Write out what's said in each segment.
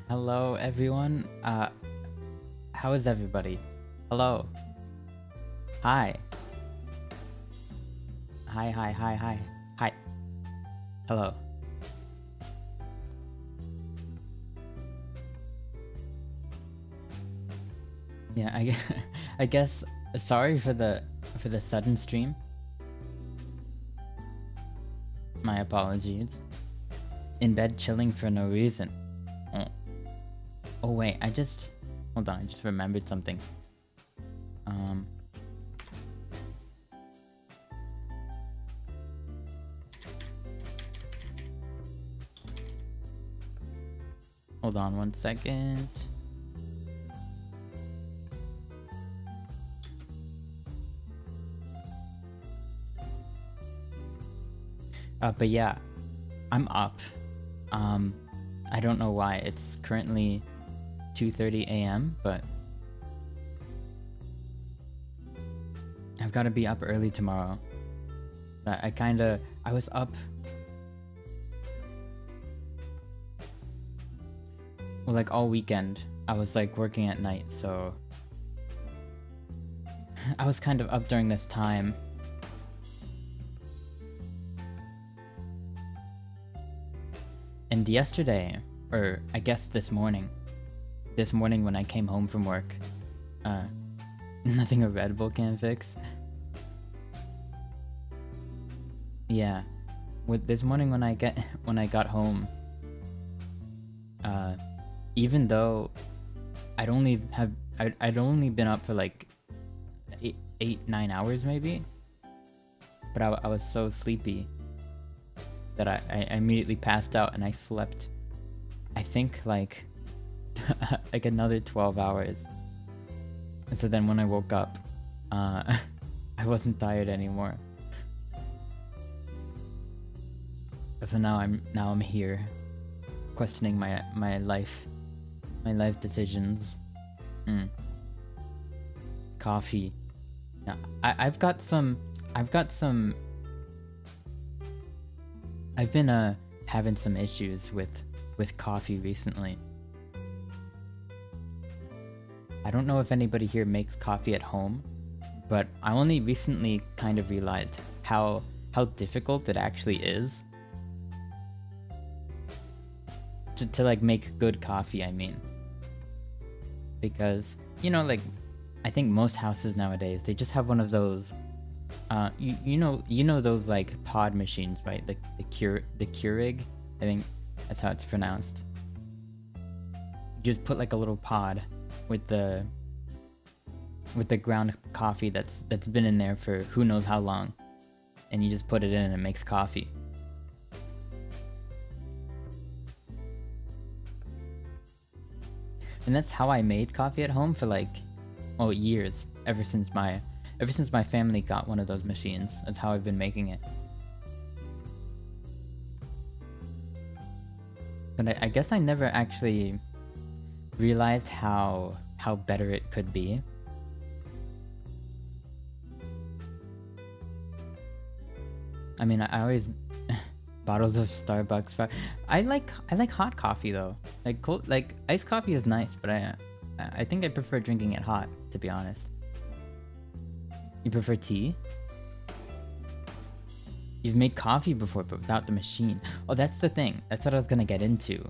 Hello, everyone. How is everybody? Hello. Hi. Hi. Hi. Hello. Yeah, I guess. Sorry for the sudden stream. My apologies. In bed chilling for no reason. Oh wait, hold on. I just remembered something. Hold on 1 second. But yeah, I'm up. I don't know why. It's currently 2:30 a.m., but I've got to be up early tomorrow. I was up. Well, like all weekend, I was like working at night, so I was kind of up during this time. And yesterday, or I guess this morning when I came home from work, nothing a Red Bull can fix. Yeah, with this morning when I got home, even though I'd only been up for like 9 hours maybe, but I was so sleepy that I immediately passed out, and I slept, I think like like another 12 hours. And so then when I woke up, I wasn't tired anymore. So now I'm here, questioning my life decisions. Coffee. Yeah, I've been having some issues with coffee recently. I don't know if anybody here makes coffee at home, but I only recently kind of realized how difficult it actually is to like make good coffee, I mean. Because, like, I think most houses nowadays, they just have one of those you know those like pod machines, right? Like the Keurig, I think that's how it's pronounced. You just put like a little pod with the ground coffee that's been in there for who knows how long, and you just put it in and it makes coffee. And that's how I made coffee at home for like, years, ever since my family got one of those machines. That's how I've been making it. But I guess I never actually realized how better it could be. I mean, I always bottles of Starbucks. I like hot coffee though. Like cold, like iced coffee is nice, but I think I prefer drinking it hot, to be honest. You prefer tea? You've made coffee before, but without the machine. Oh, that's the thing. That's what I was gonna get into.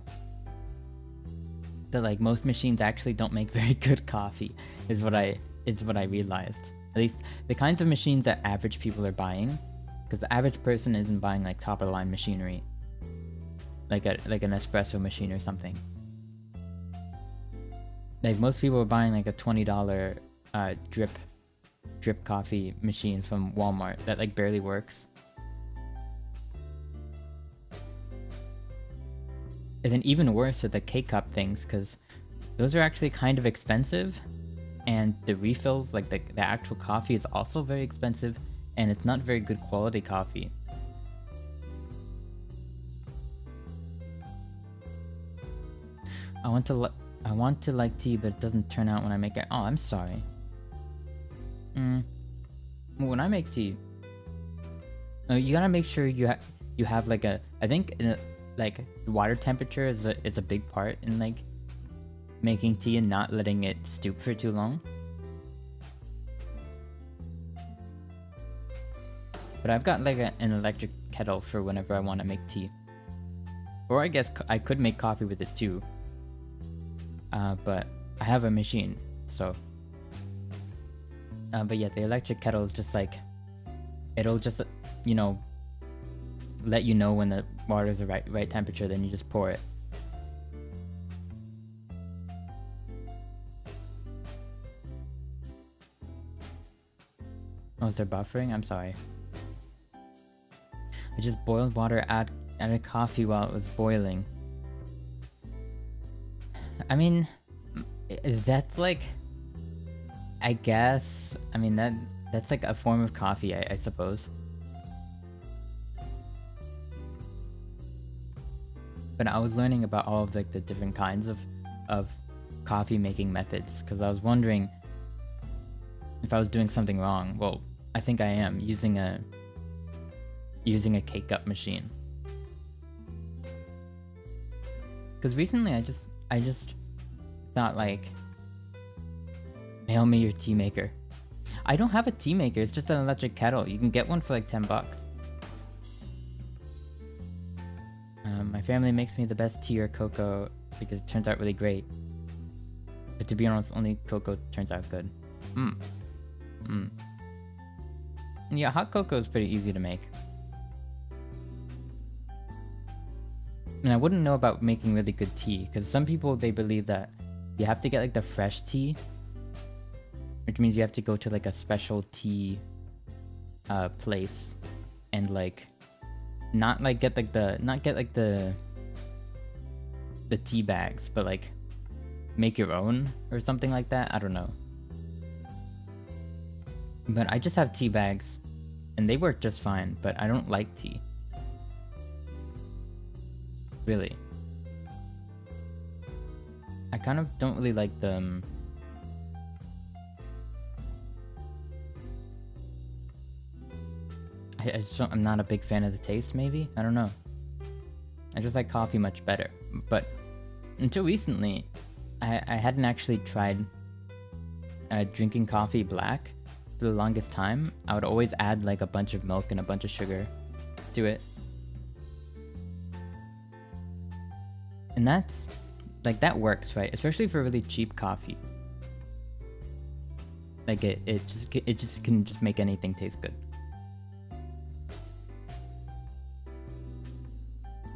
That like most machines actually don't make very good coffee, is what I realized. At least the kinds of machines that average people are buying, because the average person isn't buying like top of the line machinery, like an espresso machine or something. Like most people are buying like a $20 drip coffee machine from Walmart that like barely works. And then even worse are the K-cup things, because those are actually kind of expensive, and the refills, like the actual coffee, is also very expensive, and it's not very good quality coffee. I want to like tea, but it doesn't turn out when I make it. Oh, I'm sorry. When I make tea, you gotta make sure you have like I think like water temperature is a big part in like making tea and not letting it steep for too long. But I've got like an electric kettle for whenever I want to make tea. Or I guess I could make coffee with it too. But I have a machine, so. But yeah, the electric kettle is just like, it'll just, you know, let you know when the water is the right temperature, then you just pour it. Oh, is there buffering? I'm sorry. I just boiled water, added coffee while it was boiling. I mean, that's like, I guess, I mean, that's like a form of coffee, I suppose. But I was learning about all of like the different kinds of coffee making methods, because I was wondering if I was doing something wrong. Well, I think I am, using a K-cup machine. Because recently I just thought like, mail me your tea maker. I don't have a tea maker, it's just an electric kettle. You can get one for like 10 bucks. My family makes me the best tea or cocoa because it turns out really great. But to be honest, only cocoa turns out good. Yeah, hot cocoa is pretty easy to make. And I wouldn't know about making really good tea, because some people, they believe that you have to get like the fresh tea, which means you have to go to like a special tea place and like not get the tea bags, but like make your own or something like that. I don't know. But I just have tea bags and they work just fine, but I don't like tea. Really. I kind of don't really like them. I'm not a big fan of the taste, maybe? I don't know. I just like coffee much better. But until recently, I hadn't actually tried drinking coffee black for the longest time. I would always add like a bunch of milk and a bunch of sugar to it. And that's, like, that works, right? Especially for really cheap coffee. Like, it just can just make anything taste good.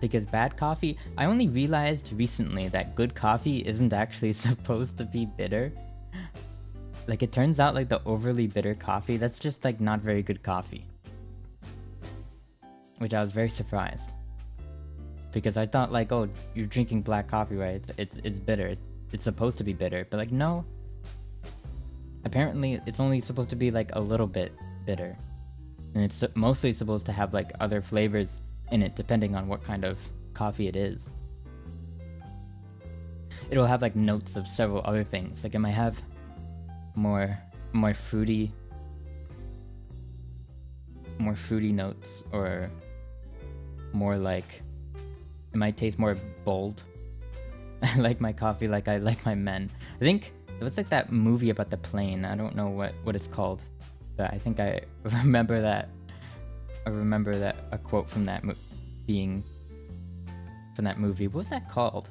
Because bad coffee, I only realized recently that good coffee isn't actually supposed to be bitter. Like, it turns out like the overly bitter coffee, that's just like not very good coffee. Which I was very surprised. Because I thought like, oh, you're drinking black coffee, right? It's bitter. It's supposed to be bitter. But like, no. Apparently, it's only supposed to be like a little bit bitter. And it's mostly supposed to have like other flavors in it, depending on what kind of coffee it is. It'll have like notes of several other things. Like, it might have more fruity notes, or more like, it might taste more bold. I like my coffee like I like my men. I think it was like that movie about the plane. I don't know what it's called, but I think I remember that. I remember that a quote from that being from that movie. What was that called?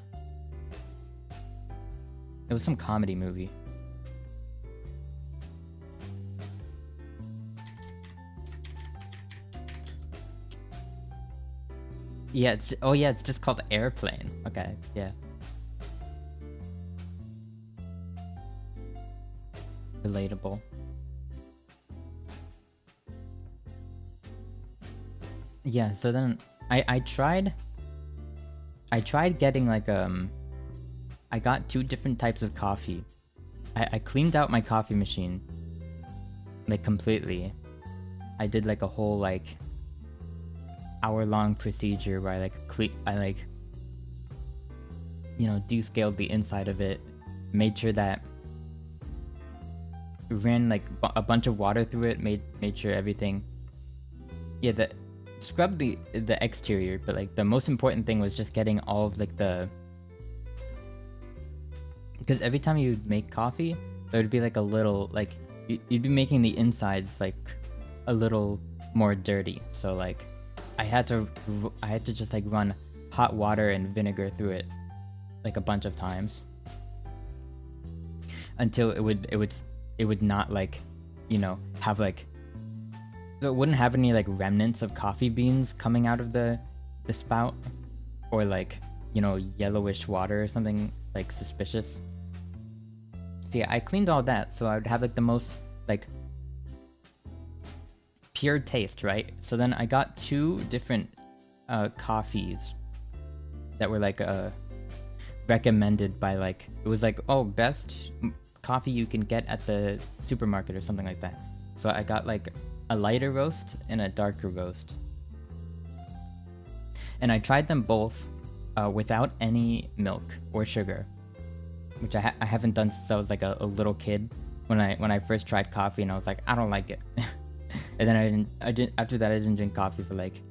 It was some comedy movie. Yeah, it's just called Airplane. Okay, yeah. Relatable. Yeah, so then I tried getting like I got 2 different types of coffee. I cleaned out my coffee machine like completely. I did like a whole like hour-long procedure where I you know, descaled the inside of it, made sure that ran like a bunch of water through it, made sure everything, yeah, scrubbed the exterior, but like the most important thing was just getting all of like the because every time you'd make coffee, there would be like a little, like, you'd be making the insides like a little more dirty. So like, I had to just like run hot water and vinegar through it like a bunch of times until it would not, like, you know, have like, it wouldn't have any like remnants of coffee beans coming out of the spout, or like, you know, yellowish water or something like suspicious. So yeah, I cleaned all that so I would have like the most like pure taste, right? So then I got 2 different coffees that were like recommended by, like, it was like, oh, best coffee you can get at the supermarket or something like that. So I got like a lighter roast and a darker roast, and I tried them both without any milk or sugar, which I haven't done since I was like a little kid, when I first tried coffee, and I was like, I don't like it. And then I didn't after that I didn't drink coffee for like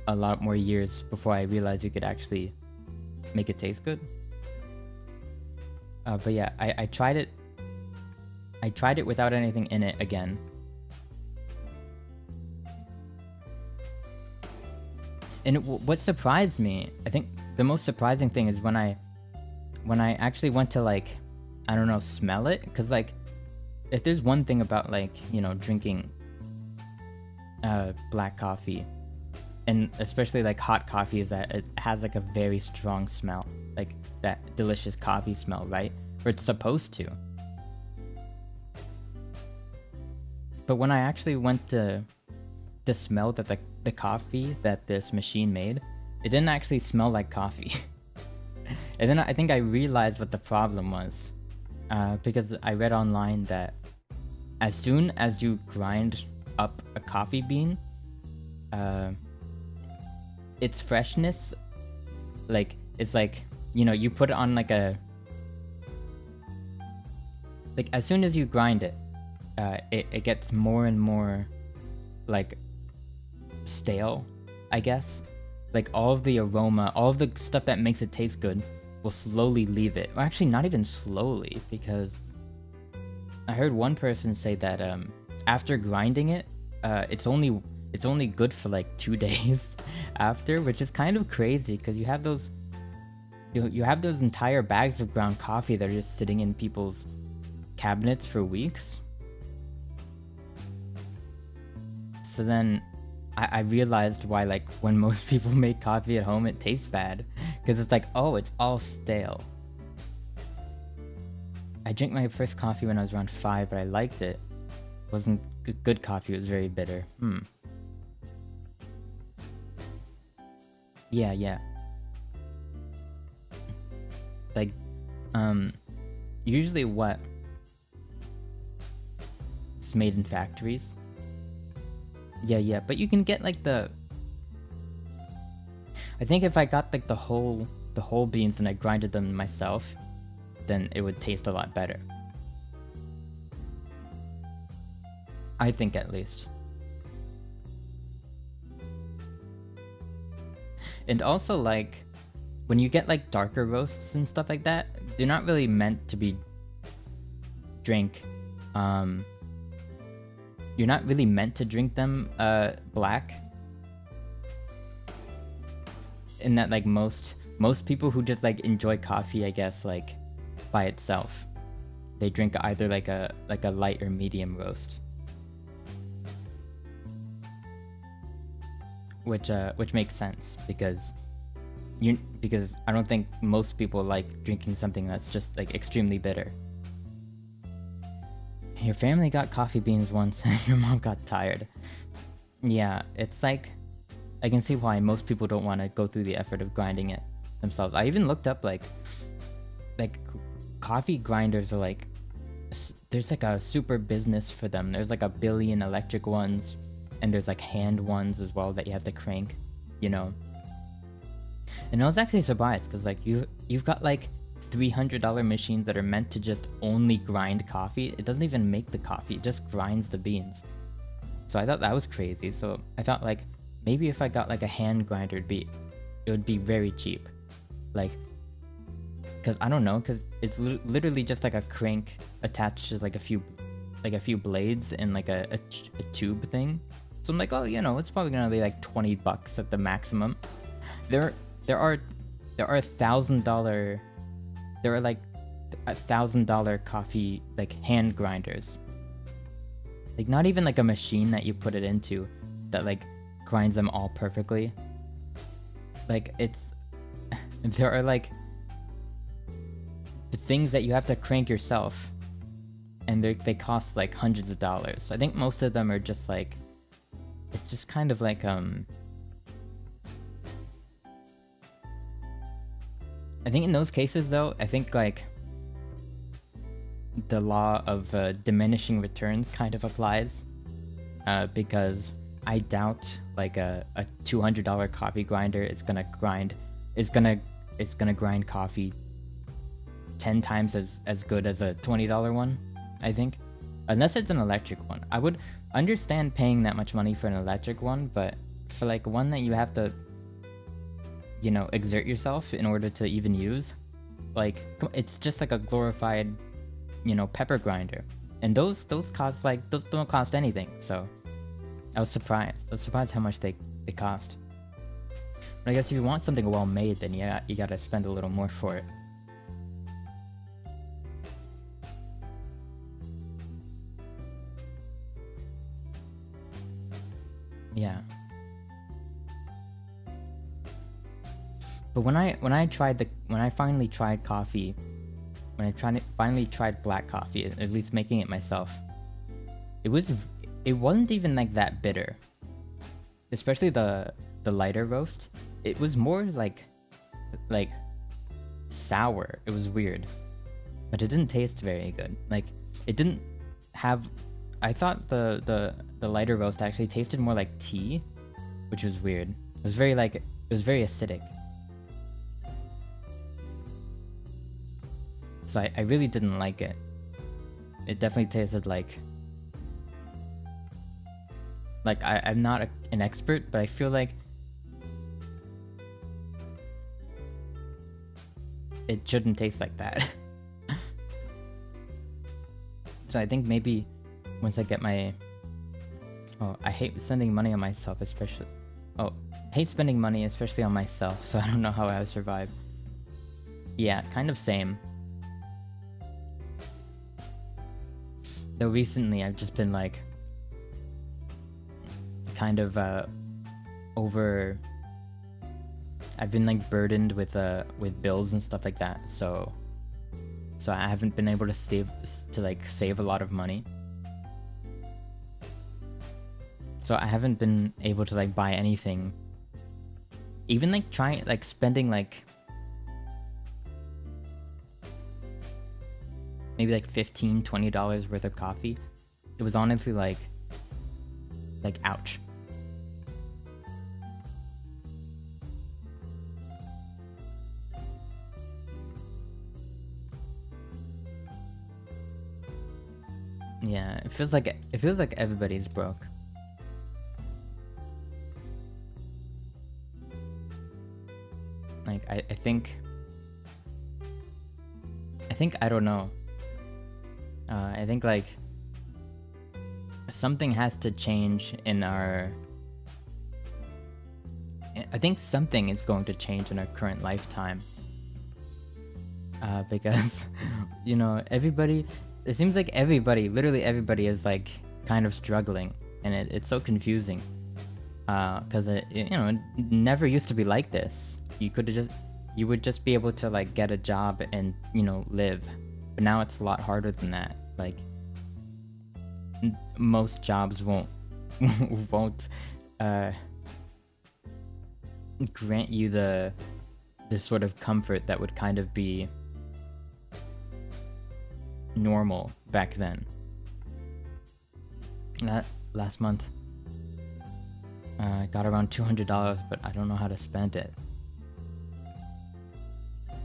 a lot more years before I realized you could actually make it taste good. But yeah, I tried it without anything in it again. And what surprised me, I think the most surprising thing is when I actually went to, like, I don't know, smell it, because like, if there's one thing about, like, you know, drinking black coffee, and especially like hot coffee, is that it has like a very strong smell, like that delicious coffee smell, right? Or it's supposed to. But when I actually went to smell that the coffee that this machine made, it didn't actually smell like coffee. And then I think I realized what the problem was, because I read online that as soon as you grind up a coffee bean, its freshness, like, it's like, you know, you put it on like a, like, as soon as you grind it, it gets more and more like stale, I guess. Like, all of the aroma, all of the stuff that makes it taste good will slowly leave it. Well, actually, not even slowly, because I heard one person say that after grinding it, it's only good for like 2 days after, which is kind of crazy, because you have those entire bags of ground coffee that are just sitting in people's cabinets for weeks. So then I realized why, like, when most people make coffee at home, it tastes bad, because it's like, oh, it's all stale. I drank my first coffee when I was around 5, but I liked it. It wasn't good coffee, it was very bitter. Yeah. Like, usually what? It's made in factories. Yeah, but you can get like I think if I got like the whole beans and I grinded them myself, then it would taste a lot better. I think, at least. And also, like, when you get like darker roasts and stuff like that, they're not really meant to be drink. You're not really meant to drink them black. In that, like, most people who just like enjoy coffee, I guess, like, by itself, they drink either like a light or medium roast. Which makes sense, because I don't think most people like drinking something that's just like extremely bitter. Your family got coffee beans once and your mom got tired. Yeah, it's like, I can see why most people don't want to go through the effort of grinding it themselves. I even looked up like coffee grinders are like, there's like a super business for them. There's like 1 billion electric ones, and there's like hand ones as well that you have to crank, you know. And I was actually surprised, because like you've got like $300 machines that are meant to just only grind coffee. It doesn't even make the coffee, it just grinds the beans. So I thought that was crazy. So I thought, like, maybe if I got like a hand grinder, it would be very cheap. Like, Cause I don't know, cause it's literally just like a crank attached to like a few blades and like a tube thing. So I'm like, oh, you know, it's probably gonna be like $20 at the maximum. There are like $1,000 coffee like hand grinders. Like not even like a machine that you put it into that like grinds them all perfectly. Like there are like the things that you have to crank yourself, and they cost like hundreds of dollars. So I think most of them are just like, it's just kind of like I think in those cases though, I think like the law of diminishing returns kind of applies, because I doubt like a $200 coffee grinder is gonna grind coffee 10 times as good as a $20 one, I think. Unless it's an electric one. I would understand paying that much money for an electric one, but for like one that you have to, you know, exert yourself in order to even use, like it's just like a glorified, you know, pepper grinder. And those cost like, those don't cost anything. So I was surprised how much they cost. But I guess if you want something well made, then yeah, you gotta spend a little more for it. Yeah. But when I finally tried coffee, finally tried black coffee, at least making it myself, it wasn't even like that bitter. Especially the lighter roast. It was more like sour. It was weird. But it didn't taste very good. Like it didn't have, I thought the lighter roast actually tasted more like tea, which was weird. It was very acidic. So I really didn't like it. It definitely tasted like I'm not an expert, but I feel like it shouldn't taste like that. So I think maybe once I get my... Oh, I hate spending money on myself, especially... Oh, hate spending money, especially on myself, so I don't know how I would survive. Yeah, kind of same. Though recently I've just been like... kind of I've been like burdened with bills and stuff like that, so I haven't been able to save a lot of money. So I haven't been able to like buy anything. Even like spending like maybe like $15-20 worth of coffee. It was honestly like ouch. Yeah, it feels like everybody's broke. Like I think I don't know. I think like something has to change in our... I think something is going to change in our current lifetime. Because, you know, it seems like literally everybody is like kind of struggling, and it's so confusing. Because it never used to be like this. You would just be able to like get a job and, you know, live. But now it's a lot harder than that. Like most jobs won't grant you the sort of comfort that would kind of be normal back then. That last month I got around $200, but I don't know how to spend it.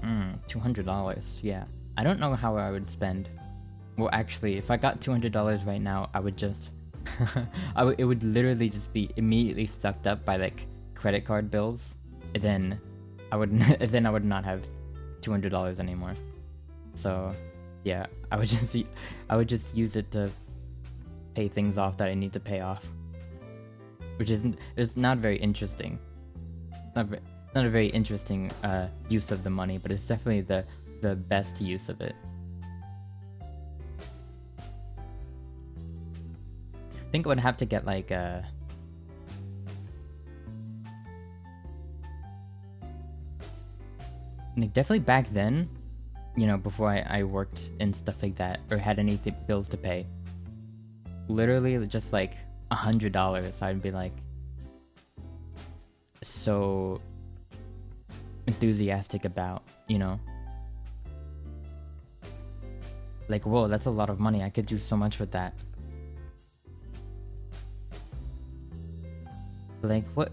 $200, yeah. I don't know how I would spend. Well, actually, if I got $200 right now, I would just... it would literally just be immediately sucked up by, like, credit card bills. And then I would not have $200 anymore. So yeah, I would just use it to pay things off that I need to pay off, which it's not very interesting. Not a very interesting use of the money, but it's definitely the best use of it. I think I would have to get like definitely back then, you know, before I worked and stuff like that, or had any bills to pay, literally just like $100, I'd be like so enthusiastic about, you know, like, whoa, that's a lot of money, I could do so much with that. Like, what?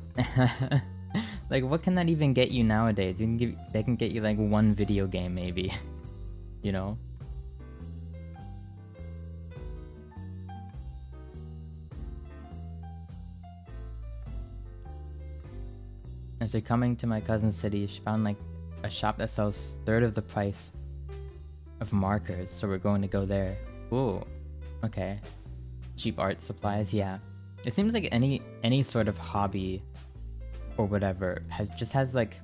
Like, what can that even get you nowadays? They can get you like one video game maybe, you know? After coming to my cousin's city, she found like a shop that sells a third of the price of markers, so we're going to go there. Ooh, okay. Cheap art supplies, yeah. It seems like any sort of hobby or whatever has like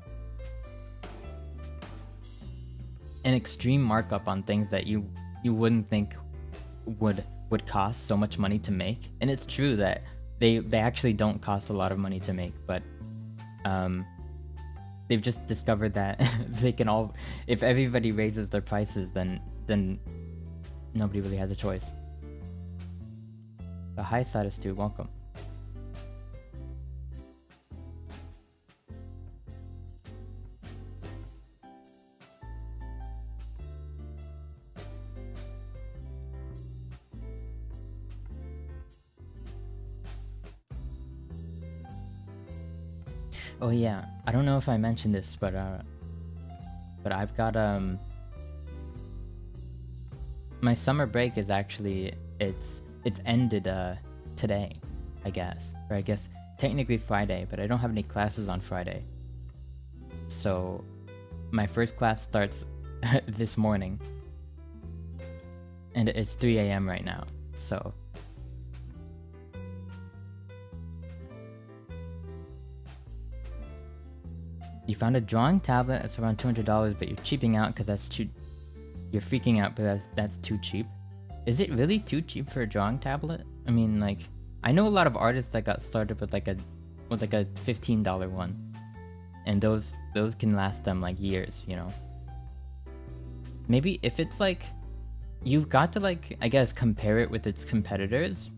an extreme markup on things that you wouldn't think would cost so much money to make. And it's true that they actually don't cost a lot of money to make, but they've just discovered that they can all, if everybody raises their prices, then nobody really has a choice. So hi Satis dude, welcome. Oh yeah, I don't know if I mentioned this, but I've got my summer break is actually it's ended today, I guess. Or I guess technically Friday, but I don't have any classes on Friday. So my first class starts this morning. And it's 3 a.m. right now, so you found a drawing tablet that's around $200, but you're cheaping out because that's too. You're freaking out because that's too cheap. Is it really too cheap for a drawing tablet? I mean, like, I know a lot of artists that got started with like a $15 one, and those can last them like years, you know. Maybe if it's like, you've got to like, I guess, compare it with its competitors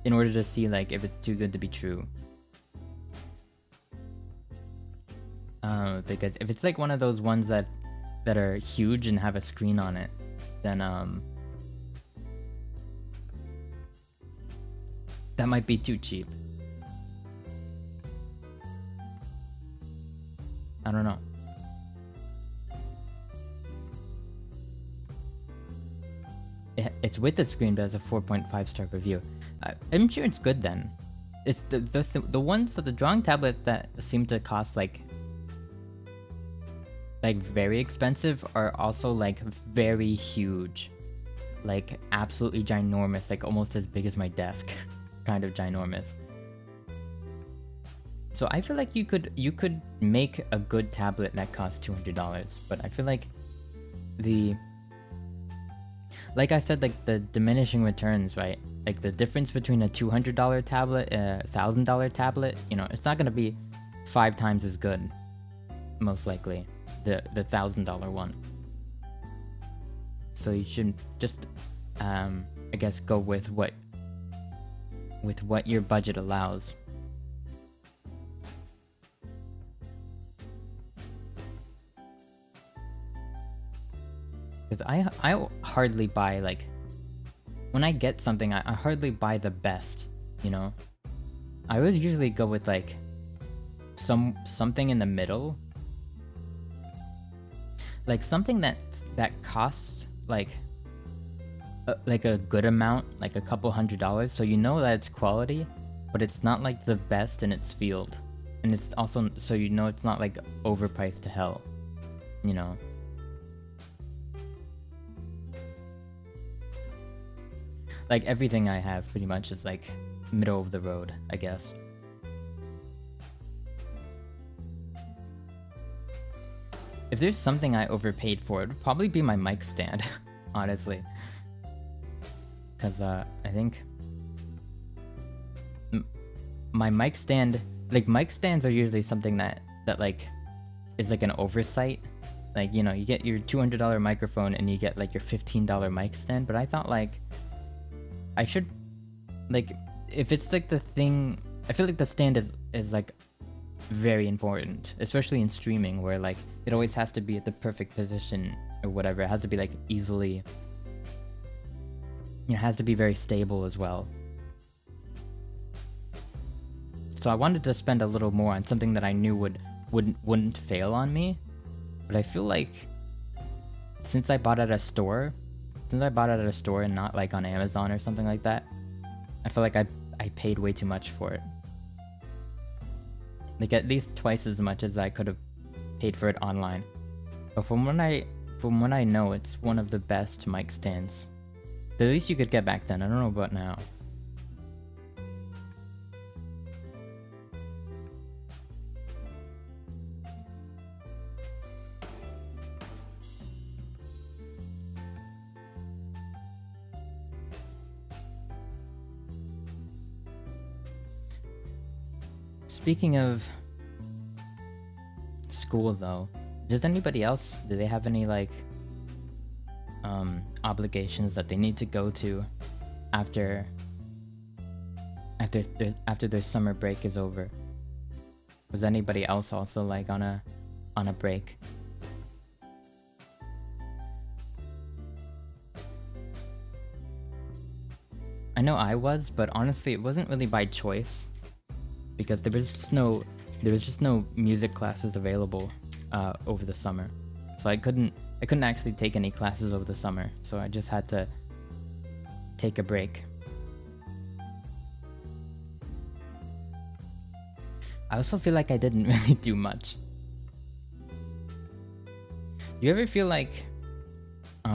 in order to see like if it's too good to be true. Because if it's like one of those ones that are huge and have a screen on it, then that might be too cheap. I don't know. It's with the screen, but it's a 4.5 star review. I'm sure it's good then. It's the ones that the drawing tablets that seem to cost like very expensive are also like very huge, like absolutely ginormous, like almost as big as my desk, kind of ginormous. So I feel like you could make a good tablet that costs $200, but I feel like like I said, like the diminishing returns, right? Like the difference between a $200 tablet and a $1,000 tablet, you know, it's not gonna be 5 times as good, most likely. The $1,000 one. So you should just I guess go with what your budget allows. Because I hardly buy, like, when I get something, I hardly buy the best, you know. I always usually go with like something in the middle. Like something that costs like a good amount, like a couple $100, so you know that it's quality, but it's not like the best in its field, and it's also so you know it's not like overpriced to hell. you know. Like everything I have pretty much is like middle of the road, I guess. If there's something I overpaid for, it would probably be my mic stand, honestly. Because I think my mic stand, like mic stands are usually something that like is like an oversight. Like, you know, you get your $200 microphone and you get like your $15 mic stand, but I thought like I should, like, if it's like the thing, I feel like the stand is like very important, especially in streaming where like it always has to be at the perfect position or whatever. It has to be like easily, it has to be very stable as well. So I wanted to spend a little more on something that I knew wouldn't fail on me. But I feel like since I bought it at a store and not like on Amazon or something like that, I feel like I paid way too much for it. Like at least twice as much as I could have paid for it online. But from what I know, it's one of the best mic stands. The least you could get back then. I don't know about now. Speaking of school though, does anybody else, do they have any like obligations that they need to go to after their summer break is over? Was anybody else also like on a break? I know I was, but honestly it wasn't really by choice. Because there was just no music classes available over the summer, so I couldn't actually take any classes over the summer. So I just had to take a break. I also feel like I didn't really do much. You ever feel like, I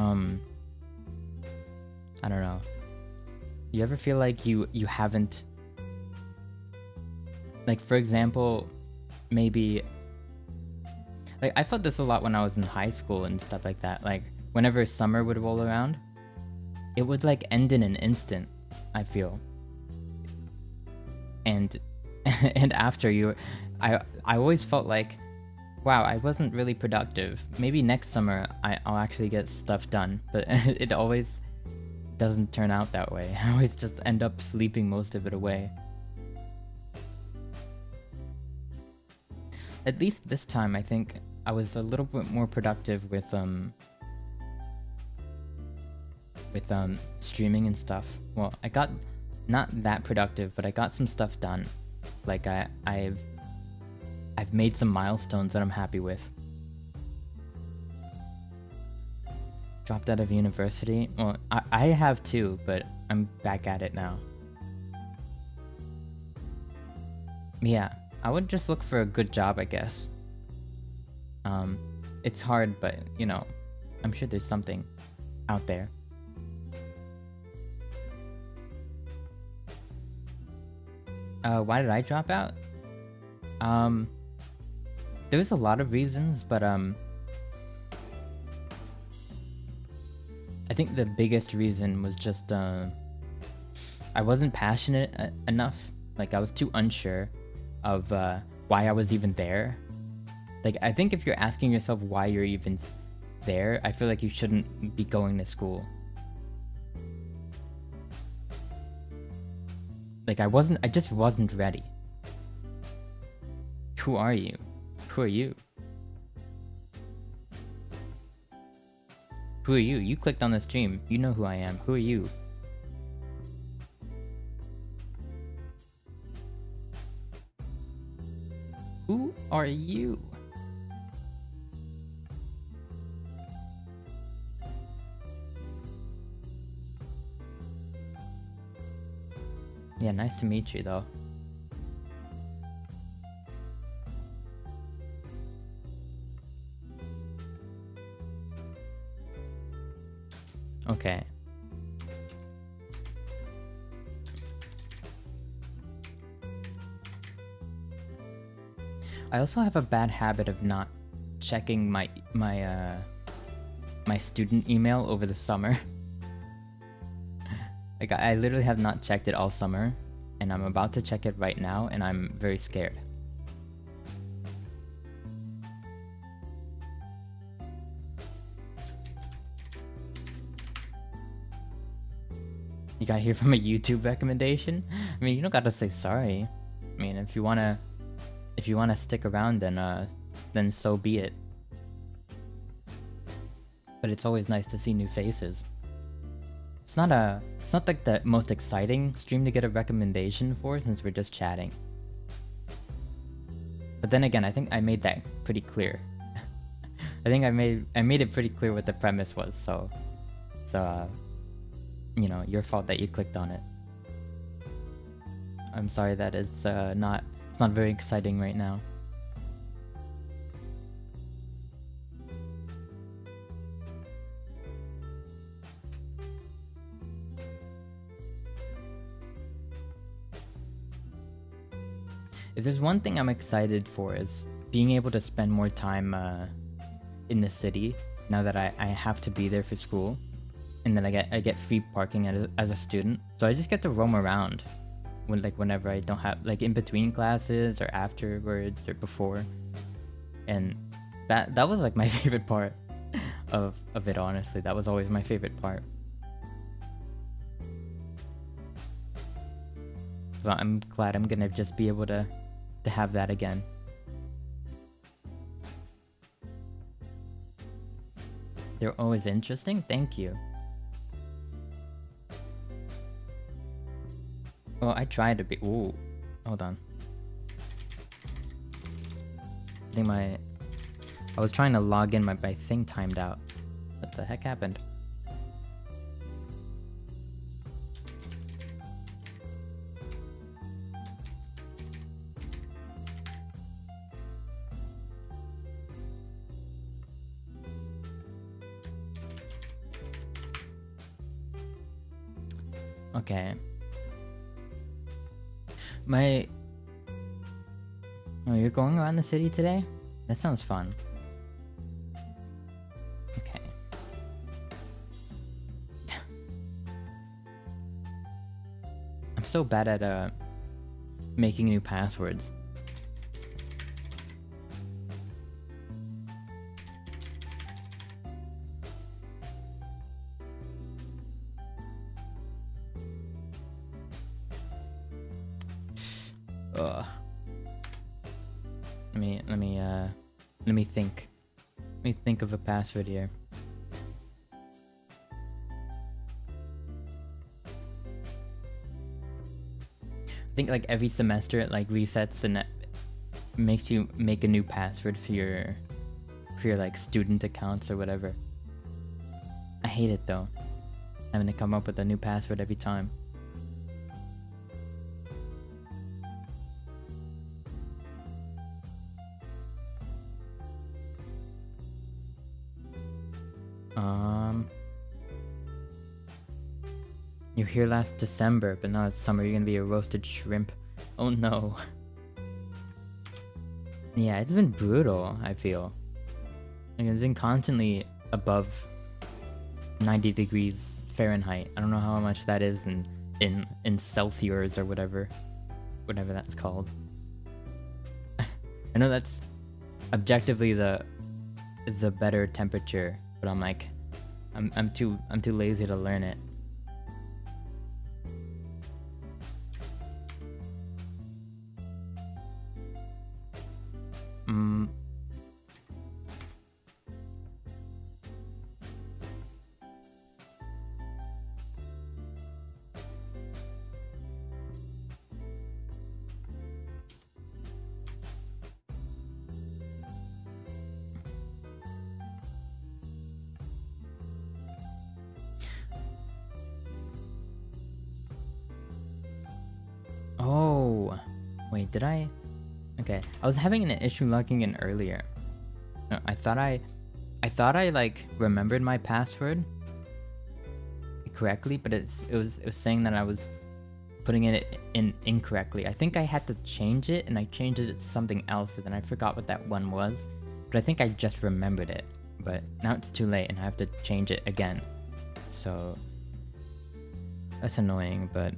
don't know. You ever feel like you haven't. Like, for example, maybe, like, I felt this a lot when I was in high school and stuff like that. Like, whenever summer would roll around, it would, like, end in an instant, I feel. And, and after I always felt like, wow, I wasn't really productive. Maybe next summer I'll actually get stuff done, but it always doesn't turn out that way. I always just end up sleeping most of it away. At least this time, I think I was a little bit more productive with streaming and stuff. Well, I got not that productive, but I got some stuff done. Like I've made some milestones that I'm happy with. Dropped out of university. Well, I have too, but I'm back at it now. Yeah. I would just look for a good job, I guess. It's hard, but, you know, I'm sure there's something out there. Why did I drop out? There was a lot of reasons, but, I think the biggest reason was just, I wasn't passionate enough. Like, I was too unsure of why I was even there. Like, I think if you're asking yourself why you're even there, I feel like you shouldn't be going to school. Like, I just wasn't ready. Who are you? Who are you? Who are you? You clicked on the stream. You know who I am. Who are you? Who are you? Yeah, nice to meet you though. Okay. I also have a bad habit of not checking my student email over the summer. Like I literally have not checked it all summer, and I'm about to check it right now, and I'm very scared. You gotta hear from a YouTube recommendation? I mean, you don't gotta say sorry. I mean, if you wanna stick around, then so be it. But it's always nice to see new faces. It's not like the most exciting stream to get a recommendation for, since we're just chatting. But then again, I think I made that pretty clear. I think I made it pretty clear what the premise was, so you know, your fault that you clicked on it. I'm sorry that it's not very exciting right now. If there's one thing I'm excited for, is being able to spend more time in the city now that I have to be there for school, and then I get free parking as a student, so I just get to roam around whenever I don't have, like, in between classes or afterwards or before, and that was like my favorite part of it. Honestly, that was always my favorite part. So I'm glad I'm gonna just be able to have that again. They're always interesting. Thank you. Well, I tried to be. Ooh, hold on. I think I was trying to log in, my thing timed out. What the heck happened? Okay. Oh, you're going around the city today? That sounds fun. Okay. I'm so bad at making new passwords. Let me think. Let me think of a password here. I think like every semester it like resets and it makes you make a new password for your like student accounts or whatever. I hate it though, having to come up with a new password every time. You were here last December, but now it's summer. You're gonna be a roasted shrimp. Oh no. Yeah, it's been brutal, I feel. Like, it's been constantly above 90 degrees Fahrenheit. I don't know how much that is in Celsius or whatever that's called. I know that's objectively the better temperature, but I'm like, I'm too lazy to learn it. Oh, wait, did I? Okay, I was having an issue logging in earlier. No, I thought I like remembered my password, correctly, but it was saying that I was putting it in incorrectly. I think I had to change it, and I changed it to something else, and then I forgot what that one was. But I think I just remembered it. But now it's too late, and I have to change it again. So that's annoying, but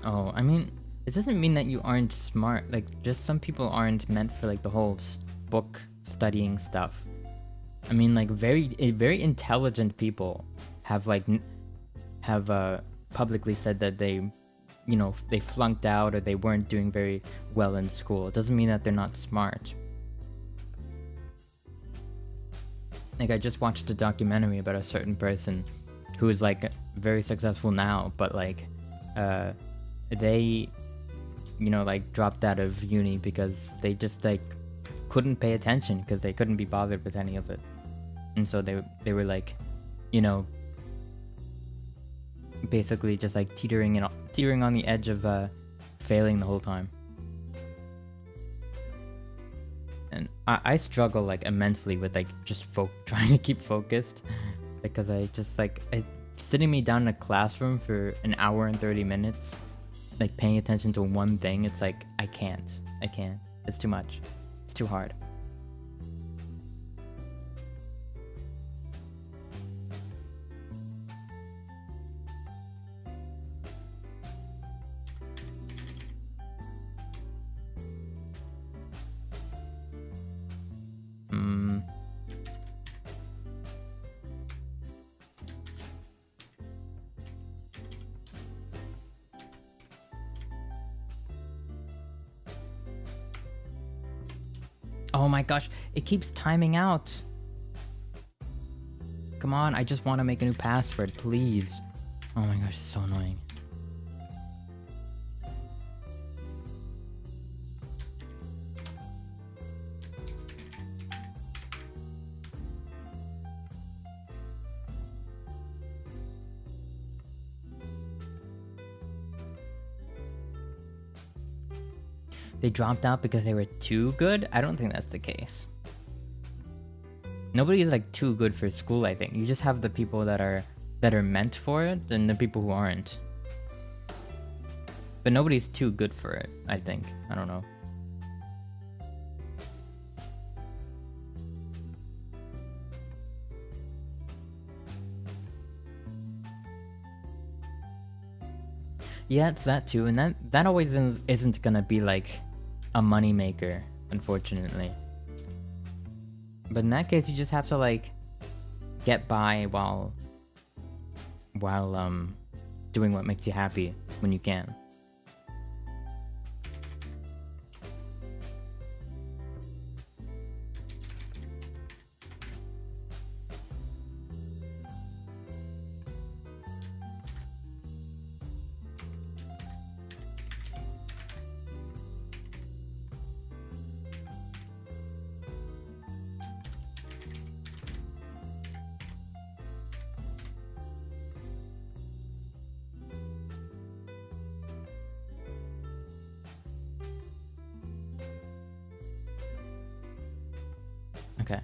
oh, I mean, it doesn't mean that you aren't smart. Like, just some people aren't meant for like the whole book studying stuff. I mean, like very intelligent people have publicly said that they, you know, they flunked out or they weren't doing very well in school. It doesn't mean that they're not smart. Like, I just watched a documentary about a certain person who is like very successful now, but like they, you know, like dropped out of uni because they just like couldn't pay attention because they couldn't be bothered with any of it. And so they were like, you know, basically just like teetering on the edge of failing the whole time. And I struggle like immensely with like just trying to keep focused, because I just like sitting me down in a classroom for an hour and 30 minutes, like paying attention to one thing. It's like I can't. It's too much. It's too hard. Oh my gosh, it keeps timing out. Come on, I just want to make a new password, please. Oh my gosh, it's so annoying. They dropped out because they were too good? I don't think that's the case. Nobody is like too good for school, I think. You just have the people that are meant for it and the people who aren't. But nobody's too good for it, I think. I don't know. Yeah, it's that too, and that always isn't gonna be like a money maker, unfortunately. But in that case, you just have to like get by while doing what makes you happy when you can. Okay.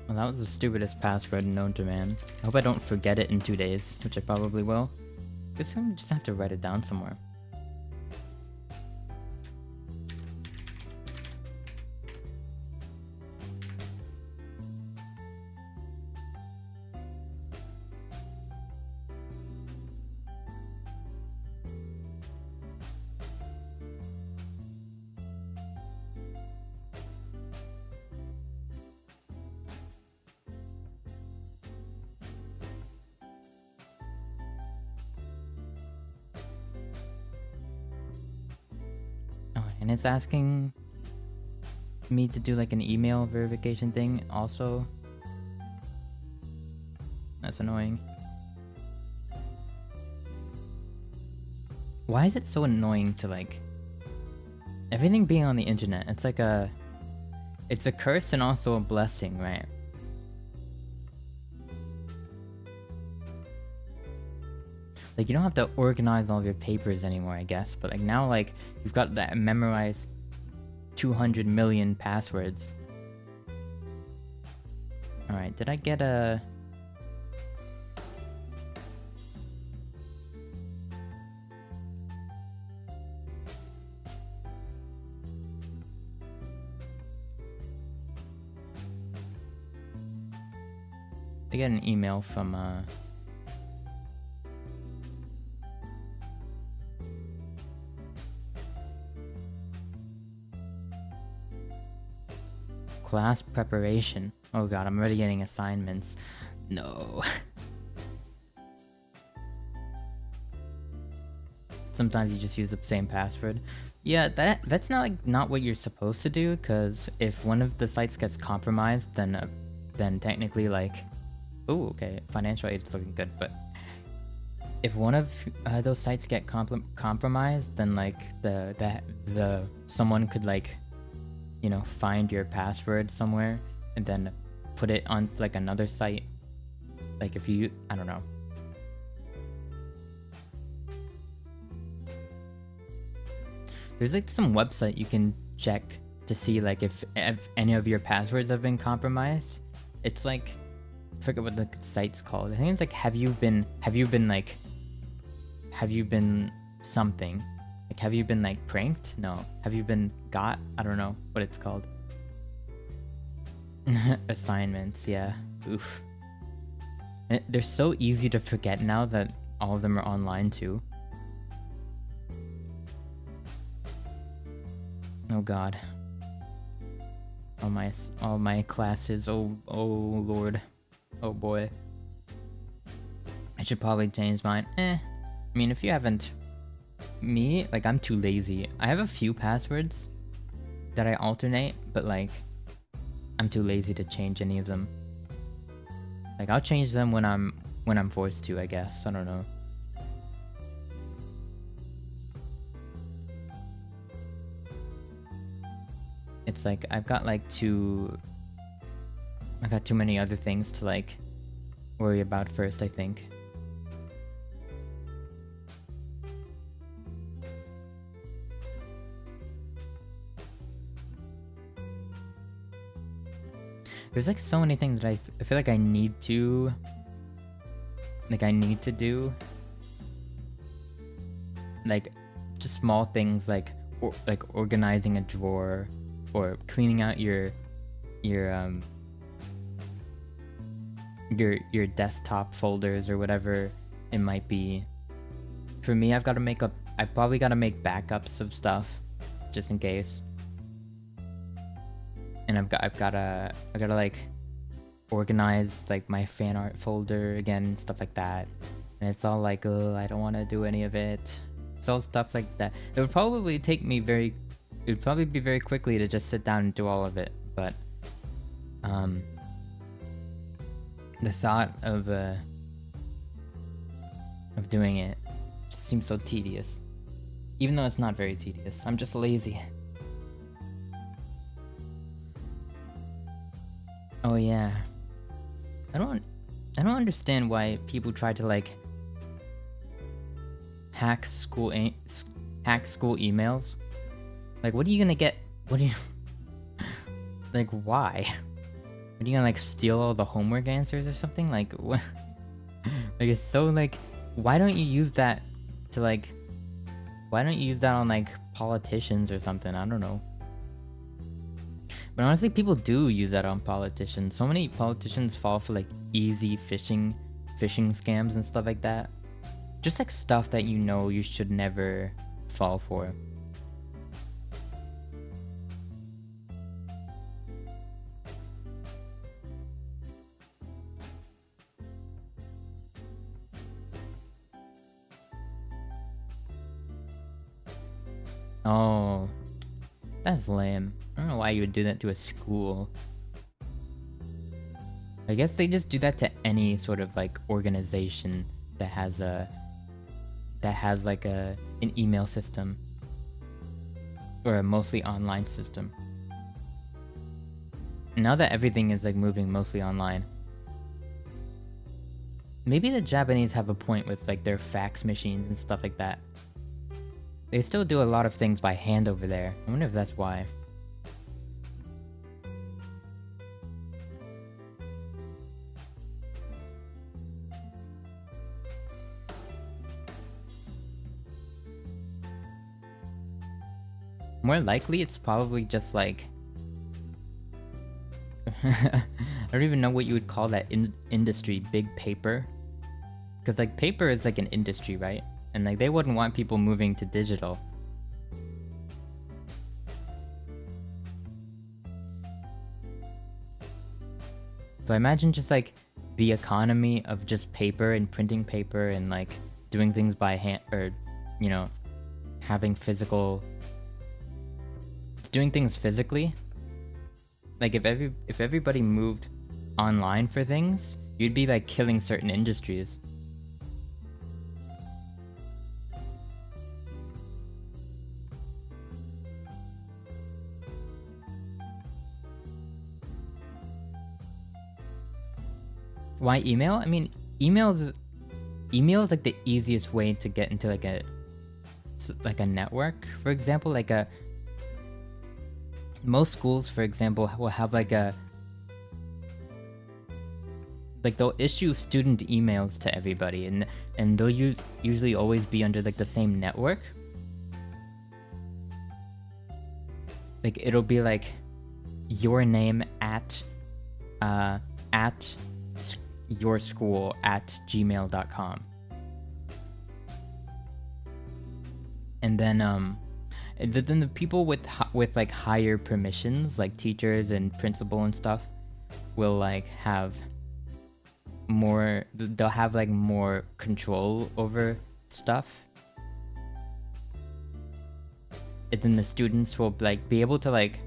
Well, that was the stupidest password known to man. I hope I don't forget it in 2 days, which I probably will. Guess I'm just have to write it down somewhere. And it's asking me to do like an email verification thing also. That's annoying. Why is it so annoying to like everything being on the internet? It's like it's a curse and also a blessing, right? Like, you don't have to organize all of your papers anymore, I guess. But like now, like, you've got that memorized 200 million passwords. Alright, did I get a... I get an email from class preparation. Oh god, I'm already getting assignments. No. Sometimes you just use the same password. Yeah, that's not what you're supposed to do, because if one of the sites gets compromised, then technically, like, oh, okay, financial aid is looking good, but if one of those sites get compromised, then like the someone could, like, you know, find your password somewhere and then put it on like another site. Like if you, I don't know. There's like some website you can check to see like if any of your passwords have been compromised. It's like, I forget what the site's called. I think it's like have you been something? Like, have you been like pranked? No. Have you been got? I don't know what it's called. Assignments, yeah. Oof. They're so easy to forget now that all of them are online too. Oh god. All my classes. Oh lord. Oh boy. I should probably change mine. I mean, if you haven't... Me, like, I'm too lazy. I have a few passwords that I alternate, but like, I'm too lazy to change any of them. Like, I'll change them when I'm forced to, I guess. I don't know. It's like I got too many other things to like worry about first, I think. There's like so many things that I feel like I need to do. Like just small things like organizing a drawer or cleaning out your desktop folders or whatever it might be. For me, I probably got to make backups of stuff just in case. And I gotta like organize like my fan art folder again, stuff like that. And it's all like, oh, I don't want to do any of it. It's all stuff like that. It would probably be very quickly to just sit down and do all of it. But the thought of doing it just seems so tedious. Even though it's not very tedious. I'm just lazy. Oh yeah. I don't understand why people try to like hack school emails. Like, what are you gonna get? What do you like? Why? Are you gonna like steal all the homework answers or something? Like what? Like, it's so like, why don't you use that to like? Why don't you use that on like politicians or something? I don't know. But honestly, people do use that on politicians. So many politicians fall for like easy phishing scams and stuff like that. Just like stuff that you know you should never fall for. Oh, that's lame. I don't know why you would do that to a school. I guess they just do that to any sort of like organization that has like an email system or a mostly online system. Now that everything is like moving mostly online, maybe the Japanese have a point with like their fax machines and stuff like that. They still do a lot of things by hand over there. I wonder if that's why. More likely, it's probably just like... I don't even know what you would call that industry, big paper. Because like paper is like an industry, right? And like they wouldn't want people moving to digital. So I imagine just like the economy of just paper and printing paper and like doing things by hand, or, you know, having physical... doing things physically. Like if everybody moved online for things, you'd be like killing certain industries. Why email? I mean, email is like the easiest way to get into like a network. For example, like most schools, for example, will have like they'll issue student emails to everybody, and they'll usually always be under like the same network. Like it'll be like your name at yourschool@gmail.com, and then the people with like higher permissions, like teachers and principal and stuff, will like have more. They'll have like more control over stuff, and then the students will like be able to like,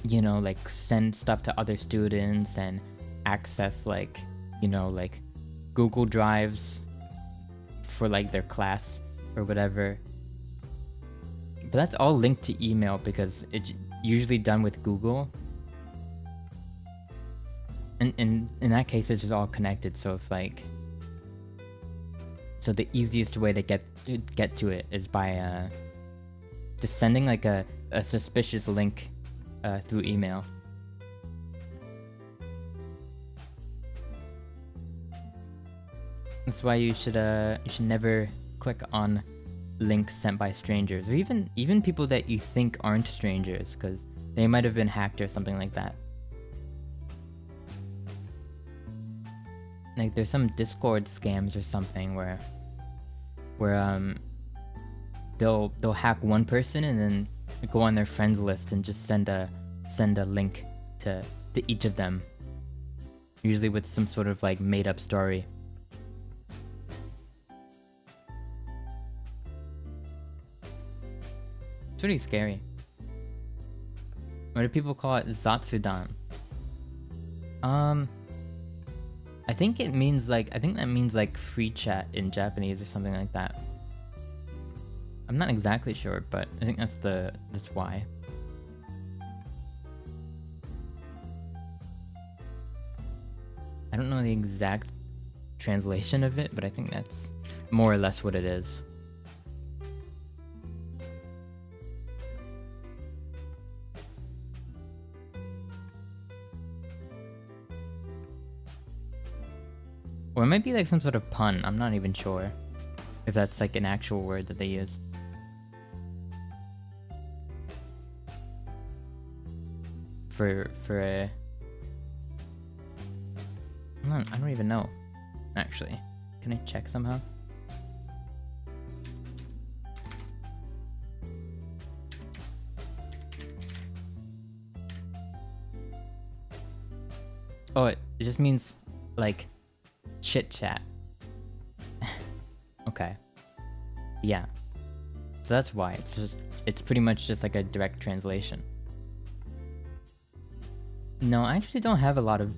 you know, like send stuff to other students and access like, you know, like Google Drives for like their class or whatever. But that's all linked to email because it's usually done with Google. And in that case, it's just all connected. So if like, so the easiest way to get to it is by just sending like a suspicious link through email. That's why you should never click on links sent by strangers, or even people that you think aren't strangers, because they might have been hacked or something like that. Like there's some Discord scams or something where they'll hack one person and then go on their friends list and just send a link to each of them, usually with some sort of like made up story. It's pretty scary. What do people call it? Zatsudan. I think that means like free chat in Japanese or something like that. I'm not exactly sure, but I think that's why. I don't know the exact translation of it, but I think that's more or less what it is. Or it might be like some sort of pun. I'm not even sure if that's like an actual word that they use. For a... I don't even know, actually. Can I check somehow? Oh, it just means like chit chat. Okay. Yeah. So that's why it's pretty much just like a direct translation. No, I actually don't have a lot of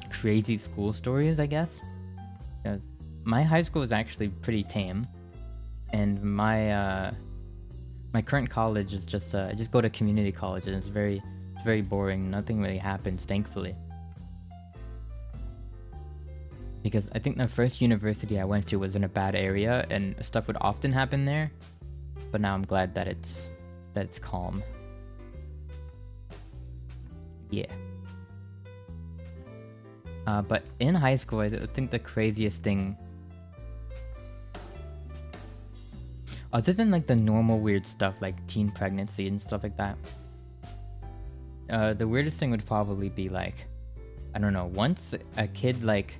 crazy school stories, I guess. Because my high school is actually pretty tame, and my current college is just I just go to community college, and it's very boring. Nothing really happens, thankfully. Because I think the first university I went to was in a bad area and stuff would often happen there. But now I'm glad that it's calm. Yeah. But in high school, I think the craziest thing, other than like the normal weird stuff like teen pregnancy and stuff like that, the weirdest thing would probably be like, I don't know, once a kid like,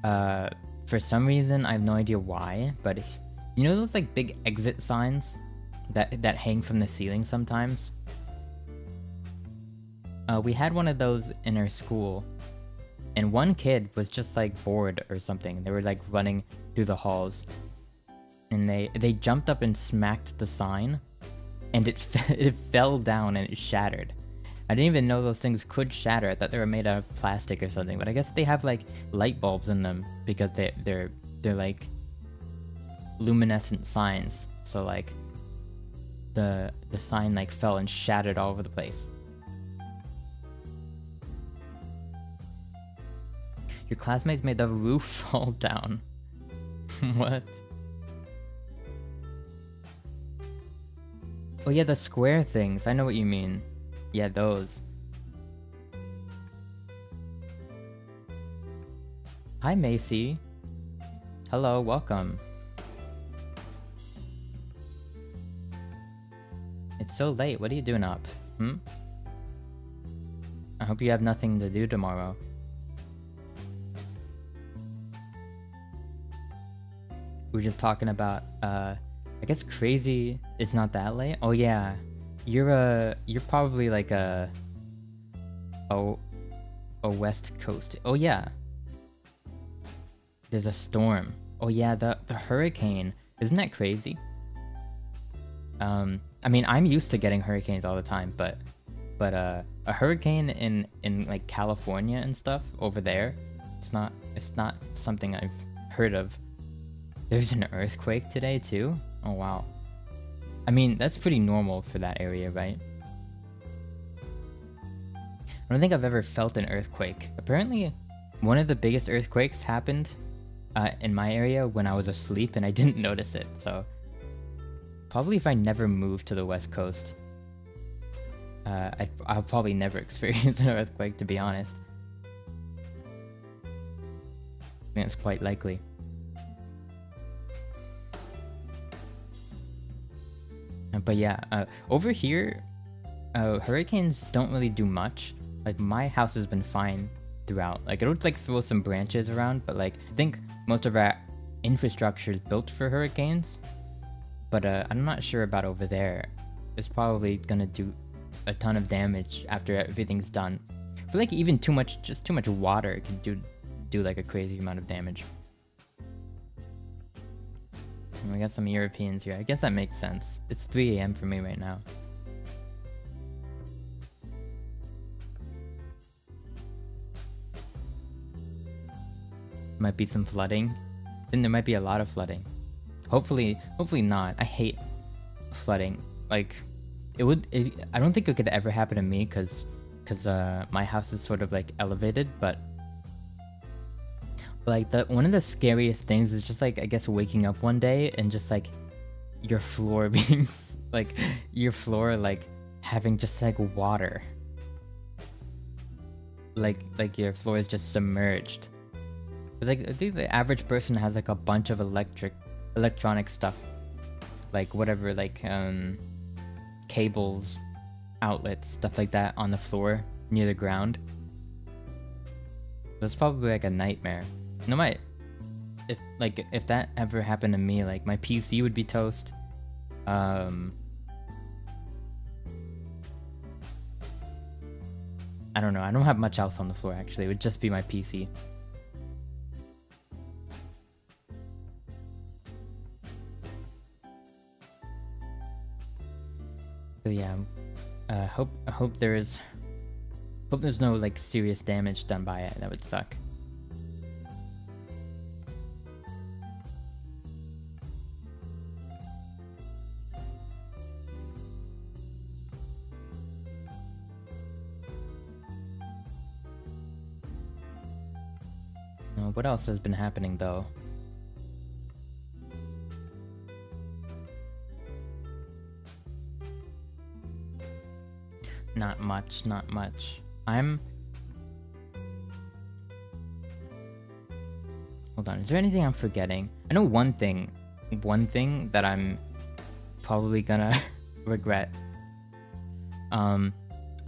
for some reason, I have no idea why, but you know those like big exit signs that hang from the ceiling sometimes? We had one of those in our school, and one kid was just like bored or something. They were like running through the halls, and they jumped up and smacked the sign, and it fell down and it shattered. I didn't even know those things could shatter. I thought they were made out of plastic or something, but I guess they have like light bulbs in them because they're like luminescent signs. So like the sign like fell and shattered all over the place. Your classmates made the roof fall down. What? Oh yeah, the square things. I know what you mean. Yeah, those. Hi, Macy. Hello, welcome. It's so late. What are you doing up? I hope you have nothing to do tomorrow. We were just talking about, I guess crazy is not that late. Oh yeah. You're probably like a West Coast. Oh yeah. There's a storm. Oh yeah, the hurricane. Isn't that crazy? I mean, I'm used to getting hurricanes all the time, but a hurricane in like California and stuff over there, it's not something I've heard of. There's an earthquake today too? Oh wow. I mean, that's pretty normal for that area, right? I don't think I've ever felt an earthquake. Apparently, one of the biggest earthquakes happened in my area when I was asleep and I didn't notice it, so probably if I never moved to the West Coast, I'll probably never experience an earthquake, to be honest. I think it's quite likely. But yeah, over here, hurricanes don't really do much. Like, my house has been fine throughout. Like, it would like throw some branches around, but like, I think most of our infrastructure is built for hurricanes. But I'm not sure about over there. It's probably gonna do a ton of damage after everything's done. I feel like even too much water can do like a crazy amount of damage. And we got some Europeans here. I guess that makes sense. It's 3 AM for me right now. Might be some flooding. Then there might be a lot of flooding. Hopefully not. I hate flooding. Like, I don't think it could ever happen to me because my house is sort of like elevated, but like one of the scariest things is just like, I guess, waking up one day and just like your floor being like having just like water. Like your floor is just submerged. It's like, I think the average person has like a bunch of electronic stuff, like whatever, like cables, outlets, stuff like that on the floor near the ground. That's probably like a nightmare. No, if that ever happened to me, like my PC would be toast. I don't know. I don't have much else on the floor actually. It would just be my PC. So yeah, hope there's no like serious damage done by it. That would suck. What else has been happening though? Not much, not much. Hold on, is there anything I'm forgetting? I know one thing that I'm probably gonna regret.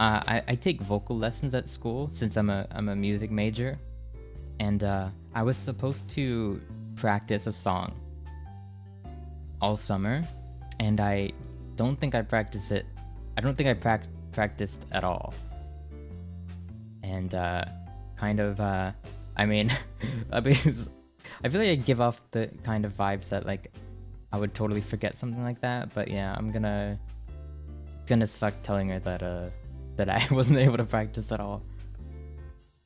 I take vocal lessons at school since I'm a music major, and I was supposed to practice a song all summer, and I don't think I practiced it. I don't think I practiced at all. And I mean, I feel like I give off the kind of vibes that like I would totally forget something like that. But yeah, I'm gonna suck telling her that I wasn't able to practice at all.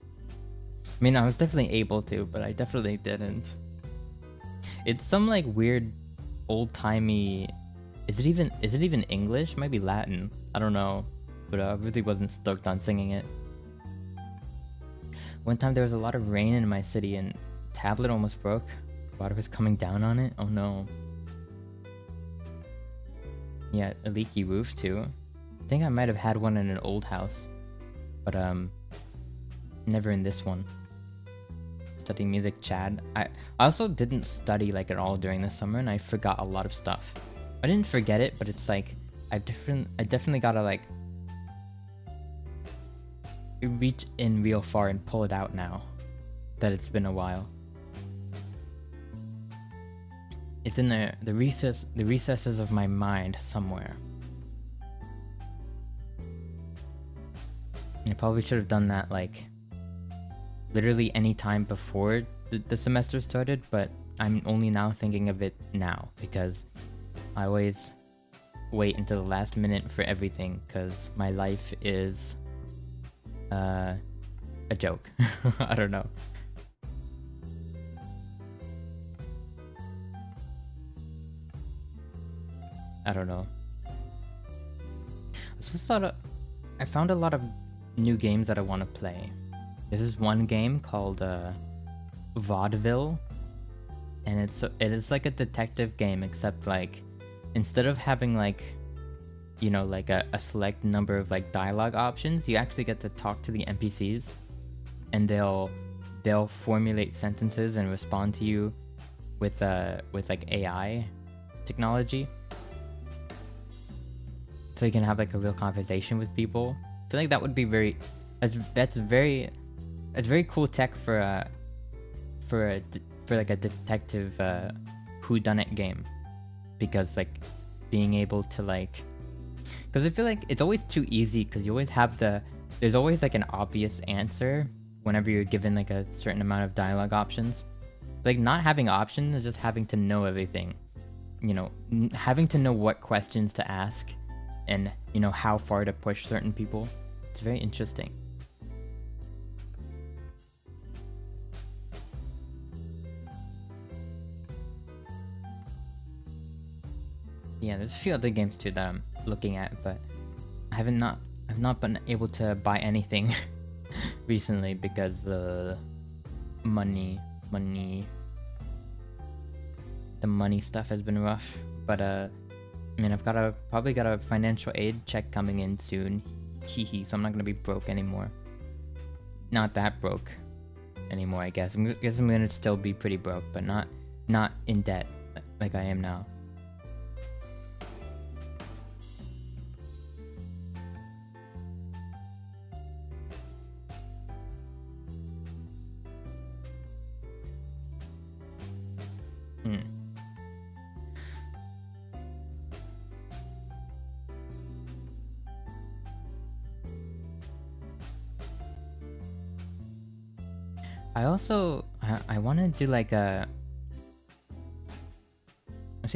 I mean, I was definitely able to, but I definitely didn't. It's some like weird old-timey. Is it even English? It might be Latin. I don't know, but I really wasn't stoked on singing it. One time there was a lot of rain in my city and tablet almost broke. Water was coming down on it. Oh no. Yeah, a leaky roof too. I think I might have had one in an old house, but never in this one. Studying music, Chad. I also didn't study like at all during the summer, and I forgot a lot of stuff. I didn't forget it, but it's like I definitely gotta like reach in real far and pull it out now that it's been a while. It's in the recesses of my mind somewhere. I probably should have done that like literally any time before the semester started, but I'm only now thinking of it now because I always wait until the last minute for everything because my life is a joke. I don't know. I don't know. I found a lot of new games that I want to play. This is one game called Vaudeville, and it is like a detective game, except like instead of having like, you know, like a select number of like dialogue options, you actually get to talk to the NPCs, and they'll formulate sentences and respond to you with like AI technology, so you can have like a real conversation with people. I feel like that would be that's very cool tech for like a detective whodunit game, because like being able to like, because I feel like it's always too easy because you always have there's always like an obvious answer whenever you're given like a certain amount of dialogue options. Like not having options is just having to know everything, you know, having to know what questions to ask and, you know, how far to push certain people. It's very interesting. Yeah, there's a few other games too that I'm looking at, but I've not been able to buy anything recently because the money stuff has been rough. But I mean, I've probably got a financial aid check coming in soon. Hehe, so I'm not gonna be broke anymore. Not that broke anymore, I guess. I guess I'm gonna still be pretty broke, but not in debt like I am now. I want to do like actually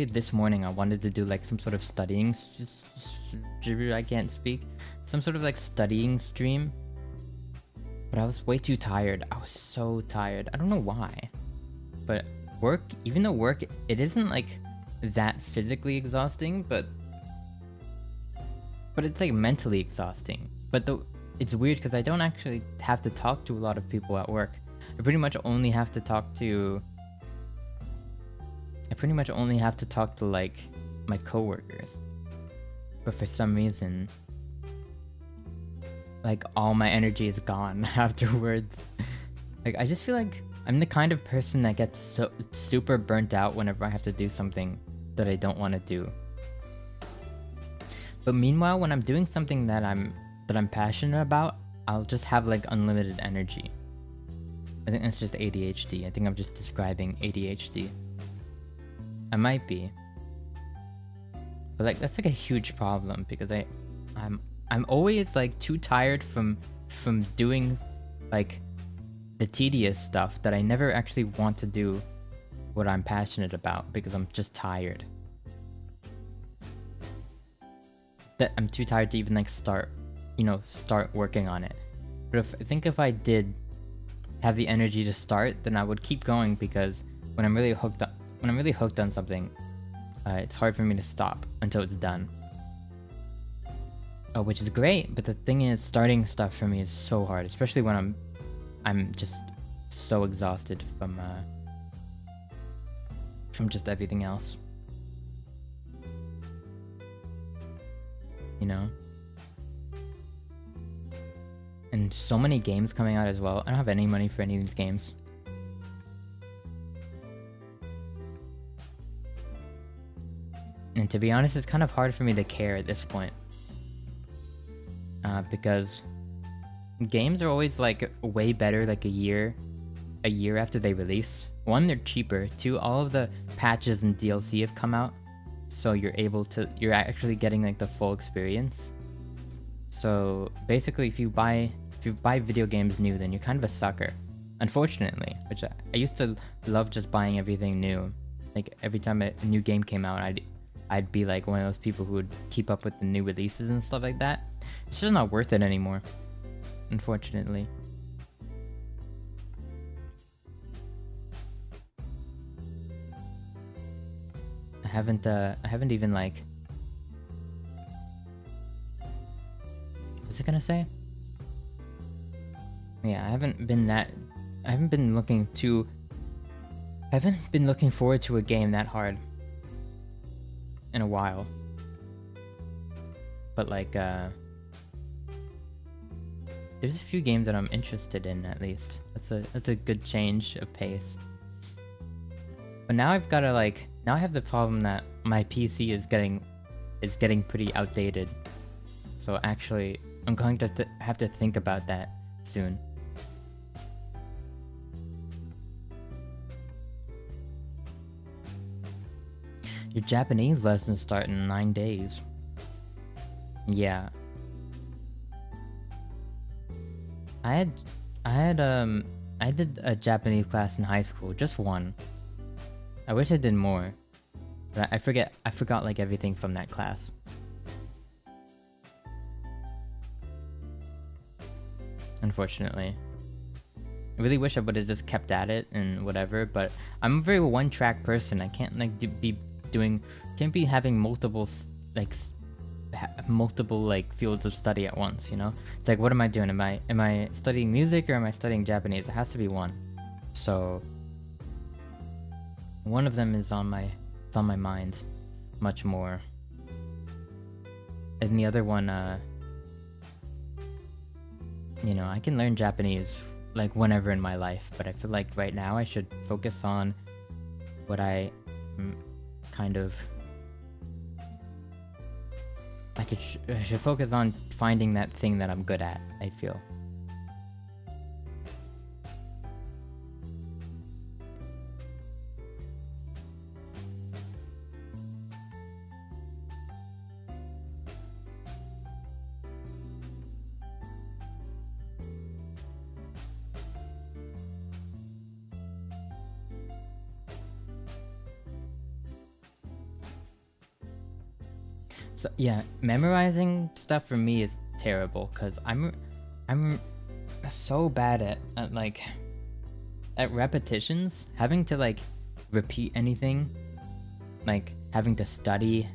this morning I wanted to do like some sort of studying I can't speak, some sort of like studying stream, but I was way too tired. I was so tired. I don't know why, but even though work it isn't like that physically exhausting, but it's like mentally exhausting. But it's weird because I don't actually have to talk to a lot of people at work. I pretty much only have to talk to like my coworkers. But for some reason, like all my energy is gone afterwards. Like I just feel like I'm the kind of person that gets so super burnt out whenever I have to do something that I don't want to do. But meanwhile, when I'm doing something that I'm passionate about, I'll just have like unlimited energy. I think that's just ADHD. I think I'm just describing ADHD. I might be. But like that's like a huge problem because I'm always like too tired from doing like the tedious stuff that I never actually want to do what I'm passionate about because I'm just tired. That I'm too tired to even like start working on it. But I think if I did have the energy to start, then I would keep going because when I'm really hooked on something, it's hard for me to stop until it's done. Which is great, but the thing is, starting stuff for me is so hard, especially when I'm just so exhausted from just everything else. You know? And so many games coming out as well. I don't have any money for any of these games. And to be honest, it's kind of hard for me to care at this point. Because games are always like way better like a year after they release. One, they're cheaper. Two, all of the patches and DLC have come out, so you're actually getting like the full experience. So basically, if you buy video games new, then you're kind of a sucker, unfortunately. Which I used to love just buying everything new. Like every time a new game came out, I'd be like one of those people who would keep up with the new releases and stuff like that. It's just not worth it anymore, unfortunately. I haven't even like... What was I gonna say? Yeah, I haven't been looking forward to a game that hard in a while. But like, there's a few games that I'm interested in, at least. That's a good change of pace. But now I've gotta like, now I have the problem that my PC is getting pretty outdated. So actually, I'm going to have to think about that soon. Your Japanese lessons start in 9 days. Yeah. I did a Japanese class in high school, just one. I wish I did more, but I forgot like everything from that class. Unfortunately. I really wish I would have just kept at it and whatever, but I'm a very one-track person. I can't like can't be having multiple fields of study at once, you know? It's like, what am I doing? Am I studying music or am I studying Japanese? It has to be one. So one of them is on my mind much more. And the other one, you know, I can learn Japanese like whenever in my life, but I feel like right now I should focus on what I kind of... I should focus on finding that thing that I'm good at, I feel. So yeah, memorizing stuff for me is terrible because I'm so bad at repetitions, having to like repeat anything, like having to study,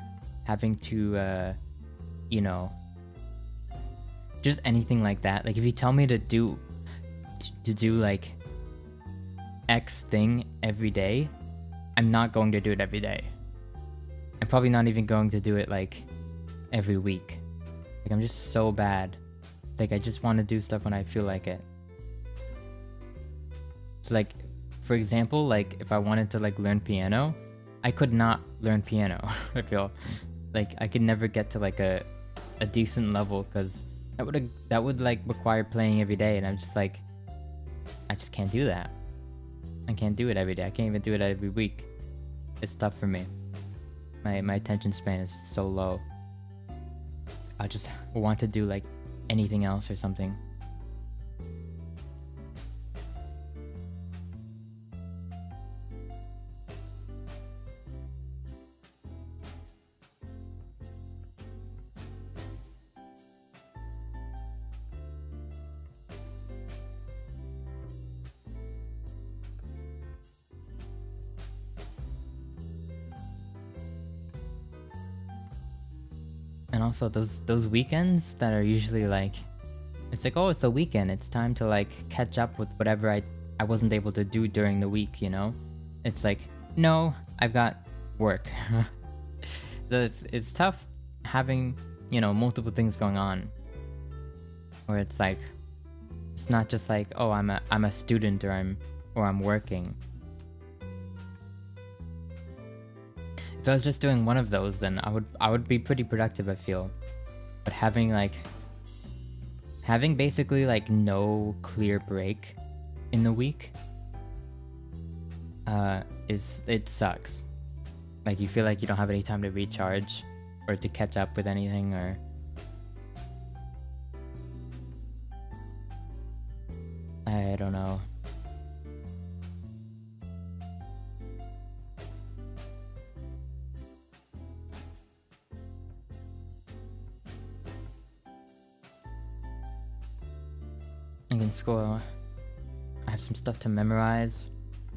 having to you know, just anything like that. Like if you tell me to do like X thing every day, I'm not going to do it every day. I'm probably not even going to do it like every week. Like, I'm just so bad. Like, I just want to do stuff when I feel like it. So like, for example, like if I wanted to like learn piano, I could not learn piano. I feel like I could never get to like a decent level, because that would like require playing every day, and I'm just like, I just can't do that. I can't do it every day. I can't even do it every week. It's tough for me. My attention span is so low. I just want to do like anything else or something. And also those weekends that are usually like, it's like, oh, it's a weekend, it's time to like catch up with whatever I wasn't able to do during the week, you know? It's like, no, I've got work. So it's tough having, you know, multiple things going on, where it's like, it's not just like, oh, I'm a student or I'm working. If I was just doing one of those, then I would be pretty productive, I feel. But having basically like no clear break in the week, it sucks. Like, you feel like you don't have any time to recharge or to catch up with anything, or I don't know. Like in school, I have some stuff to memorize.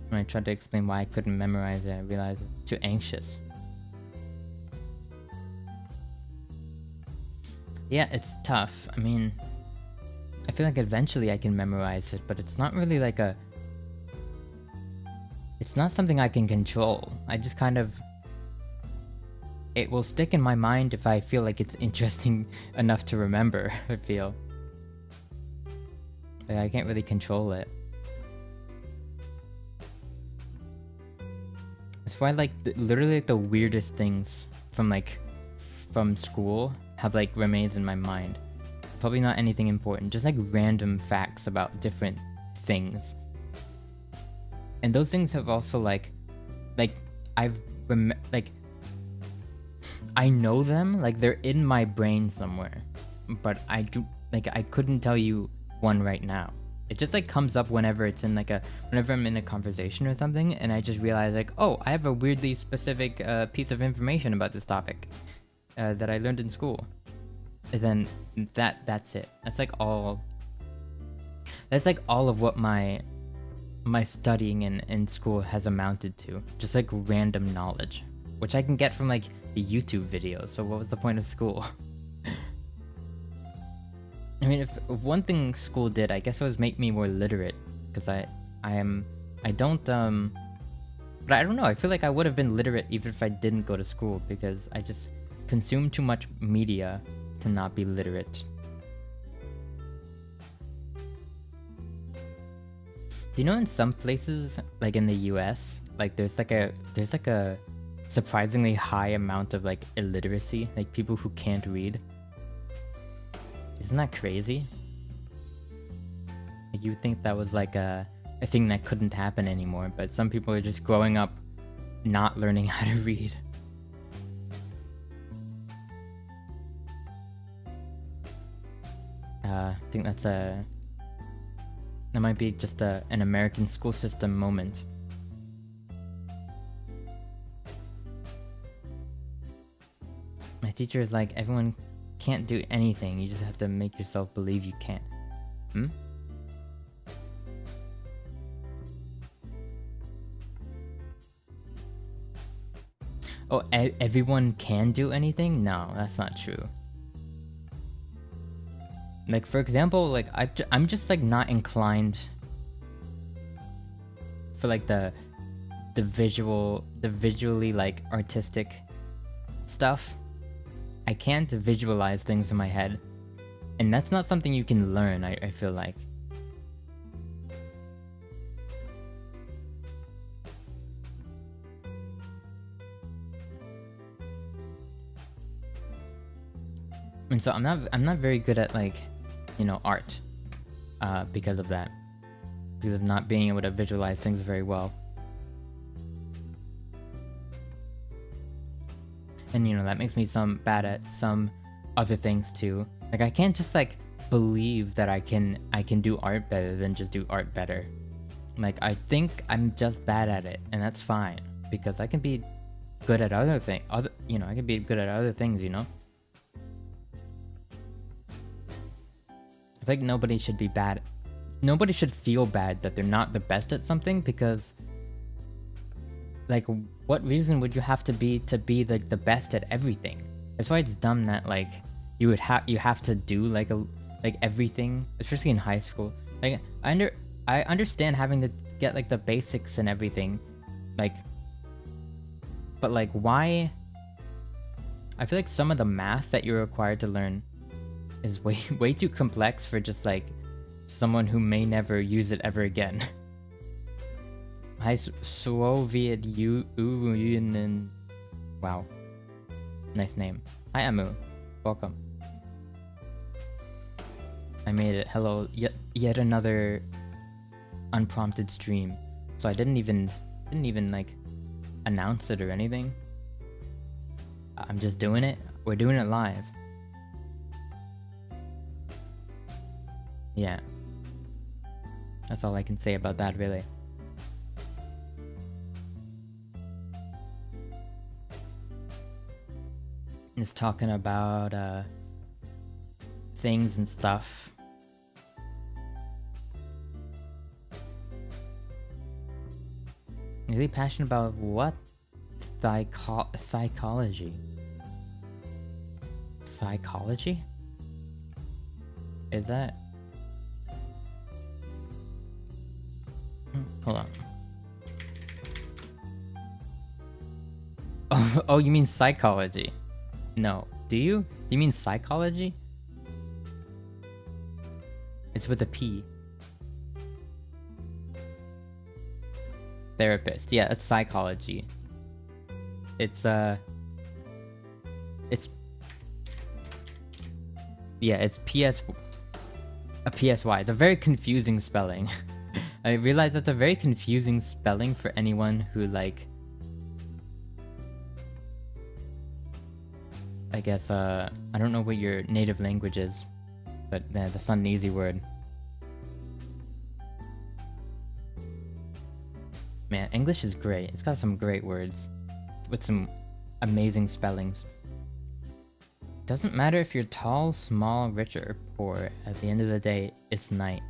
When I tried to explain why I couldn't memorize it, I realized it's too anxious. Yeah, it's tough. I mean, I feel like eventually I can memorize it, but it's not really like it's not something I can control. I just kind of, it will stick in my mind if I feel like it's interesting enough to remember, I feel. Like, I can't really control it. That's why, like, literally like, the weirdest things from school have like remained in my mind. Probably not anything important, just like random facts about different things. And those things have also like I know them, like they're in my brain somewhere, but I couldn't tell you one right now. It just like comes up whenever it's in whenever I'm in a conversation or something, and I just realize like, oh, I have a weirdly specific piece of information about this topic that I learned in school. And then that's it. That's like all of what my studying in school has amounted to. Just like random knowledge, which I can get from like YouTube videos. So what was the point of school? I mean, if one thing school did, I guess it was make me more literate, because but I don't know, I feel like I would have been literate even if I didn't go to school, because I just consume too much media to not be literate. Do you know in some places, like in the US, like there's like a surprisingly high amount of like illiteracy, like people who can't read? Isn't that crazy? Like, you'd think that was like a thing that couldn't happen anymore, but some people are just growing up not learning how to read. I think that might be just an American school system moment. My teacher is like, everyone can't do anything, you just have to make yourself believe you can. Oh, everyone can do anything? No, that's not true. Like, for example, like I'm just like not inclined for like the visually like artistic stuff. I can't visualize things in my head, and that's not something you can learn. I feel like. And so I'm not very good at like, you know, art, because of that, because of not being able to visualize things very well. And you know, that makes me bad at some other things too. Like I can't just like believe that I can do art better than just do art better. Like I think I'm just bad at it, and that's fine, because I can be good at other things. I can be good at other things, you know. I think nobody should be bad. Nobody should feel bad that they're not the best at something, because like what reason would you have to be like the best at everything? That's why it's dumb that like you have to do like everything, especially in high school. Like I understand having to get like the basics and everything, like, but like why? I feel like some of the math that you're required to learn is way too complex for just like someone who may never use it ever again. Hi Soviet Union. Wow, nice name. Hi Amu, welcome. I made it. Hello, yet another unprompted stream. So I didn't even like announce it or anything. I'm just doing it. We're doing it live. Yeah. That's all I can say about that, really. Just talking about things and stuff. Really passionate about what? Psychology. Psychology? Is that? Hold on. Oh, you mean psychology? No. Do you? Do you mean psychology? It's with a P. Therapist. Yeah, it's psychology. It's yeah, it's a PSY. It's a very confusing spelling. I realize that's a very confusing spelling for anyone who like, I guess I don't know what your native language is, but that's not an easy word. Man, English is great. It's got some great words with some amazing spellings. Doesn't matter if you're tall, small, rich, or poor. At the end of the day, it's night.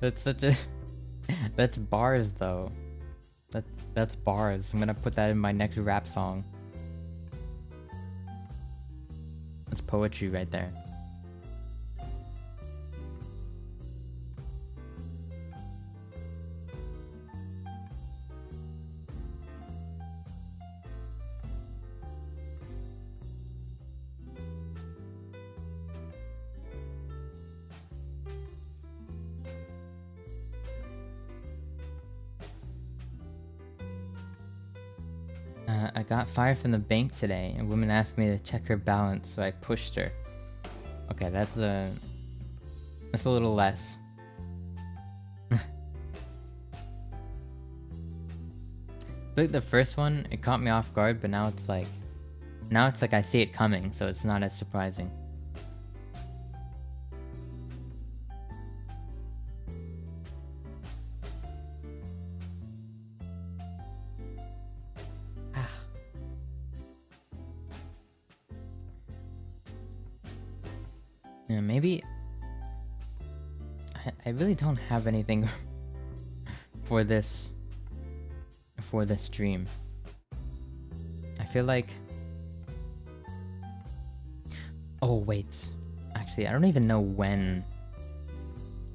That's such a... That's bars, though. That's bars. I'm gonna put that in my next rap song. That's poetry right there. I got fired from the bank today. A woman asked me to check her balance, so I pushed her. Okay, that's a little less. Like the first one, it caught me off guard, but now it's like I see it coming, so it's not as surprising. Yeah, maybe I really don't have anything for this stream. I feel like, oh wait, actually I don't even know when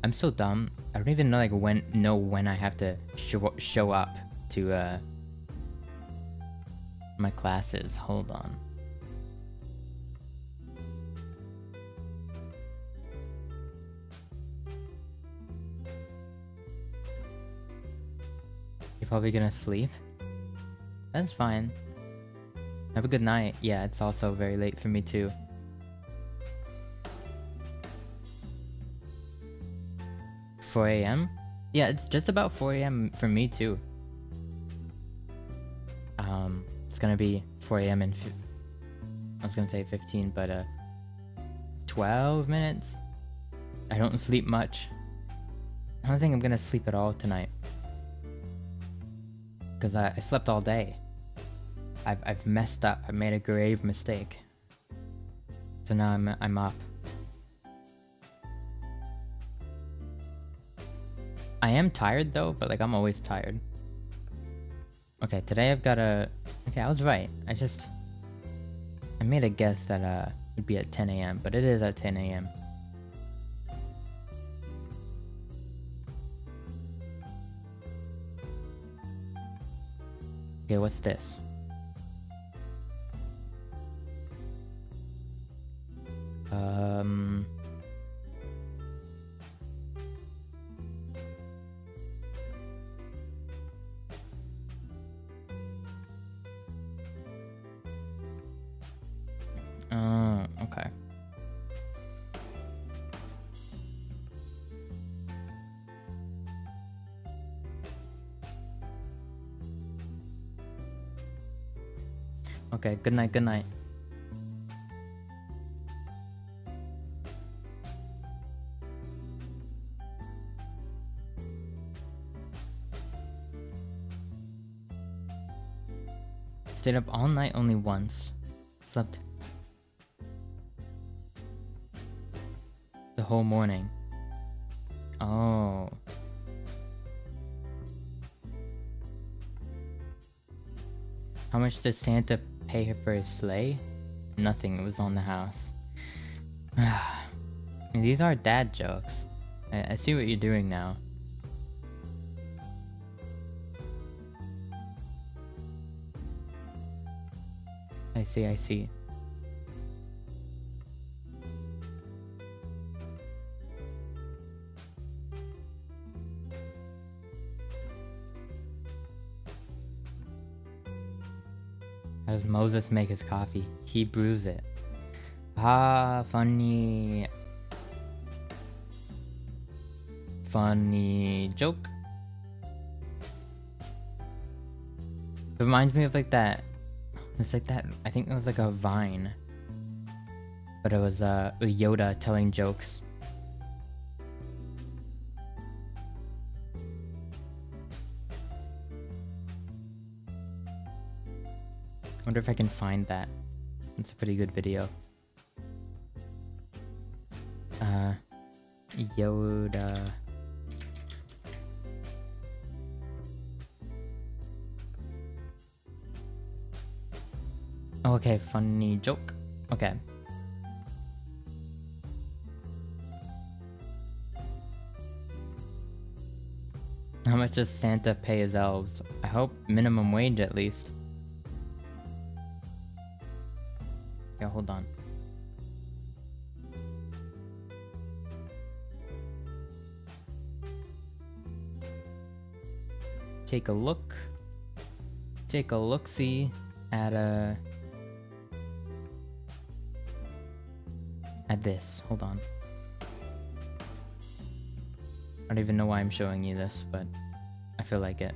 I'm so dumb. I don't even know like when I have to show up to my classes. Hold on. You're probably gonna sleep? That's fine. Have a good night. Yeah, it's also very late for me too. Four a.m.? Yeah, it's just about 4 a.m. for me too. It's gonna be 4 a.m. in I was gonna say 15, but 12 minutes? I don't sleep much. I don't think I'm gonna sleep at all tonight. Because I slept all day. I've messed up. I made a grave mistake. So now I'm up. I am tired though, but like I'm always tired. Okay, today I've got a... Okay, I was right. I made a guess that it would be at 10 a.m., but it is at 10 a.m. Okay, what's this? Okay. Okay, good night, good night. Stayed up all night only once. Slept the whole morning. Oh. How much did Santa pay for his sleigh? Nothing, it was on the house. These are dad jokes. I see what you're doing now. I see. How does Moses make his coffee? He brews it. Ah, funny. Funny joke. It reminds me of like that. It's like that. I think it was like a Vine. But it was Yoda telling jokes. I wonder if I can find that. It's a pretty good video. Yoda. Oh, okay, funny joke. Okay. How much does Santa pay his elves? I hope minimum wage at least. Yeah, hold on. Take a look. Take a look-see at this. Hold on. I don't even know why I'm showing you this, but I feel like it.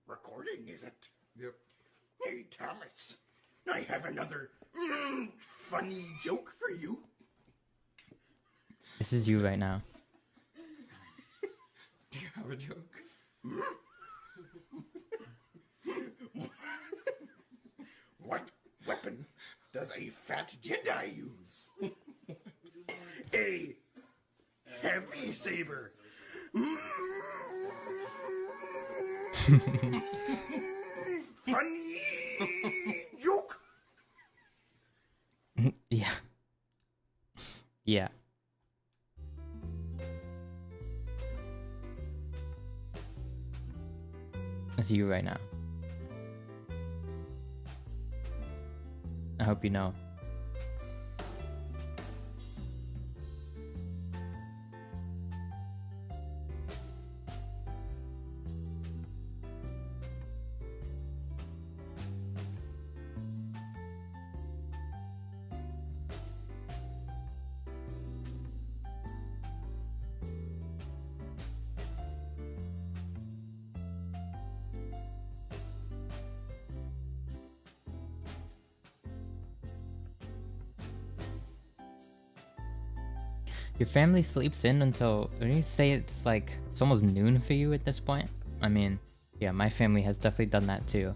Recording, is it? Yep. Hey, Thomas. I have another funny joke for you. This is you right now. Do you have a joke? What weapon does a fat Jedi use? a heavy saber. Funny joke. Yeah. Yeah. That's you right now. I hope you know. Your family sleeps in until, when you say it's like, it's almost noon for you at this point? I mean, yeah, my family has definitely done that too.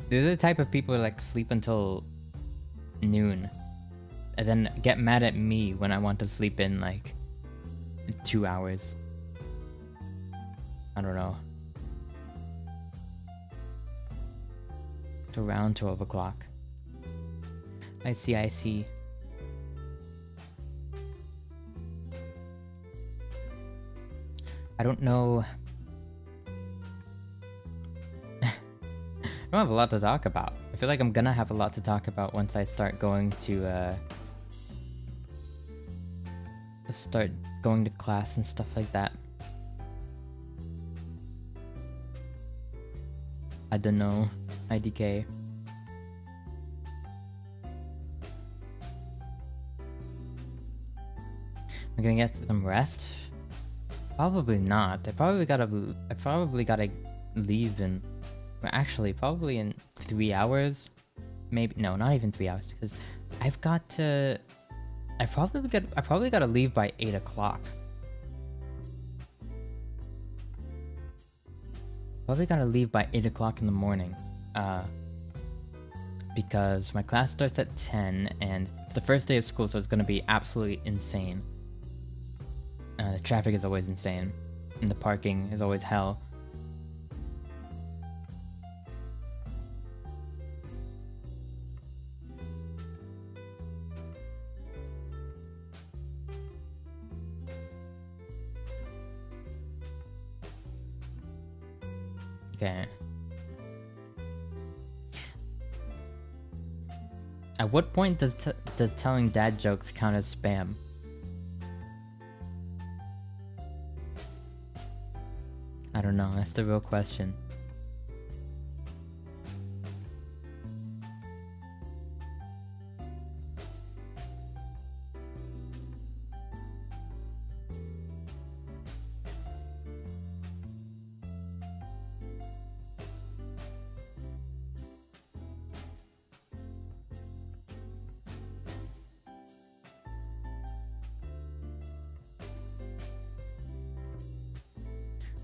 They're the type of people who like sleep until noon and then get mad at me when I want to sleep in like 2 hours. I don't know. To around 12 o'clock. I see, I see. I don't know. I don't have a lot to talk about. I feel like I'm gonna have a lot to talk about once I start going to class and stuff like that. I don't know. IDK. I'm gonna get some rest. Probably not. I probably gotta leave in, well, actually probably in 3 hours. Maybe no, not even 3 hours, because I probably gotta leave by 8 o'clock. Probably gotta leave by 8 o'clock in the morning. Because my class starts at 10 and it's the first day of school, so it's gonna be absolutely insane. The traffic is always insane, and the parking is always hell. Okay. At what point does telling dad jokes count as spam? I don't know, that's the real question.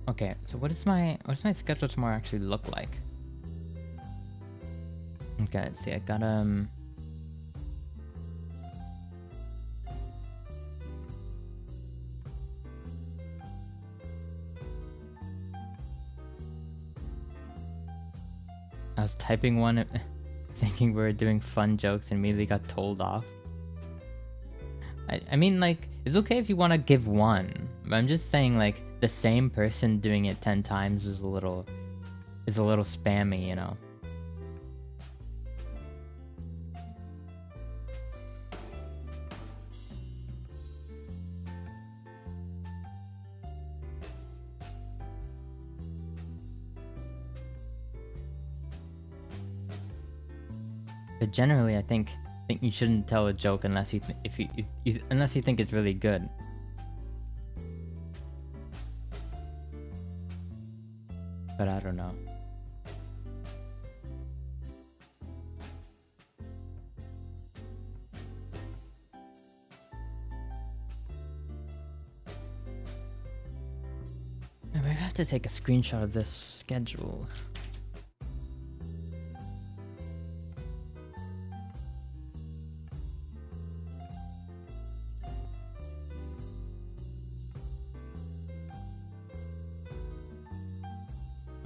Okay, so what does my schedule tomorrow actually look like? Okay, let's see. I got I was typing one thinking we were doing fun jokes and immediately got told off. I mean, like, it's okay if you want to give one, but I'm just saying, like, the same person doing it 10 times is a little spammy, you know. But generally, I think you shouldn't tell a joke unless you unless you think it's really good. But I don't know. Maybe I have to take a screenshot of this schedule.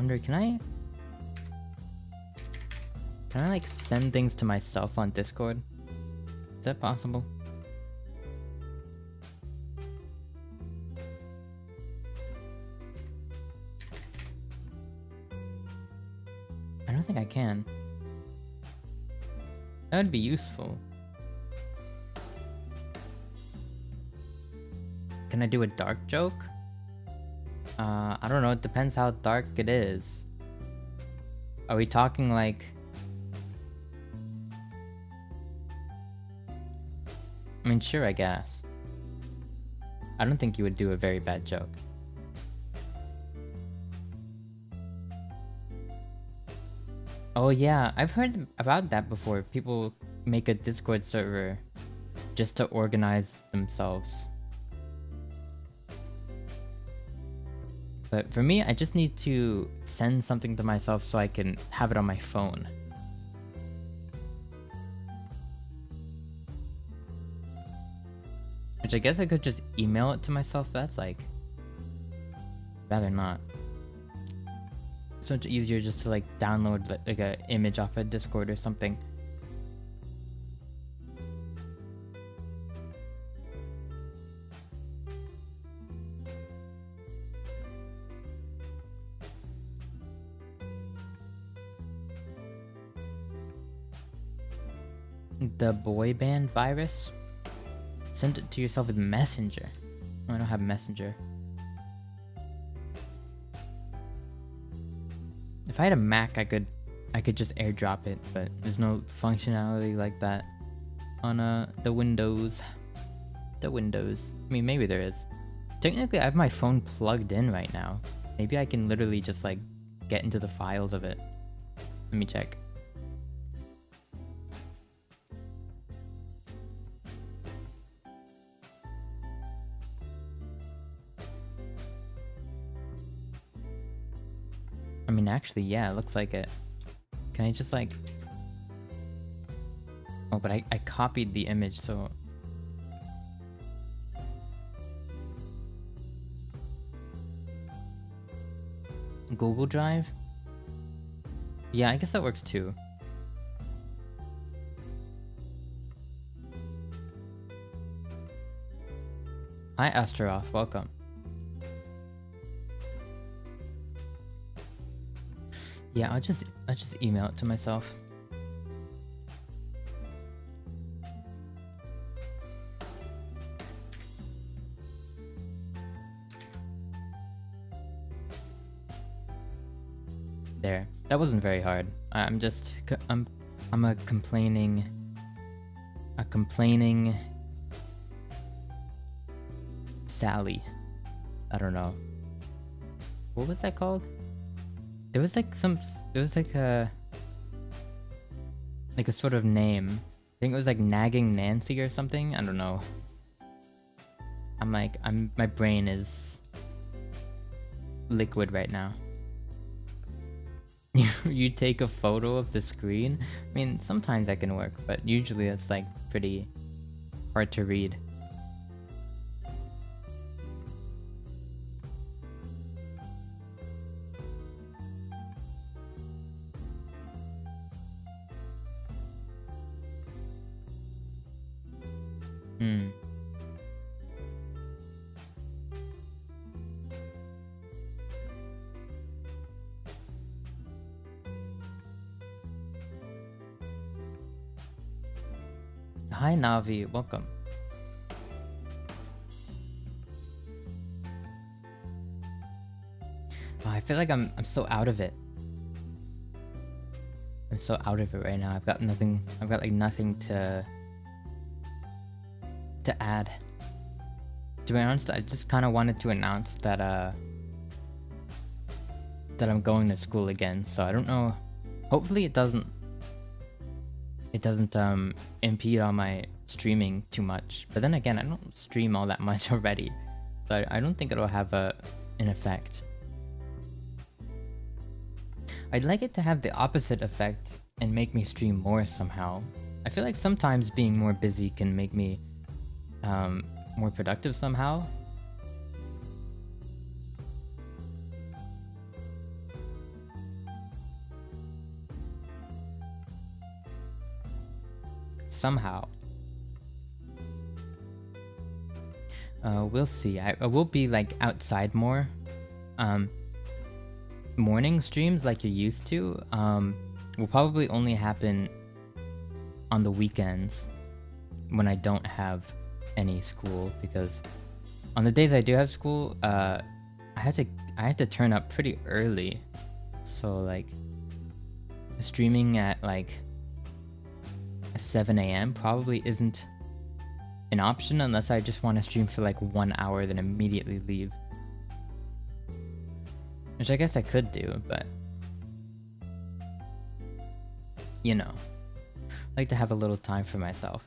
wonder, can I like send things to myself on Discord? Is that possible? I don't think I can. That would be useful. Can I do a dark joke? I don't know, it depends how dark it is. Are we talking like... I mean, sure, I guess. I don't think you would do a very bad joke. Oh yeah, I've heard about that before. People make a Discord server just to organize themselves. But for me, I just need to send something to myself so I can have it on my phone. Which I guess I could just email it to myself, but that's like... rather not. So much easier just to like download like a image off of Discord or something. The boy band virus? Send it to yourself with Messenger. Oh, I don't have Messenger. If I had a Mac, I could just airdrop it, but there's no functionality like that on the Windows. The Windows. I mean, maybe there is. Technically, I have my phone plugged in right now. Maybe I can literally just like get into the files of it. Let me check. I mean, actually, yeah, it looks like it. Can I just like... Oh, but I copied the image, so... Google Drive? Yeah, I guess that works too. Hi, Astaroth, welcome. Yeah, I'll just email it to myself. There. That wasn't very hard. I'm a complaining Sally. I don't know. What was that called? There was like a sort of name. I think it was like Nagging Nancy or something. I don't know. My brain is liquid right now. You take a photo of the screen? I mean, sometimes that can work, but usually it's like pretty hard to read. Hi Navi, welcome. Oh, I feel like I'm so out of it. I'm so out of it right now. I've got like nothing to add. To be honest, I just kind of wanted to announce that that I'm going to school again. So I don't know. Hopefully it doesn't impede on my streaming too much. But then again, I don't stream all that much already, so I don't think it'll have an effect. I'd like it to have the opposite effect and make me stream more somehow. I feel like sometimes being more busy can make me more productive somehow. somehow. We'll see. I will be like outside more. Morning streams like you're used to will probably only happen on the weekends when I don't have any school, because on the days I do have school, I have to turn up pretty early. So like streaming at like 7 a.m. probably isn't an option unless I just want to stream for like 1 hour then immediately leave. Which I guess I could do, but you know, I like to have a little time for myself.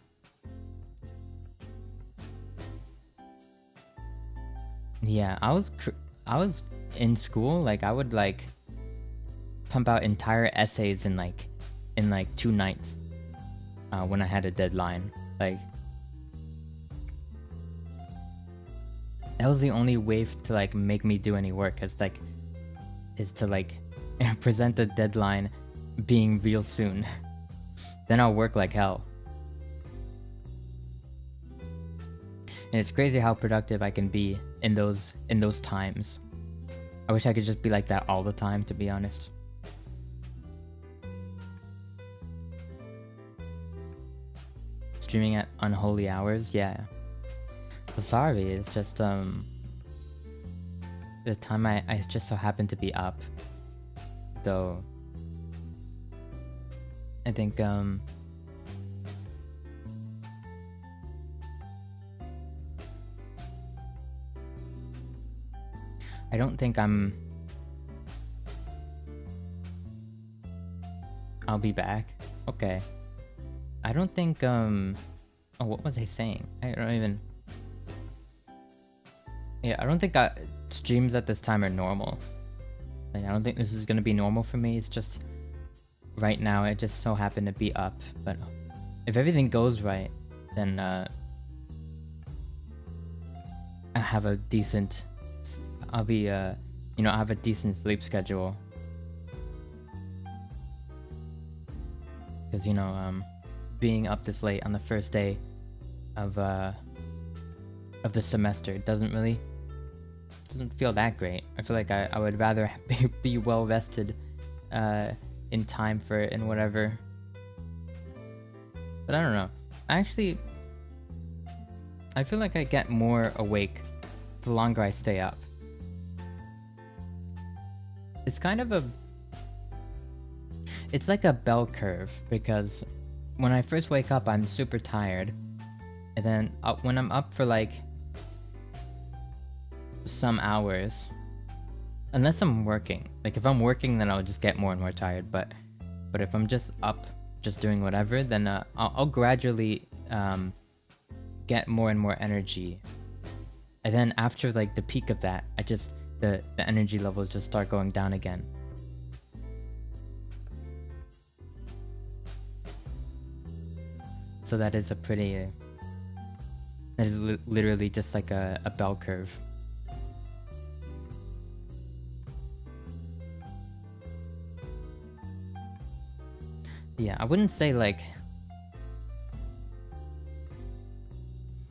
Yeah, I was in school, like I would like pump out entire essays in like 2 nights when I had a deadline. Like that was the only way to like make me do any work, is to like present the deadline being real soon. Then I'll work like hell. And it's crazy how productive I can be in those times. I wish I could just be like that all the time, to be honest. Streaming at unholy hours, yeah. So sorry, it's just the time I just so happen to be up. Though I think I don't think I'll be back. Okay. I don't think oh, what was I saying? I don't even. Yeah, I don't think streams at this time are normal. Like, I don't think this is gonna be normal for me. It's just right now I just so happen to be up. But if everything goes right, then I have a decent. I'll be you know, I have a decent sleep schedule. Because you know, being up this late on the first day of the semester doesn't feel that great. I feel like I would rather be well rested in time for it and whatever. But I don't know. I feel like I get more awake the longer I stay up. It's kind of it's like a bell curve, because when I first wake up I'm super tired, and then when I'm up for like some hours, unless I'm working, like if I'm working then I'll just get more and more tired, but if I'm just up just doing whatever, then I'll gradually get more and more energy, and then after like the peak of that, the energy levels just start going down again. So that is literally just like a bell curve. Yeah, I wouldn't say like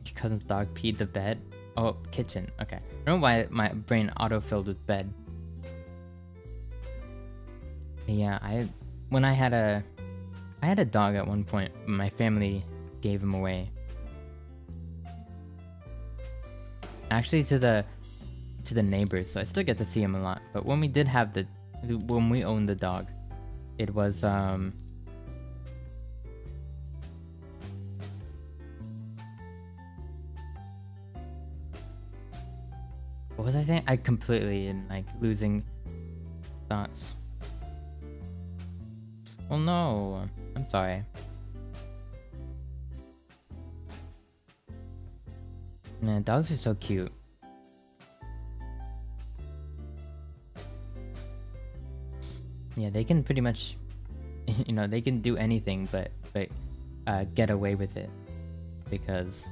your cousin's dog peed the bed. Oh, kitchen. Okay. I don't know why my brain auto-filled with bed. Yeah, I had a dog at one point. My family gave him away. Actually, to the neighbors, so I still get to see him a lot. But when we owned the dog, it was what was I saying? I completely am like losing thoughts. Well, no, I'm sorry. Man, dogs are so cute. Yeah, they can pretty much, you know, they can do anything but get away with it because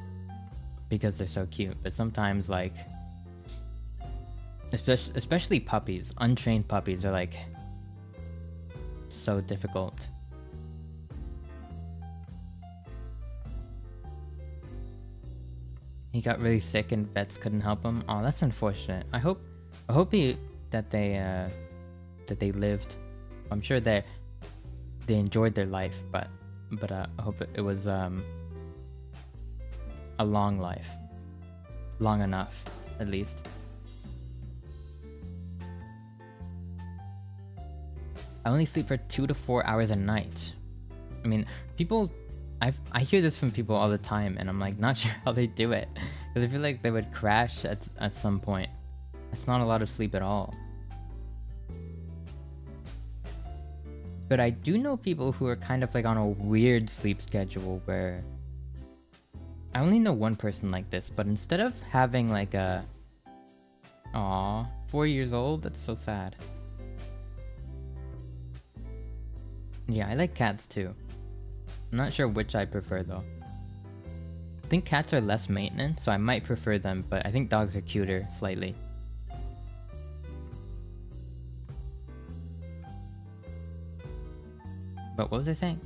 they're so cute. But sometimes, like, especially puppies, untrained puppies are like so difficult. he got really sick and vets couldn't help him. Oh, that's unfortunate. I hope that they lived. I'm sure they enjoyed their life, but I hope it was a long life, long enough at least. I only sleep for 2 to 4 hours a night. I mean, I hear this from people all the time, and I'm like not sure how they do it, because I feel like they would crash at some point. It's not a lot of sleep at all. But I do know people who are kind of like on a weird sleep schedule where I only know one person like this, but instead of having like a 4 years old, that's so sad. Yeah, I like cats too. I'm not sure which I prefer though. I think cats are less maintenance, so I might prefer them, but I think dogs are cuter slightly. But what was I saying?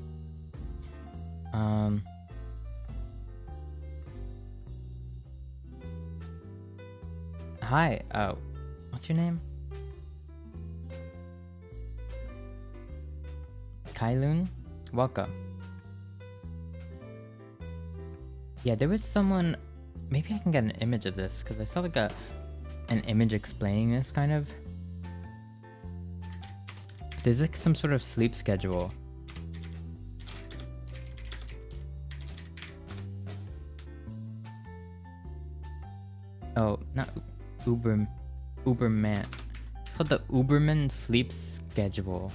Hi, what's your name? Kailun? Welcome. Yeah, there was someone... Maybe I can get an image of this, because I saw like an image explaining this, kind of. There's like some sort of sleep schedule. Oh, not Uberman. It's called the Uberman sleep schedule.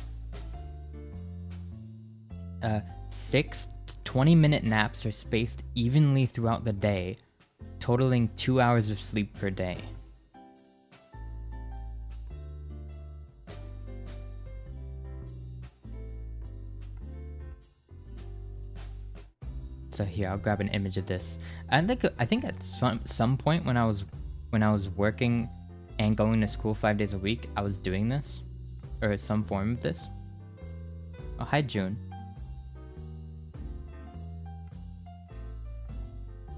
6 20-minute naps are spaced evenly throughout the day, totaling 2 hours of sleep per day. So here, I'll grab an image of this. And like, I think at some point when I was working and going to school 5 days a week, I was doing this, or some form of this. Oh, hi June.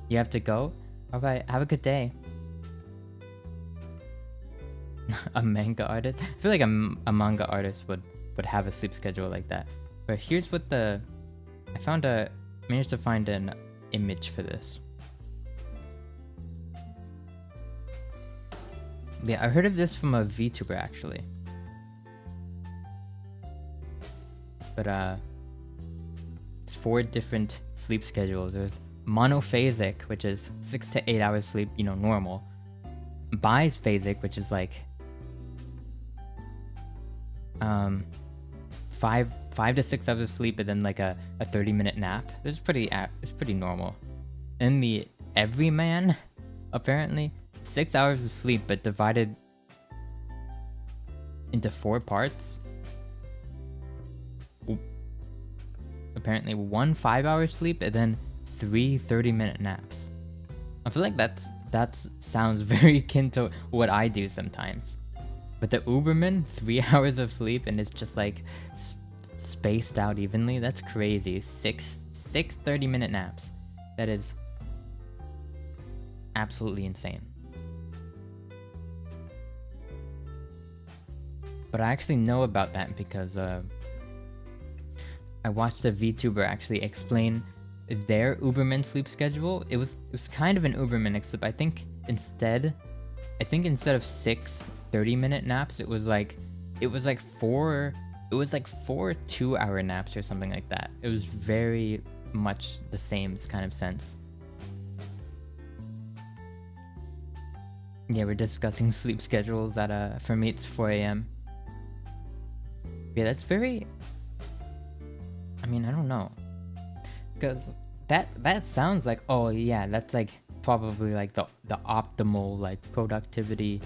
You have to go? Alright, have a good day. A manga artist? I feel like a manga artist would have a sleep schedule like that. But here's what I managed to find an image for this. Yeah, I heard of this from a VTuber actually. But it's 4 different sleep schedules. There's monophasic, which is 6 to 8 hours sleep, normal. Biphasic, which is like 5 to 6 hours of sleep, and then like a 30-minute nap. It's pretty normal. And the everyman, apparently 6 hours of sleep, but divided into 4 parts. Apparently 1 5-hour sleep, and then 3 30-minute naps. I feel like that sounds very akin to what I do sometimes. But the Uberman, 3 hours of sleep, and it's just like spaced out evenly. That's crazy. 6 30-minute naps. That is absolutely insane. But I actually know about that because I watched a VTuber actually explain their Uberman sleep schedule. It was kind of an Uberman, except I think instead of 6 30-minute naps, it was like 4 2-hour naps or something like that. It was very much the same kind of sense. Yeah, we're discussing sleep schedules at for me it's 4 a.m. Yeah, that's very, I mean, I don't know, because that sounds like, oh yeah, that's like probably like the optimal like productivity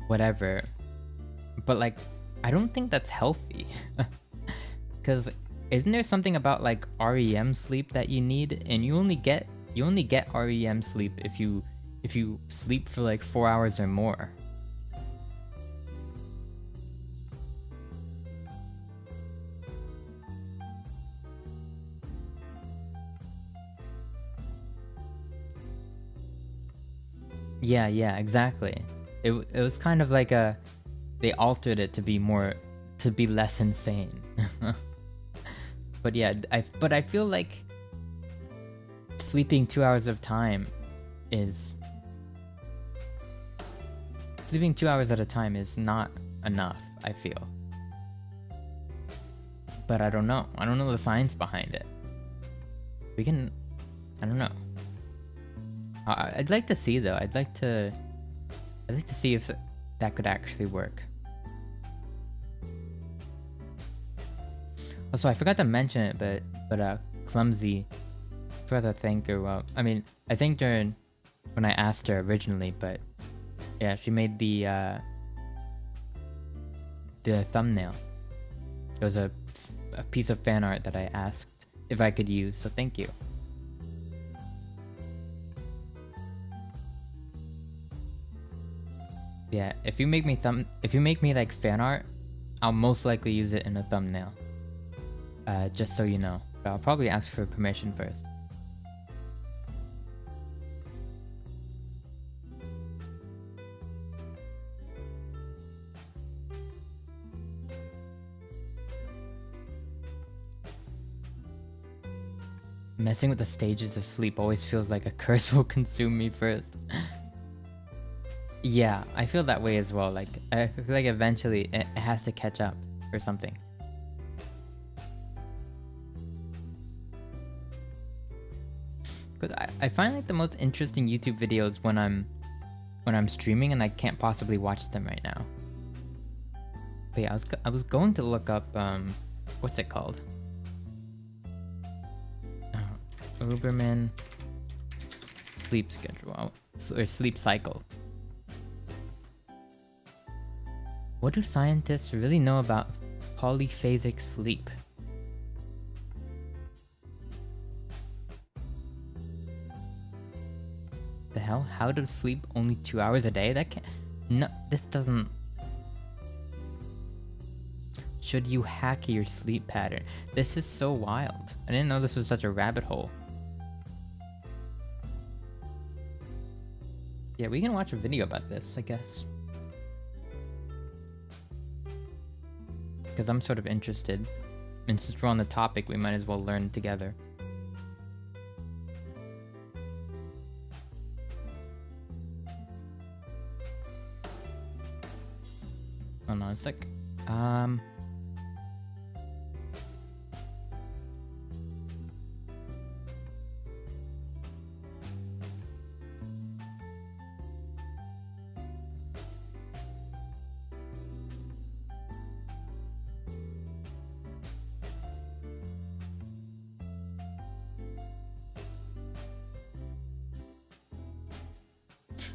whatever, but like I don't think that's healthy. Because isn't there something about like REM sleep that you need, and you only get REM sleep if you sleep for like 4 hours or more. Yeah, exactly. It was kind of like they altered it to be less insane. But yeah, I feel like sleeping 2 hours of time is sleeping 2 hours at a time is not enough, I feel. But I don't know. I don't know the science behind it. I don't know. I'd like to see though. I'd like to see if that could actually work. Also, I forgot to mention it, but Clumsy, I forgot to thank her. Well, I mean, I thanked her when I asked her originally, but yeah, she made the thumbnail. It was a piece of fan art that I asked if I could use, so thank you. Yeah, if you make me like fan art, I'll most likely use it in a thumbnail. Just so you know. But I'll probably ask for permission first. Messing with the stages of sleep always feels like a curse will consume me first. Yeah, I feel that way as well. Like, I feel like eventually it has to catch up or something. But I find like the most interesting YouTube videos when I'm streaming and I can't possibly watch them right now. But yeah, I was going to look up what's it called? Uberman sleep schedule or sleep cycle. What do scientists really know about polyphasic sleep? The hell? How to sleep only 2 hours a day? That can't. No, this doesn't. Should you hack your sleep pattern? This is so wild. I didn't know this was such a rabbit hole. Yeah, we can watch a video about this, I guess. Because I'm sort of interested. And since we're on the topic, we might as well learn together. Oh no, it's like...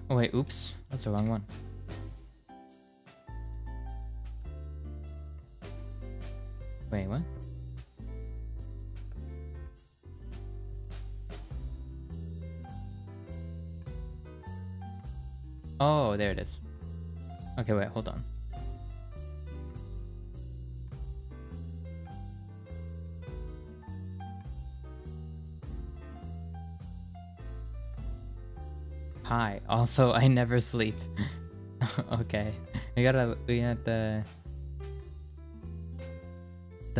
Oh wait, oops. That's the wrong one. Wait, what? Oh, there it is. Okay, wait, hold on. Hi. Also, I never sleep. Okay. We got the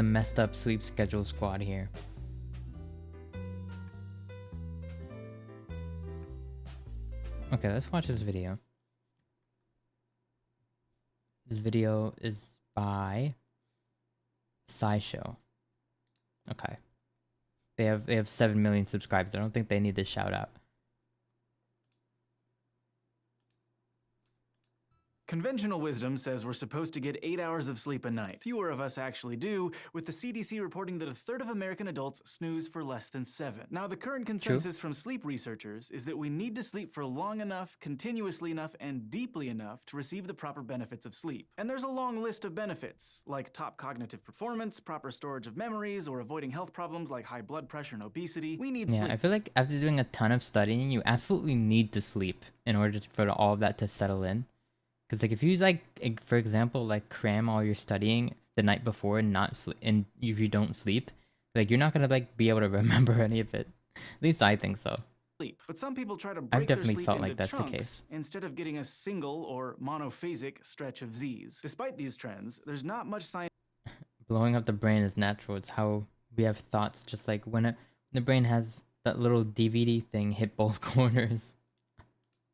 messed up sleep schedule squad here. Okay, let's watch this video. This video is by SciShow. Okay. They have 7 million subscribers. I don't think they need this shout out. Conventional wisdom says we're supposed to get 8 hours of sleep a night. Fewer of us actually do, with the CDC reporting that a third of American adults snooze for less than 7. Now, the current consensus from sleep researchers is that we need to sleep for long enough, continuously enough, and deeply enough to receive the proper benefits of sleep. And there's a long list of benefits, like top cognitive performance, proper storage of memories, or avoiding health problems like high blood pressure and obesity. We need sleep. I feel like after doing a ton of studying, you absolutely need to sleep in order for all of that to settle in. Because like if you like, for example, like cram all your studying the night before and and if you don't sleep, like you're not gonna like be able to remember any of it. At least I think so. But some people try to I've break their definitely sleep felt into like that's the chunks case. instead of getting a single or monophasic stretch of Z's. Despite these trends, there's not much science Blowing up the brain is natural. It's how we have thoughts. Just like when the brain has that little DVD thing hit both corners.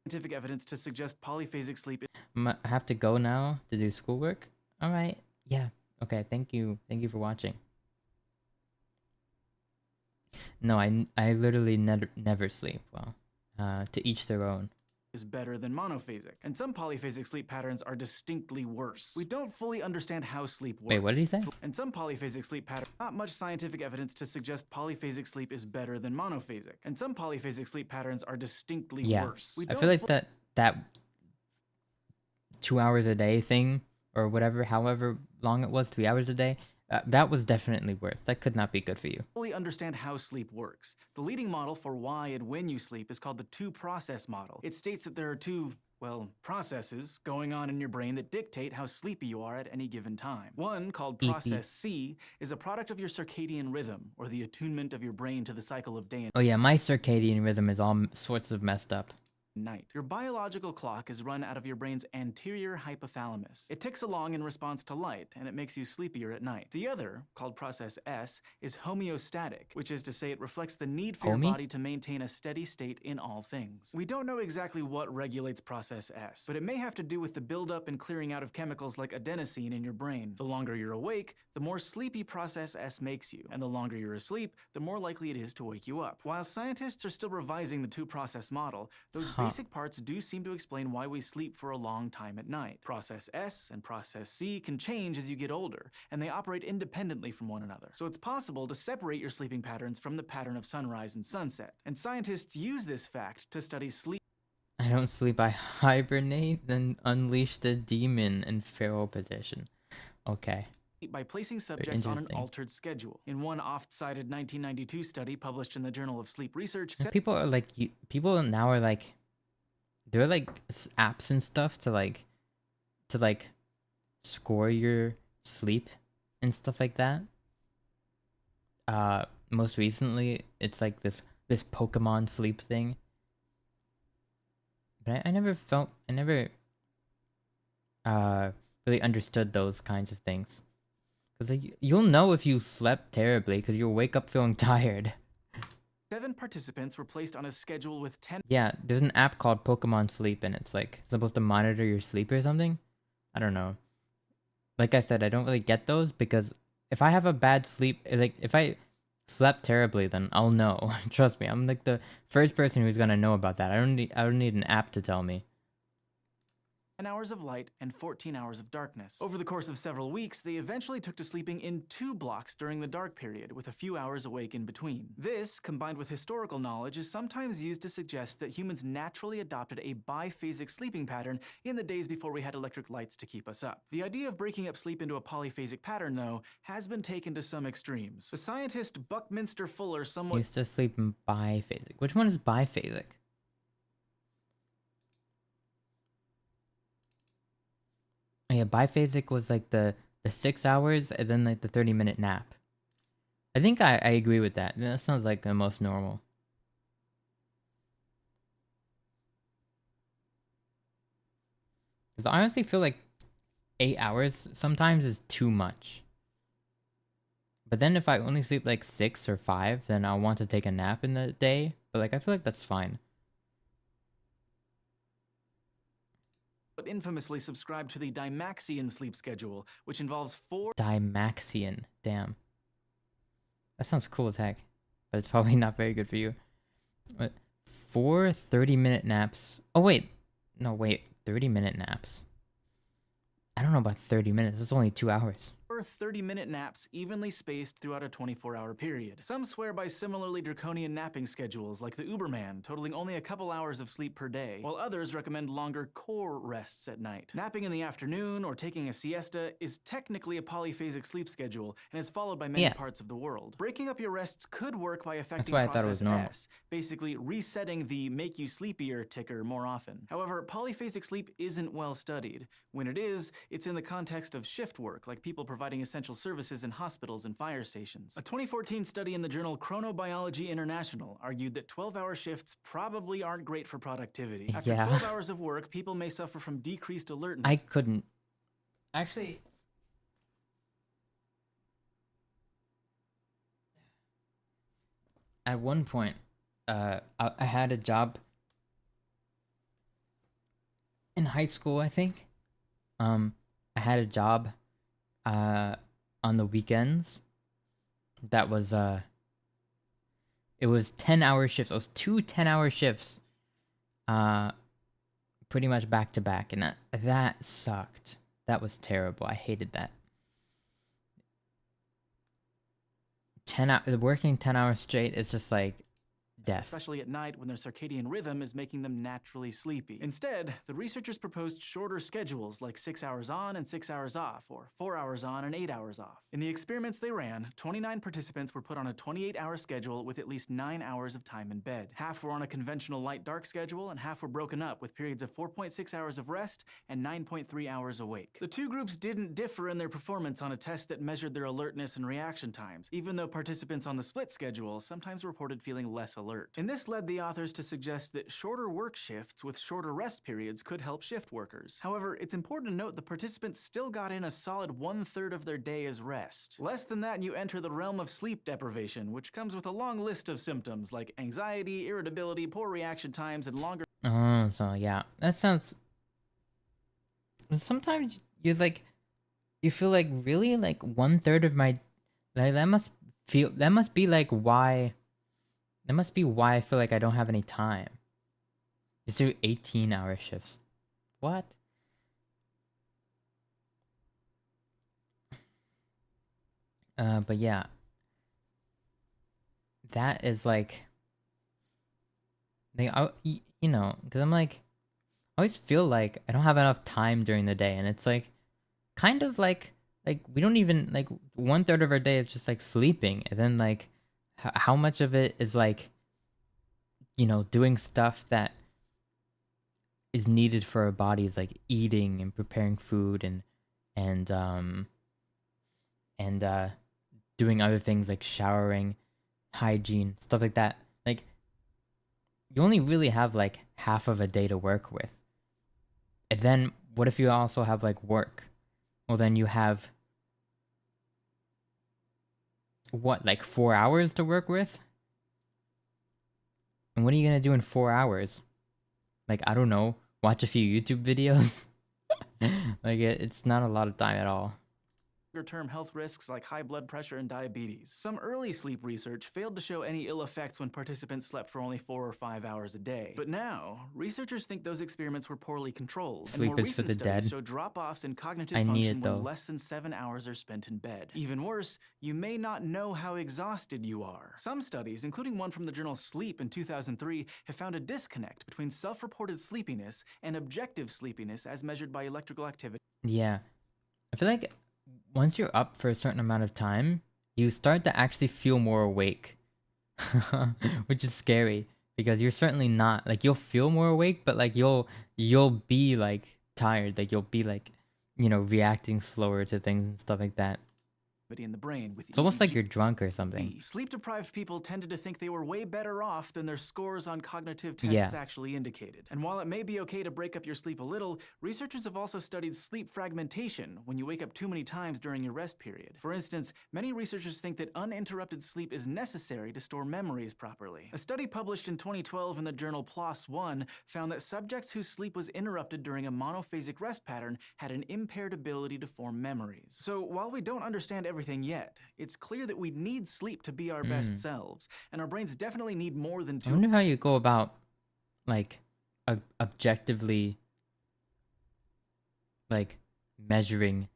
scientific evidence to suggest polyphasic sleep I have to go now to do schoolwork. All right. Yeah. Okay. Thank you. Thank you for watching. No, I literally never sleep. Well, to each their own. is better than monophasic, and some polyphasic sleep patterns are distinctly worse. We don't fully understand how sleep works. Wait, what did he say? And some polyphasic sleep patterns, not much scientific evidence to suggest polyphasic sleep is better than monophasic. And some polyphasic sleep patterns are distinctly worse. I feel like that 2 hours a day thing, or whatever, however long it was, 3 hours a day, that was definitely worse. That could not be good for you. Fully understand how sleep works. The leading model for why and when you sleep is called the two-process model. It states that there are two, well, processes going on in your brain that dictate how sleepy you are at any given time. One, called process C, is a product of your circadian rhythm, or the attunement of your brain to the cycle of day and Oh yeah, my circadian rhythm is all sorts of messed up. night. Your biological clock is run out of your brain's anterior hypothalamus. It ticks along in response to light, and it makes you sleepier at night. The other, called process S, is homeostatic, which is to say it reflects the need for your body to maintain a steady state in all things. We don't know exactly what regulates process S, but it may have to do with the buildup and clearing out of chemicals like adenosine in your brain. The longer you're awake, the more sleepy process S makes you, and the longer you're asleep, the more likely it is to wake you up. While scientists are still revising the two-process model, those basic parts do seem to explain why we sleep for a long time at night. Process S and process C can change as you get older, and they operate independently from one another. So it's possible to separate your sleeping patterns from the pattern of sunrise and sunset. And scientists use this fact to study sleep. I don't sleep, I hibernate, then unleash the demon in feral position. Okay. By placing subjects on an altered schedule. In one oft-cited 1992 study published in the Journal of Sleep Research, people are like, people now are like, there are like apps and stuff to like score your sleep and stuff like that. Most recently, it's like this Pokemon sleep thing. But I never really understood those kinds of things. Because like, you'll know if you slept terribly because you'll wake up feeling tired. 7 participants were placed on a schedule with 10. Yeah, there's an app called Pokemon Sleep, and it's like supposed to monitor your sleep or something. I don't know. Like I said, I don't really get those because if I have a bad sleep, like if I slept terribly, then I'll know. Trust me, I'm like the first person who's gonna know about that. I don't need an app to tell me. 10 hours of light and 14 hours of darkness. Over the course of several weeks, they eventually took to sleeping in 2 blocks during the dark period, with a few hours awake in between. This, combined with historical knowledge, is sometimes used to suggest that humans naturally adopted a biphasic sleeping pattern in the days before we had electric lights to keep us up. The idea of breaking up sleep into a polyphasic pattern, though, has been taken to some extremes. The scientist Buckminster Fuller somewhat used to sleep in biphasic. Which one is biphasic? Yeah, biphasic was like the 6 hours and then like the 30-minute nap. I think I agree with that. That sounds like the most normal. Because I honestly feel like 8 hours sometimes is too much. But then if I only sleep like 6 or 5, then I'll want to take a nap in the day. But like I feel like that's fine. but infamously subscribed to the Dymaxion sleep schedule, which involves 4 Dymaxion. Damn. That sounds cool as heck. But it's probably not very good for you. But 4 30-minute naps. Oh, wait. No, wait. 30-minute naps. I don't know about 30 minutes. It's only 2 hours. 30-minute naps evenly spaced throughout a 24-hour period. Some swear by similarly draconian napping schedules like the Uberman, totaling only a couple hours of sleep per day, while others recommend longer core rests at night. Napping in the afternoon or taking a siesta is technically a polyphasic sleep schedule and is followed by many parts of the world. Breaking up your rests could work by affecting process S, basically resetting the make you sleepier ticker more often. However, polyphasic sleep isn't well studied. When it is, it's in the context of shift work, like people providing providing essential services in hospitals and fire stations. A 2014 study in the journal Chronobiology International argued that 12-hour shifts probably aren't great for productivity. After Yeah. 12 hours of work, people may suffer from decreased alertness. I couldn't. Actually, at one point, I had a job in high school, I think. I had a job on the weekends that was it was 10-hour shifts. It was two 10-hour shifts pretty much back to back, and that sucked. That was terrible. I hated that. Working 10 hours straight is just like death. Especially at night when their circadian rhythm is making them naturally sleepy. Instead, the researchers proposed shorter schedules like 6 hours on and 6 hours off, or 4 hours on and 8 hours off. In the experiments they ran, 29 participants were put on a 28-hour schedule with at least 9 hours of time in bed. Half were on a conventional light-dark schedule, and half were broken up with periods of 4.6 hours of rest and 9.3 hours awake. The two groups didn't differ in their performance on a test that measured their alertness and reaction times, even though participants on the split schedule sometimes reported feeling less alert. And this led the authors to suggest that shorter work shifts with shorter rest periods could help shift workers. However, it's important to note the participants still got in a solid 1/3 of their day as rest. Less than that, and you enter the realm of sleep deprivation, which comes with a long list of symptoms like anxiety, irritability, poor reaction times, and longer. Oh, so yeah, that sounds. Sometimes you feel like really like 1/3 of my, like that must be like why. That must be why I feel like I don't have any time. Just do 18-hour shifts. What? But yeah. That is like you know, because I'm like, I always feel like I don't have enough time during the day, and it's like, kind of like we don't even, like 1/3 of our day is just like sleeping, and then like, how much of it is like, you know, doing stuff that is needed for our bodies, like eating and preparing food and doing other things like showering, hygiene, stuff like that. Like, you only really have like half of a day to work with. And then what if you also have like work? Well, then you have what, like 4 hours to work with? And what are you gonna do in 4 hours? Like, I don't know, watch a few YouTube videos? Like, it's not a lot of time at all. Longer-term health risks like high blood pressure and diabetes. Some early sleep research failed to show any ill effects when participants slept for only 4 or 5 hours a day. But now, researchers think those experiments were poorly controlled. Sleep and more is for recent the studies dead. show drop-offs in cognitive I need function it, when though. less than 7 hours are spent in bed. Even worse, you may not know how exhausted you are. Some studies, including one from the journal Sleep in 2003, have found a disconnect between self-reported sleepiness and objective sleepiness as measured by electrical activity. Yeah. I feel like once you're up for a certain amount of time, you start to actually feel more awake. Which is scary, because you're certainly not, like, you'll feel more awake, but like you'll be like tired, like you'll be like, you know, reacting slower to things and stuff like that. In the brain with It's almost like you're drunk or something. Sleep-deprived people tended to think they were way better off than their scores on cognitive tests Yeah. actually indicated. And while it may be okay to break up your sleep a little, researchers have also studied sleep fragmentation when you wake up too many times during your rest period. For instance, many researchers think that uninterrupted sleep is necessary to store memories properly. A study published in 2012 in the journal PLOS One found that subjects whose sleep was interrupted during a monophasic rest pattern had an impaired ability to form memories. So while we don't understand everything yet, it's clear that we need sleep to be our best selves, and our brains definitely need more than I wonder how you go about, like, objectively, like, measuring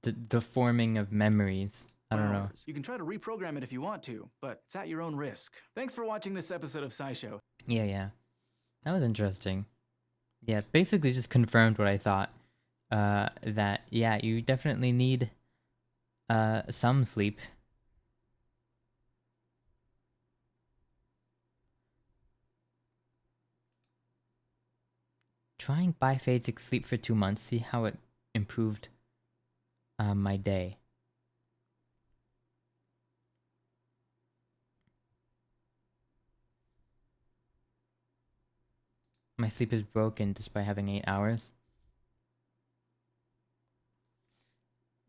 the forming of memories. I don't know. You can try to reprogram it if you want to, but it's at your own risk. Thanks for watching this episode of SciShow. Yeah. That was interesting. Yeah, basically just confirmed what I thought. That, yeah, you definitely need some sleep. Trying biphasic sleep for 2 months, see how it improved my day. My sleep is broken despite having 8 hours.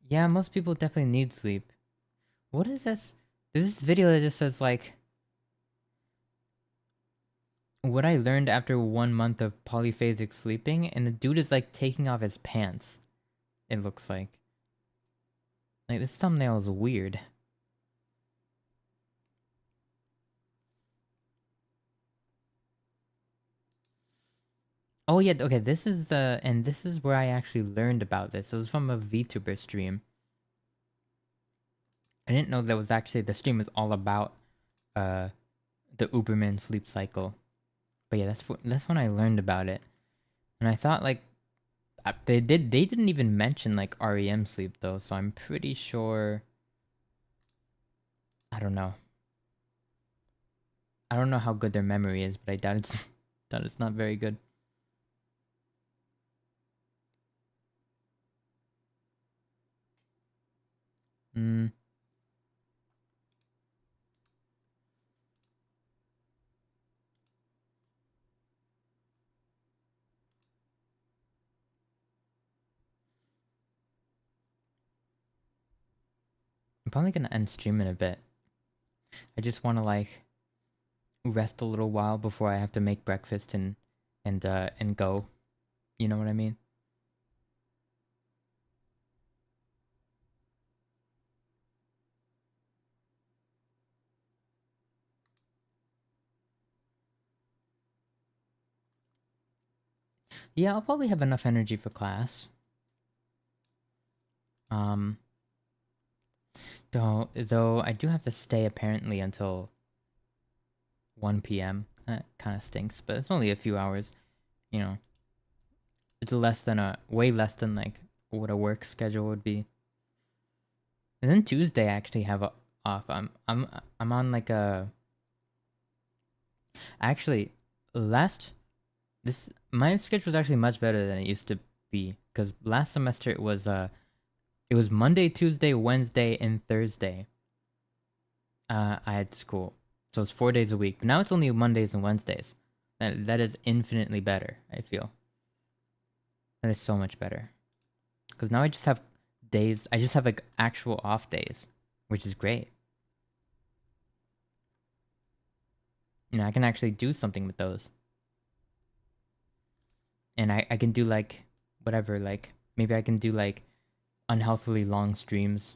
Yeah, most people definitely need sleep. What is this? There's this video that just says like what I learned after 1 month of polyphasic sleeping, and the dude is like taking off his pants. It looks like this thumbnail is weird. Oh yeah, okay, this is and this is where I actually learned about this. It was from a VTuber stream. I didn't know that was actually the stream was all about the Uberman sleep cycle. But yeah, that's when I learned about it. And I thought like they didn't even mention like REM sleep though, so I'm pretty sure I don't know. I don't know how good their memory is, but I doubt it's not very good. Hmm. I'm probably gonna end stream in a bit. I just want to like rest a little while before I have to make breakfast and go. You know what I mean? Yeah, I'll probably have enough energy for class. Though I do have to stay apparently until 1 p.m. That kind of stinks, but it's only a few hours. You know, it's way less than like what a work schedule would be. And then Tuesday I actually have off. I'm on like a actually my schedule was actually much better than it used to be because last semester it was Monday, Tuesday, Wednesday, and Thursday. I had school, so it's 4 days a week. But now it's only Mondays and Wednesdays. That is infinitely better. I feel that is so much better because now I just have days. I just have like actual off days, which is great. You know, I can actually do something with those. And I can do like whatever, like maybe I can do like unhealthily long streams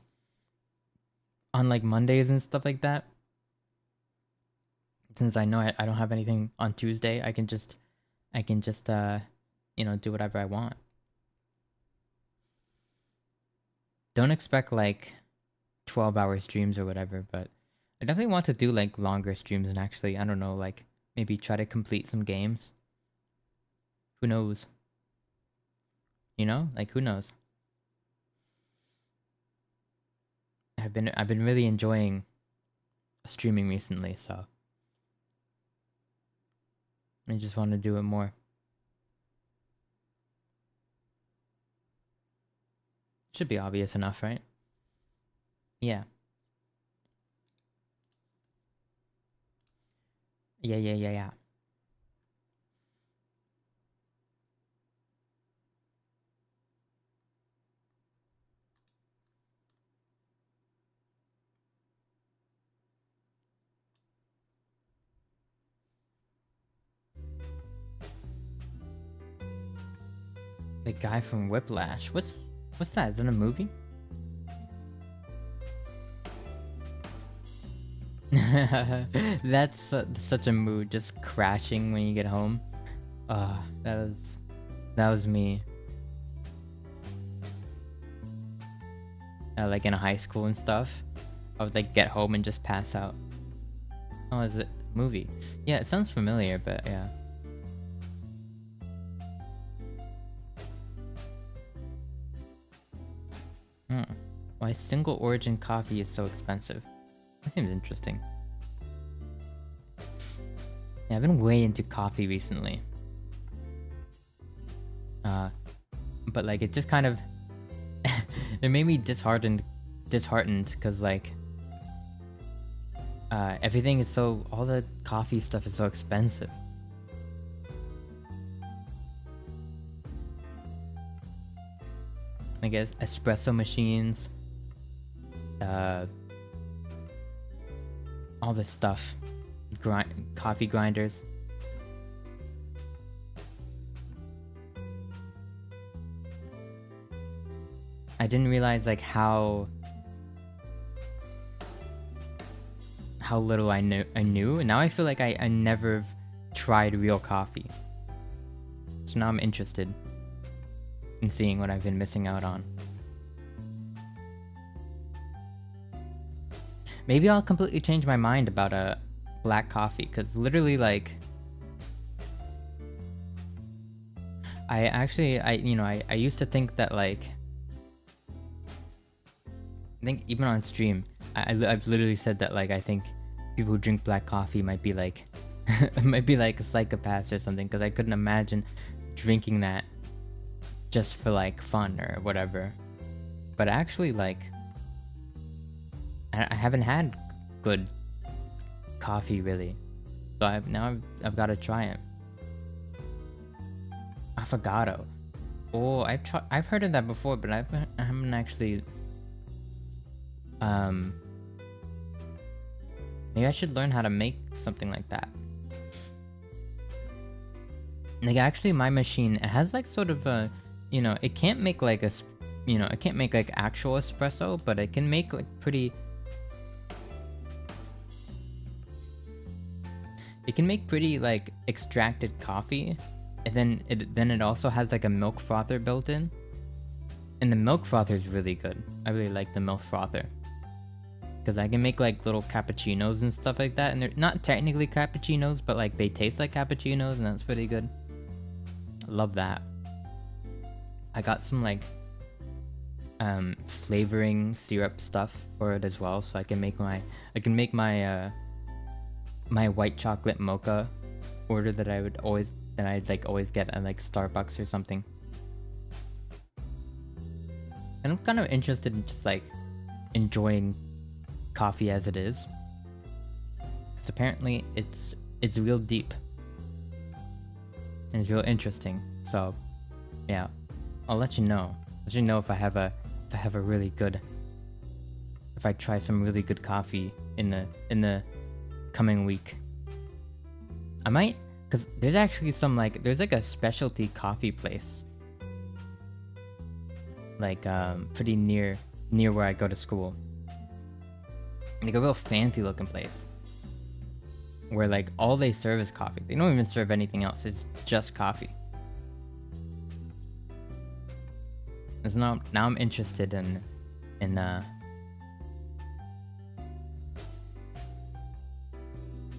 on like Mondays and stuff like that. Since I know I don't have anything on Tuesday, I can just you know, do whatever I want. Don't expect like 12-hour streams or whatever, but I definitely want to do like longer streams and actually, I don't know, like maybe try to complete some games. Who knows? You know? Like who knows? I've been really enjoying streaming recently, so I just want to do it more. Should be obvious enough, right? Yeah. Yeah. The guy from Whiplash. What's that? Is it a movie? That's such a mood, just crashing when you get home. That was me. Like in high school and stuff, I would like get home and just pass out. Oh, is it movie? Yeah, it sounds familiar, but yeah. Why single origin coffee is so expensive? That seems interesting. Yeah, I've been way into coffee recently. But like it just kind of it made me disheartened because like everything is all the coffee stuff is so expensive. I guess espresso machines, all this stuff, coffee grinders. I didn't realize like how little I knew, and now I feel like I never tried real coffee. So now I'm interested in seeing what I've been missing out on. Maybe I'll completely change my mind about a black coffee, because literally like I used to think that like, I think even on stream I've literally said that like I think people who drink black coffee might be like might be like psychopaths or something, because I couldn't imagine drinking that just for like fun or whatever. But actually like I haven't had good coffee really, so I've got to try it. Affogato. Oh, I've heard of that before, but I haven't actually. Maybe I should learn how to make something like that. Like actually, my machine, it has like sort of a, it can't make like it can't make like actual espresso, but it can make like pretty. It can make pretty like extracted coffee, and then it also has like a milk frother built in, and the milk frother is really good. I really like the milk frother, because I can make like little cappuccinos and stuff like that, and they're not technically cappuccinos, but like they taste like cappuccinos, and that's pretty good. I love that. I got some like flavoring syrup stuff for it as well, so I can make my my white chocolate mocha order that I'd always get at like Starbucks or something. And I'm kind of interested in just like enjoying coffee as it is, because apparently it's real deep and it's real interesting. So yeah, I'll let you know if I have a really good, if I try some really good coffee in the coming week. I might, because there's actually some like, there's like a specialty coffee place like pretty near where I go to school, like a real fancy looking place where like all they serve is coffee. They don't even serve anything else, it's just coffee. So now I'm interested in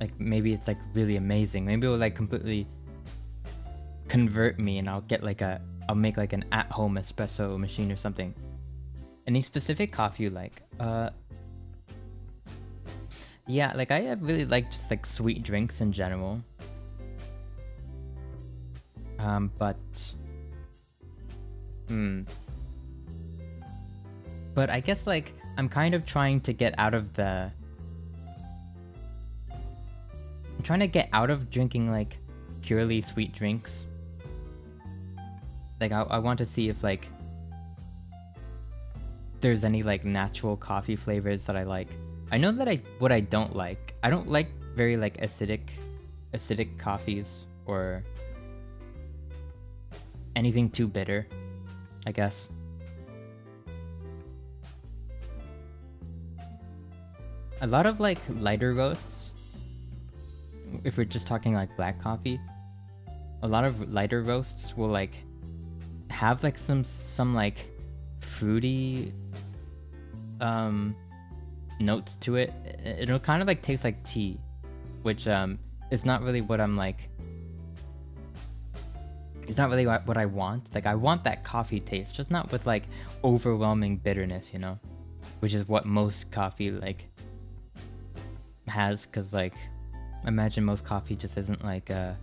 like maybe it's like really amazing. Maybe it will like completely convert me, and I'll make like an at-home espresso machine or something. Any specific coffee you like? Yeah, like I really like just like sweet drinks in general. But I guess like I'm kind of trying to get out of drinking like purely sweet drinks. Like I want to see if like there's any like natural coffee flavors that I like. I know that what I don't like very like acidic coffees or anything too bitter, I guess. A lot of like lighter roasts, if we're just talking like black coffee, a lot of lighter roasts will like have like some like fruity notes to it. It'll kind of like taste like tea, which is not really what I'm like. It's not really what I want. Like I want that coffee taste, just not with like overwhelming bitterness, which is what most coffee like has. Because like imagine most coffee just isn't like it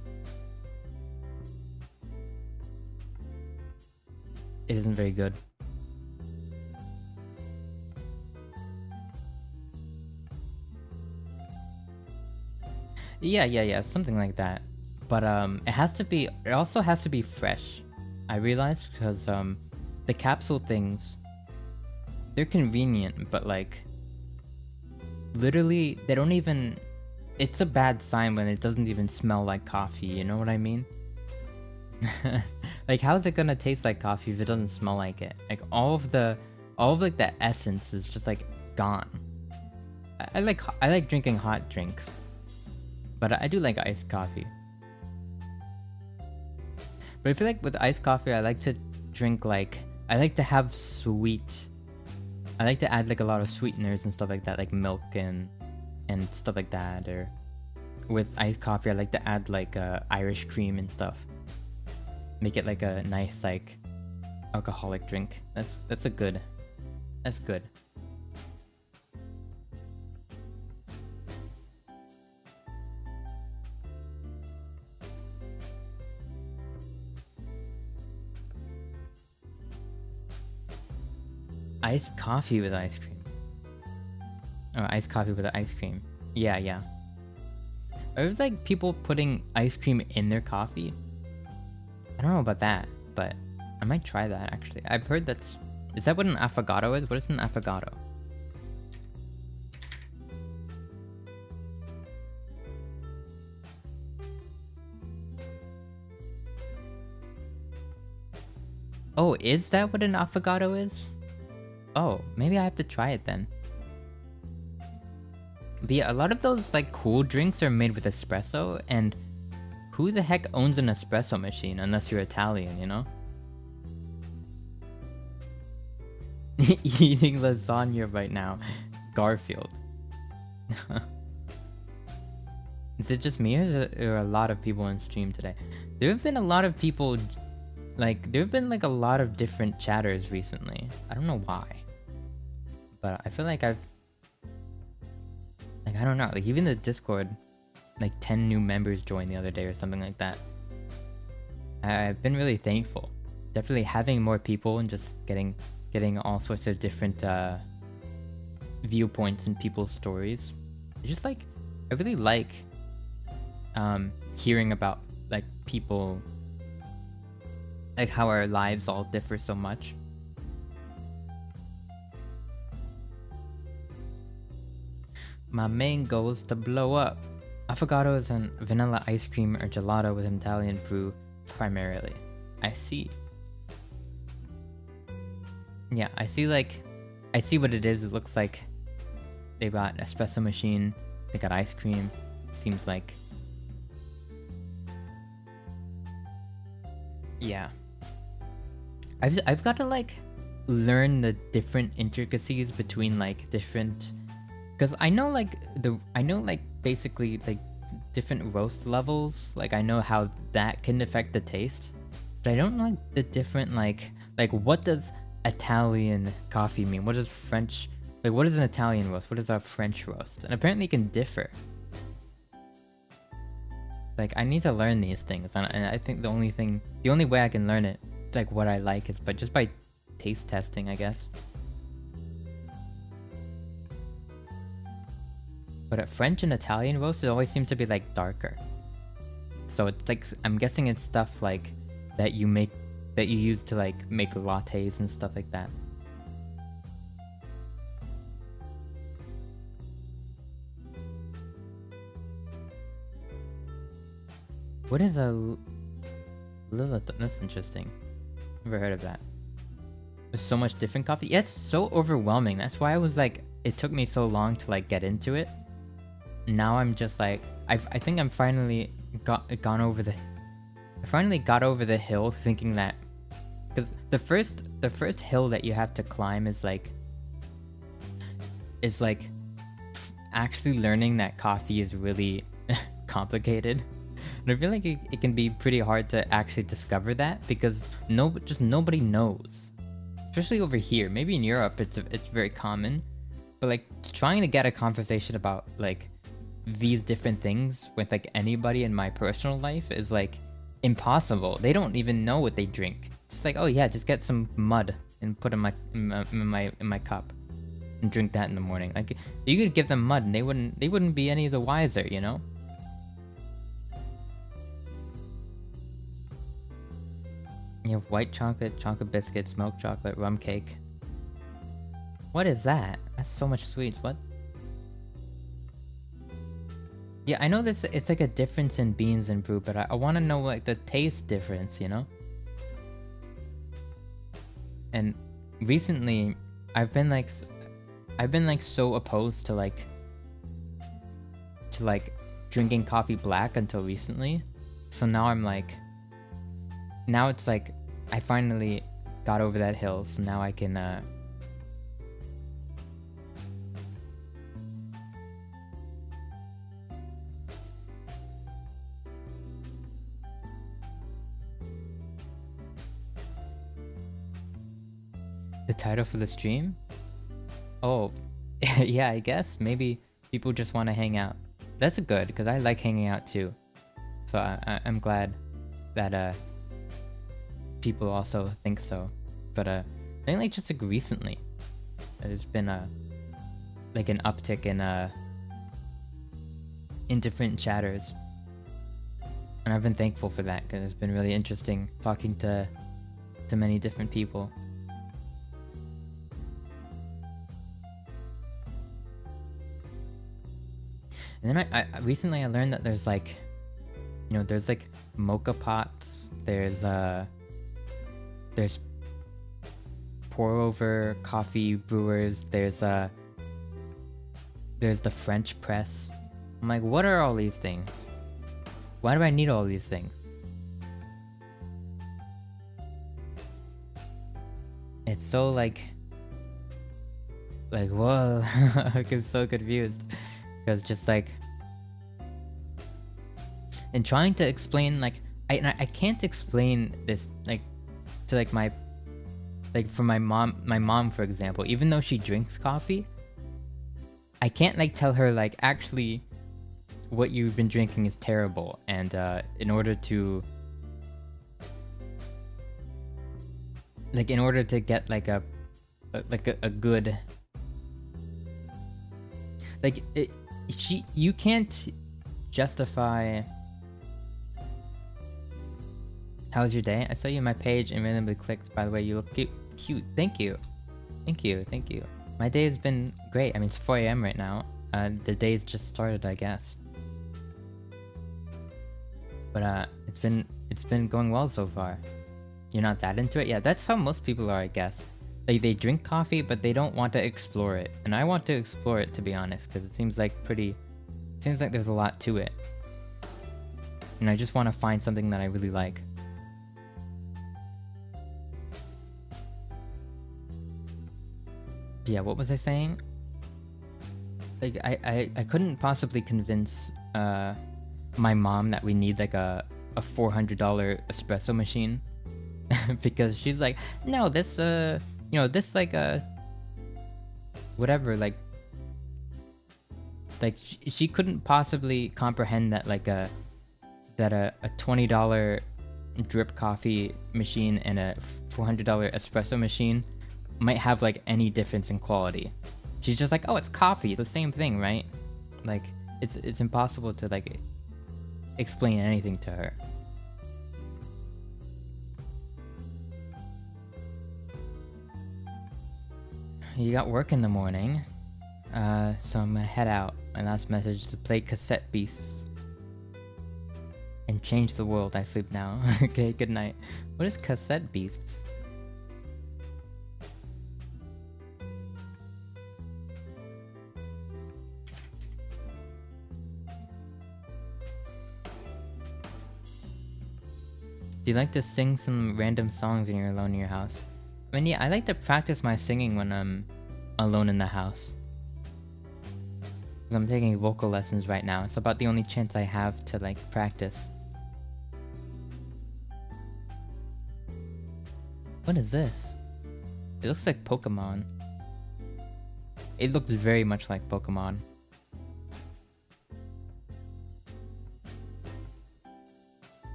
isn't very good. Yeah, something like that. But it also has to be fresh. I realized, because the capsule things, they're convenient, but like literally they don't even, it's a bad sign when it doesn't even smell like coffee, you know what I mean? Like, how's it gonna taste like coffee if it doesn't smell like it? Like all of like the essence is just like gone. I like drinking hot drinks, but I do like iced coffee. But I feel like with iced coffee, I like to drink like, I like to have sweet. I like to add like a lot of sweeteners and stuff like that, like milk and stuff like that. Or with iced coffee, I like to add like Irish cream and stuff. Make it like a nice like alcoholic drink. That's good. Iced coffee with ice cream. Oh, iced coffee with ice cream. Yeah. Are there like people putting ice cream in their coffee? I don't know about that, but I might try that actually. I've heard that's... Is that what an affogato is? What is an affogato? Oh, is that what an affogato is? Oh, maybe I have to try it then. But yeah, a lot of those like cool drinks are made with espresso, and who the heck owns an espresso machine unless you're Italian, you know? Eating lasagna right now. Garfield. Is it just me, or is there a lot of people on stream today? There have been a lot of people, like, there have been like a lot of different chatters recently. I don't know why. But I feel like I don't know, like even the Discord, like 10 new members joined the other day or something like that. I've been really thankful. Definitely having more people and just getting all sorts of different viewpoints in people's stories. It's just like, I really like hearing about like people, like how our lives all differ so much. My main goal is to blow up. Affogatos and vanilla ice cream or gelato with Italian brew primarily. I see. Yeah, I see what it is. It looks like they've got an espresso machine, they got ice cream. Seems like... Yeah. I've got to like learn the different intricacies between like different... Because I know basically like different roast levels. Like I know how that can affect the taste, but I don't know like the different like what does Italian coffee mean? What does French, like what is an Italian roast? What is a French roast? And apparently it can differ. Like I need to learn these things, and I think the only way I can learn it, like what I like, is just by taste testing, I guess. But a French and Italian roast, it always seems to be like darker. So it's like, I'm guessing it's stuff like that you use to like make lattes and stuff like that. What is a Lilith? That's interesting. Never heard of that. There's so much different coffee. Yeah, it's so overwhelming. That's why I was like, it took me so long to like get into it. Now I'm just like, I think I'm finally got over the hill, thinking that, because the first hill that you have to climb is like actually learning that coffee is really complicated. And I feel like it can be pretty hard to actually discover that, because nobody knows, especially over here. Maybe in Europe it's very common, but like trying to get a conversation about like these different things with like anybody in my personal life is like impossible. They don't even know what they drink. It's like, oh yeah, just get some mud and put in my cup and drink that in the morning. Like you could give them mud and they wouldn't be any the wiser, you know? You have white chocolate, chocolate biscuits, milk chocolate, rum cake. What is that? That's so much sweets. What? Yeah, I know this. It's like a difference in beans and brew, but I want to know like the taste difference, you know? And recently, I've been like so opposed to like drinking coffee black until recently. So now I'm like, now it's like I finally got over that hill. So now I can the title for the stream? Oh, yeah, I guess maybe people just want to hang out. That's good because I like hanging out too. So I'm glad that people also think so. But I think like just like recently, there's been like an uptick in different chatters, and I've been thankful for that because it's been really interesting talking to many different people. And then I recently learned that there's like, you know, there's like mocha pots, there's pour over coffee brewers, there's the French press. I'm like, what are all these things? Why do I need all these things? It's so like whoa. I'm so confused. Because just like, and trying to explain like, I can't explain this like to like my, like for my mom for example, even though she drinks coffee, I can't like tell her like actually what you've been drinking is terrible, and in order to get like a good like you can't justify. How was your day? I saw you on my page and randomly clicked. By the way, you look cute. Thank you. My day has been great. I mean, it's 4 a.m. right now. The day's just started, I guess. But it's been going well so far. You're not that into it? Yeah, that's how most people are, I guess. Like they drink coffee, but they don't want to explore it. And I want to explore it, to be honest, because it seems like there's a lot to it. And I just want to find something that I really like. Yeah, what was I saying? Like I couldn't possibly convince my mom that we need like a $400 espresso machine. Because she's like, no, this you know, this like whatever, like she couldn't possibly comprehend that like a $20 drip coffee machine and a $400 espresso machine might have like any difference in quality. She's just like, oh, it's coffee, the same thing, right? Like it's impossible to like explain anything to her. You got work in the morning, so I'm gonna head out. My last message is to play Cassette Beasts and change the world. I sleep now. Okay, good night. What is Cassette Beasts? Do you like to sing some random songs when you're alone in your house? I mean, yeah, I like to practice my singing when I'm alone in the house. I'm taking vocal lessons right now. It's about the only chance I have to like practice. What is this? It looks like Pokemon. It looks very much like Pokemon.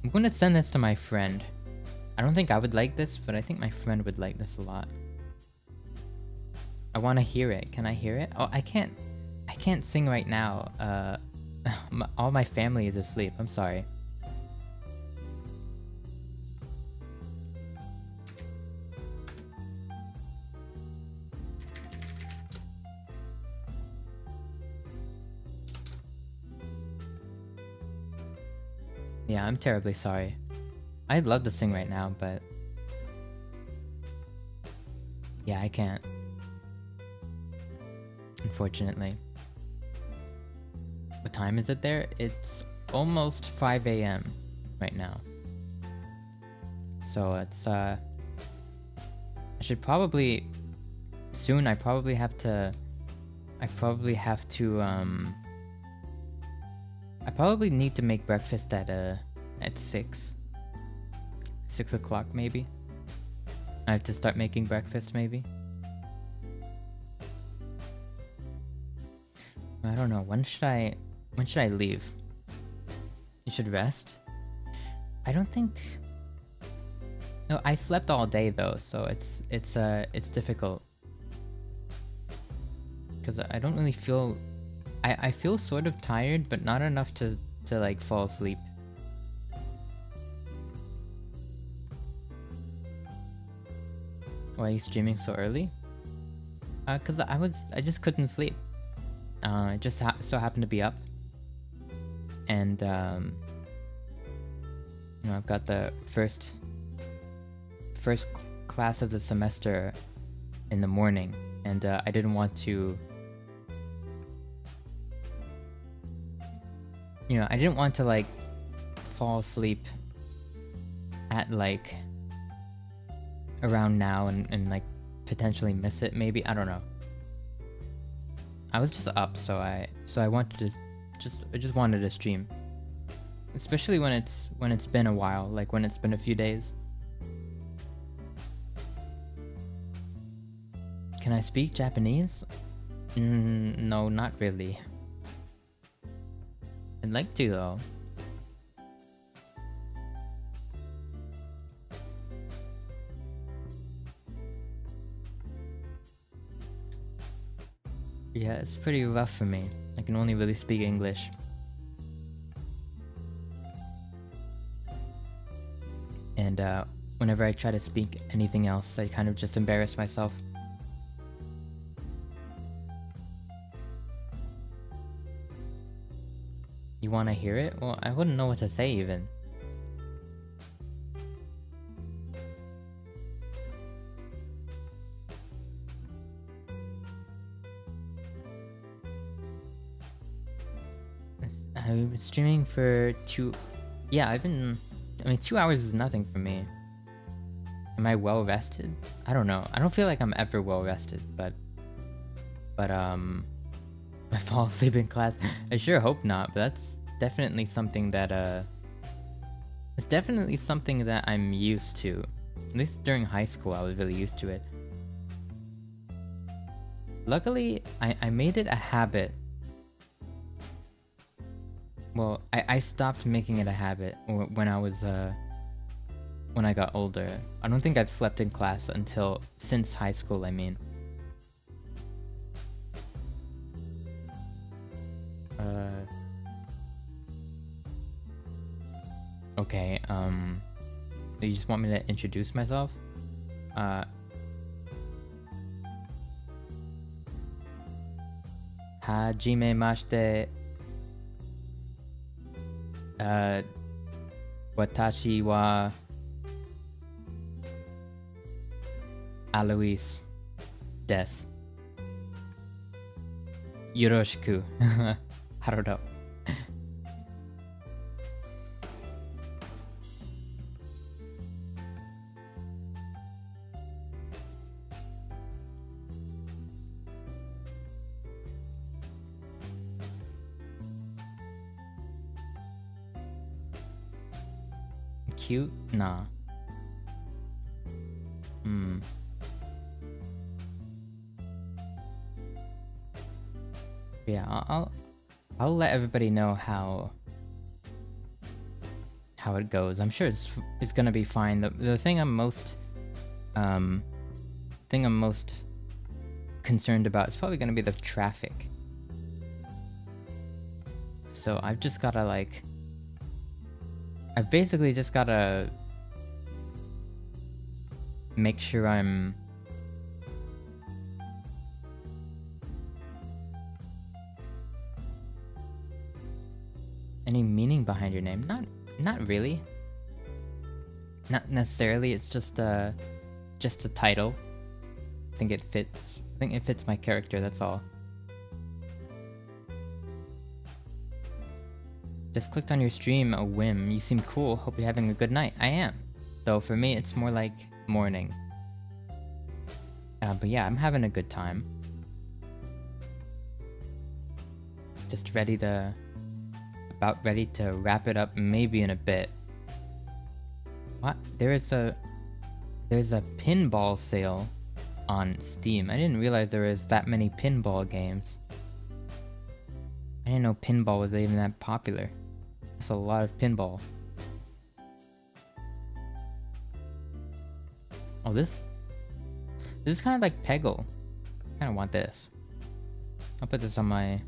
I'm gonna send this to my friend. I don't think I would like this, but I think my friend would like this a lot. I want to hear it. Can I hear it? Oh, I can't sing right now. All my family is asleep. I'm sorry. Yeah, I'm terribly sorry. I'd love to sing right now, but yeah, I can't. Unfortunately. What time is it there? It's almost 5 a.m. right now. So it's I should probably soon I probably have to I probably need to make breakfast at 6 o'clock maybe. I have to start making breakfast maybe. I don't know. When should I leave? You should rest. I don't think. No, I slept all day though, so it's difficult. Cause I don't really feel. I feel sort of tired, but not enough to like fall asleep. Why are you streaming so early? Cause I just couldn't sleep. It just so happened to be up, and you know, I've got the first class of the semester in the morning, and I didn't want to. You know, I didn't want to like fall asleep at like around now and like potentially miss it maybe. I don't know. I was just up, so I wanted to I just wanted to stream. Especially when it's been a while, like when it's been a few days. Can I speak Japanese? No, not really. I'd like to though. Yeah, it's pretty rough for me. I can only really speak English. And whenever I try to speak anything else, I kind of just embarrass myself. You wanna hear it? Well, I wouldn't know what to say even. I've been streaming for 2... Yeah, I mean, 2 hours is nothing for me. Am I well rested? I don't know. I don't feel like I'm ever well rested, but I fall asleep in class. I sure hope not, but that's definitely something that it's definitely something that I'm used to. At least during high school, I was really used to it. Luckily, I made it a habit. Well, I stopped making it a habit when I got older. I don't think I've slept in class since high school, I mean. Okay, you just want me to introduce myself? Hajimemashite. Watashi wa Alois desu. Yoroshiku. I don't know. Cute? Nah. Yeah, I'll let everybody know how it goes. I'm sure it's gonna be fine. The thing I'm most concerned about is probably gonna be the traffic. So I've just gotta like. I've basically just gotta make sure I'm any meaning behind your name. Not Not really. Not necessarily. It's just a title. I think it fits. I think it fits my character. That's all. Just clicked on your stream, a whim. You seem cool. Hope you're having a good night. I am. So for me, it's more like morning. But yeah, I'm having a good time. Just about ready to wrap it up maybe in a bit. What? There's a pinball sale on Steam. I didn't realize there was that many pinball games. I didn't know pinball was even that popular. That's a lot of pinball. Oh, this is kind of like Peggle. I kind of want this. I'll put this on my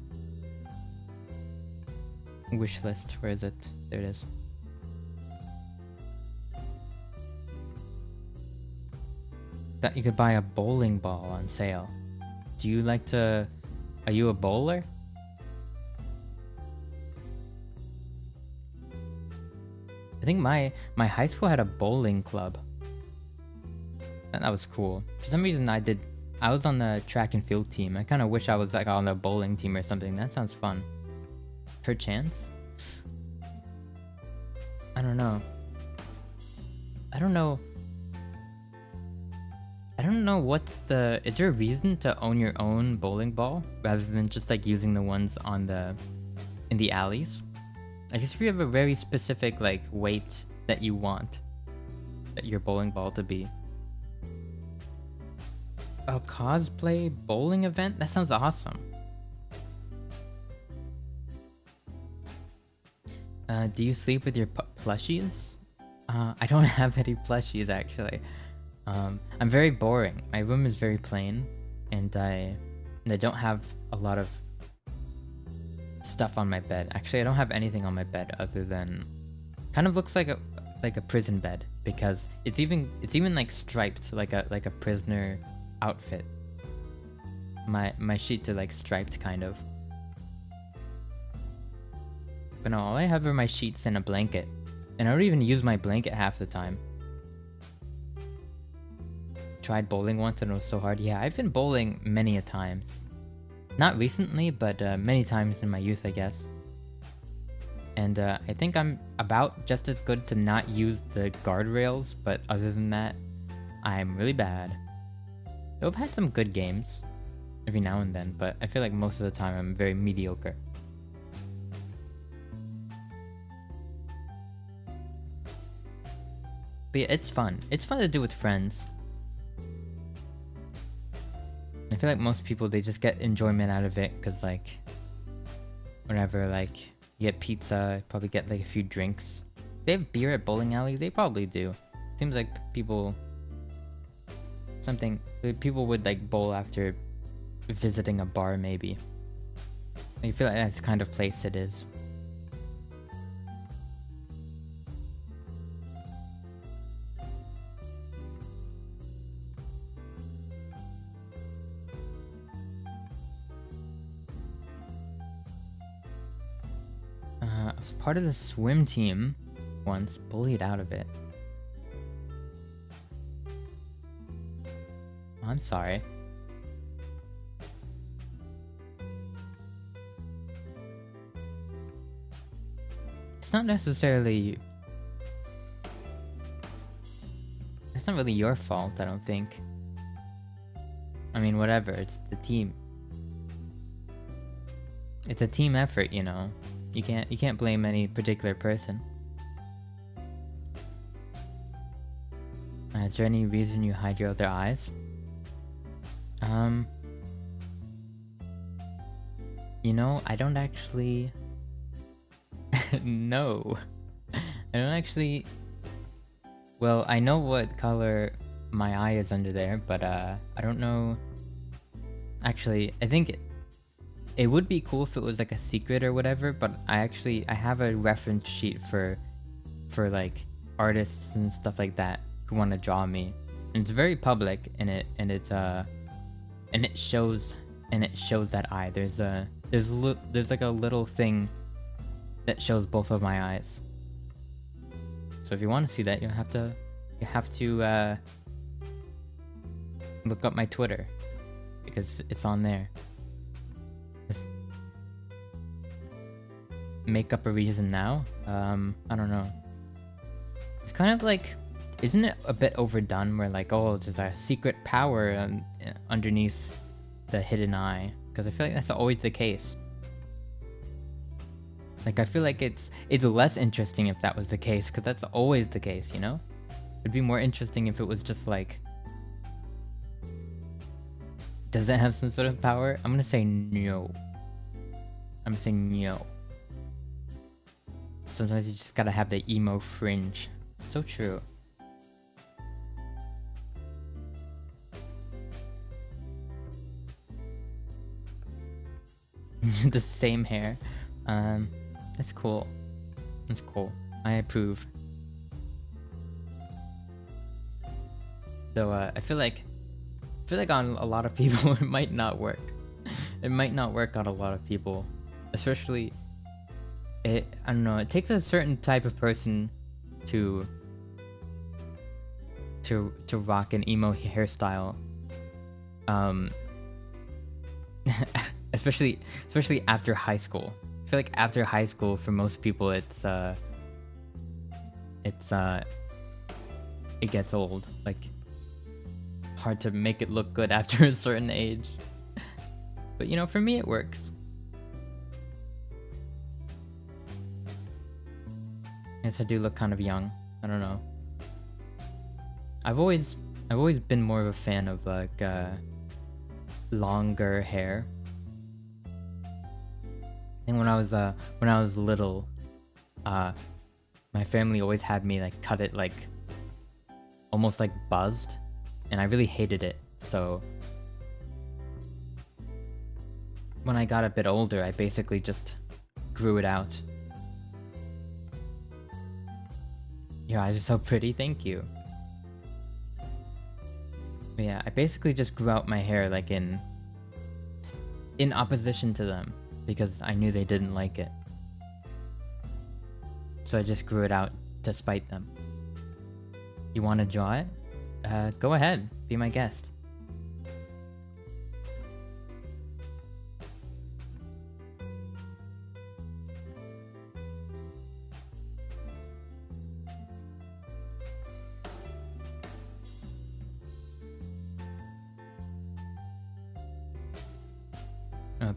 wish list. Where is it? There it is. That you could buy a bowling ball on sale. Do you like to... Are you a bowler? I think my high school had a bowling club. And that was cool. For some reason I was on the track and field team. I kind of wish I was like on the bowling team or something. That sounds fun. Perchance? I don't know. I don't know what's the... Is there a reason to own your own bowling ball rather than just like using the ones in the alleys? I guess if you have a very specific like weight that you want your bowling ball to be. A cosplay bowling event? That sounds awesome. Do you sleep with your plushies? I don't have any plushies actually. I'm very boring. My room is very plain, and I don't have a lot of stuff on my bed. Actually, I don't have anything on my bed other than kind of looks like a prison bed, because it's even like striped like a prisoner outfit. My sheets are like striped kind of. But no, all I have are my sheets and a blanket, and I don't even use my blanket half the time. Tried bowling once and it was so hard. Yeah, I've been bowling many a times. Not recently, but many times in my youth, I guess. And I think I'm about just as good to not use the guardrails, but other than that, I'm really bad. I've had some good games every now and then, but I feel like most of the time I'm very mediocre. But yeah, it's fun. It's fun to do with friends. I feel like most people, they just get enjoyment out of it because, like, whenever, like, you get pizza, probably get, like, a few drinks. They have beer at bowling alleys? They probably do. Seems like people would, like, bowl after visiting a bar, maybe. I feel like that's the kind of place it is. I was part of the swim team once, bullied out of it. I'm sorry. It's not necessarily... It's not really your fault, I don't think. I mean, whatever, it's the team. It's a team effort, you know. You can't blame any particular person. Is there any reason you hide your other eyes? You know, I don't actually... No. I don't actually... Well, I know what color my eye is under there, but I don't know... Actually, I think it would be cool if it was like a secret or whatever, but I have a reference sheet for like artists and stuff like that who want to draw me. And it's very public, and it shows that eye. There's like a little thing that shows both of my eyes. So if you want to see that, you have to look up my Twitter, because it's on there. Just make up a reason now. I don't know. It's kind of like, isn't it a bit overdone where like, oh, there's a secret power underneath the hidden eye? Because I feel like that's always the case. Like, I feel like it's less interesting if that was the case, because that's always the case, you know? It'd be more interesting if it was just like, does it have some sort of power? I'm gonna say no. I'm saying no. Sometimes you just gotta have the emo fringe. So true. The same hair. That's cool. That's cool. I approve. Though I feel like on a lot of people it might not work. It might not work on a lot of people, especially. I don't know. It takes a certain type of person to rock an emo hairstyle. Especially after high school. I feel like after high school, for most people, it gets old. Like, hard to make it look good after a certain age. But you know, for me, it works. I guess I do look kind of young. I don't know. I've always been more of a fan of like longer hair. And when I was little, my family always had me like cut it like almost like buzzed, and I really hated it. So when I got a bit older, I basically just grew it out. Your eyes are so pretty, thank you. But yeah, I basically just grew out my hair like in opposition to them, because I knew they didn't like it. So I just grew it out to spite them. You want to draw it? Go ahead, be my guest.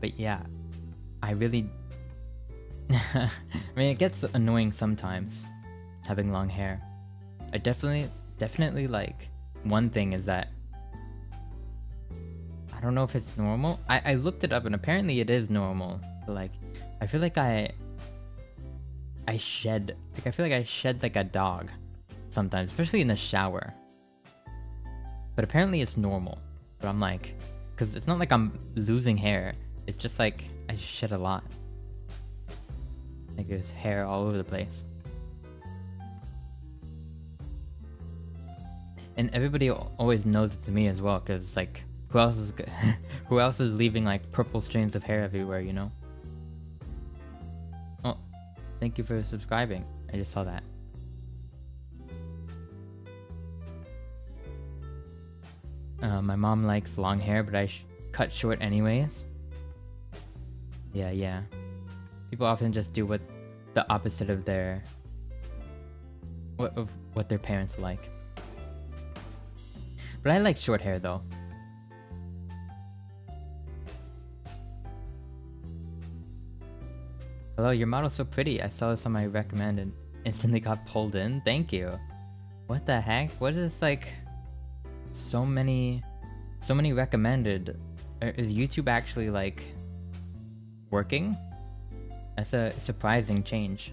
But yeah, I really... I mean, it gets annoying sometimes, having long hair. I definitely like, one thing is that, I don't know if it's normal. I looked it up and apparently it is normal. But like, I feel like I shed like a dog sometimes, especially in the shower. But apparently it's normal. But I'm like, because it's not like I'm losing hair. It's just like, I just shed a lot. Like there's hair all over the place. And everybody always knows it to me as well, because it's like, who else is leaving like purple strands of hair everywhere, you know? Oh, thank you for subscribing. I just saw that. My mom likes long hair, but I cut short anyways. Yeah. People often just do the opposite of what their parents like. But I like short hair though. Hello, your model's so pretty. I saw this on my recommend and instantly got pulled in. Thank you. What the heck? What is like so many recommended? Is YouTube actually like working? That's a surprising change.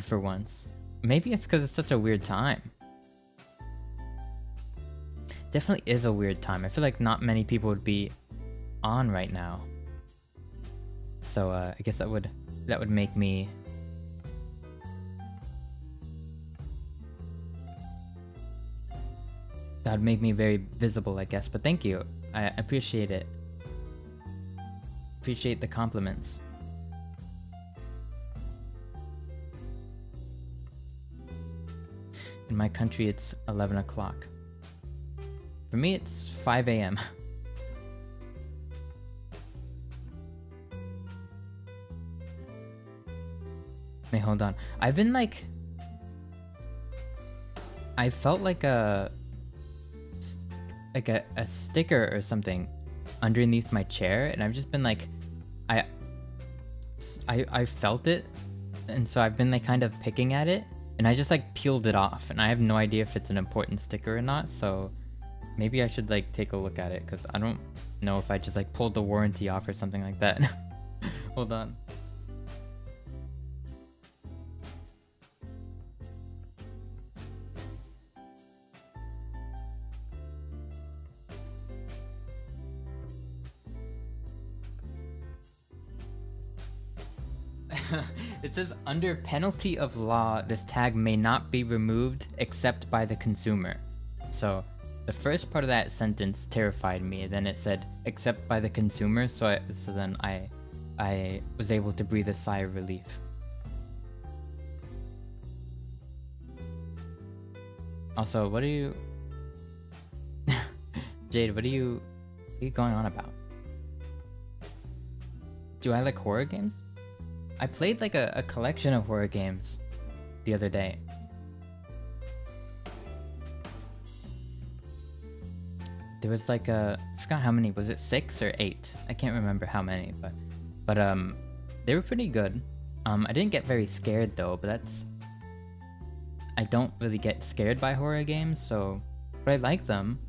For once. Maybe it's because it's such a weird time. Definitely is a weird time. I feel like not many people would be on right now. So I guess that would make me... That would make me very visible, I guess. But thank you. I appreciate it. Appreciate the compliments. In my country, it's 11 o'clock. For me, it's 5 a.m. Wait, hold on. I've been like... I felt like a sticker or something underneath my chair, and I've just been like... I felt it, and so I've been like kind of picking at it, and I just like peeled it off, and I have no idea if it's an important sticker or not, so maybe I should like take a look at it, because I don't know if I just like pulled the warranty off or something like that. Hold on. It says, under penalty of law, this tag may not be removed except by the consumer. So the first part of that sentence terrified me. Then it said, except by the consumer. So then I was able to breathe a sigh of relief. Also, what are you... Jade, what are you going on about? Do I like horror games? I played like a collection of horror games the other day. There was like I forgot how many, was it 6 or 8? I can't remember how many, but they were pretty good. I didn't get very scared though, but I don't really get scared by horror games, but I like them.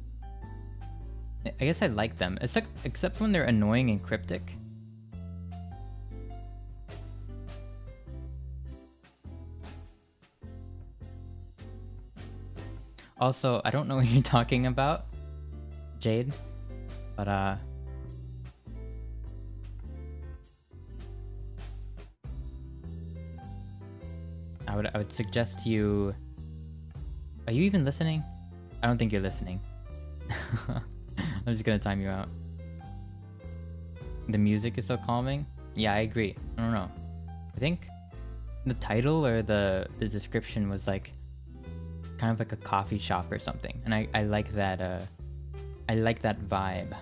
I guess I like them, except when they're annoying and cryptic. Also, I don't know what you're talking about, Jade, but I would suggest you... Are you even listening? I don't think you're listening. I'm just gonna time you out. The music is so calming. Yeah, I agree. I don't know. I think the title or the description was like kind of like a coffee shop or something, and I like that. I like that vibe,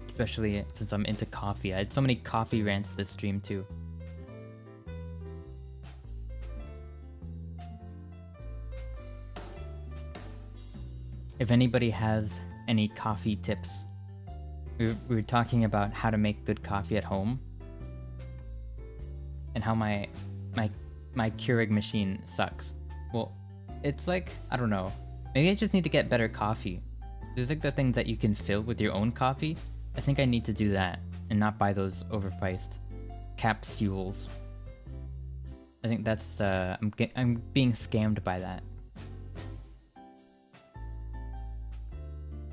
especially since I'm into coffee. I had so many coffee rants this stream too. If anybody has any coffee tips, we were talking about how to make good coffee at home, and how my Keurig machine sucks. Well, it's like, I don't know, maybe I just need to get better coffee. There's like the things that you can fill with your own coffee. I think I need to do that and not buy those overpriced capsules. I think that's I'm being scammed by that.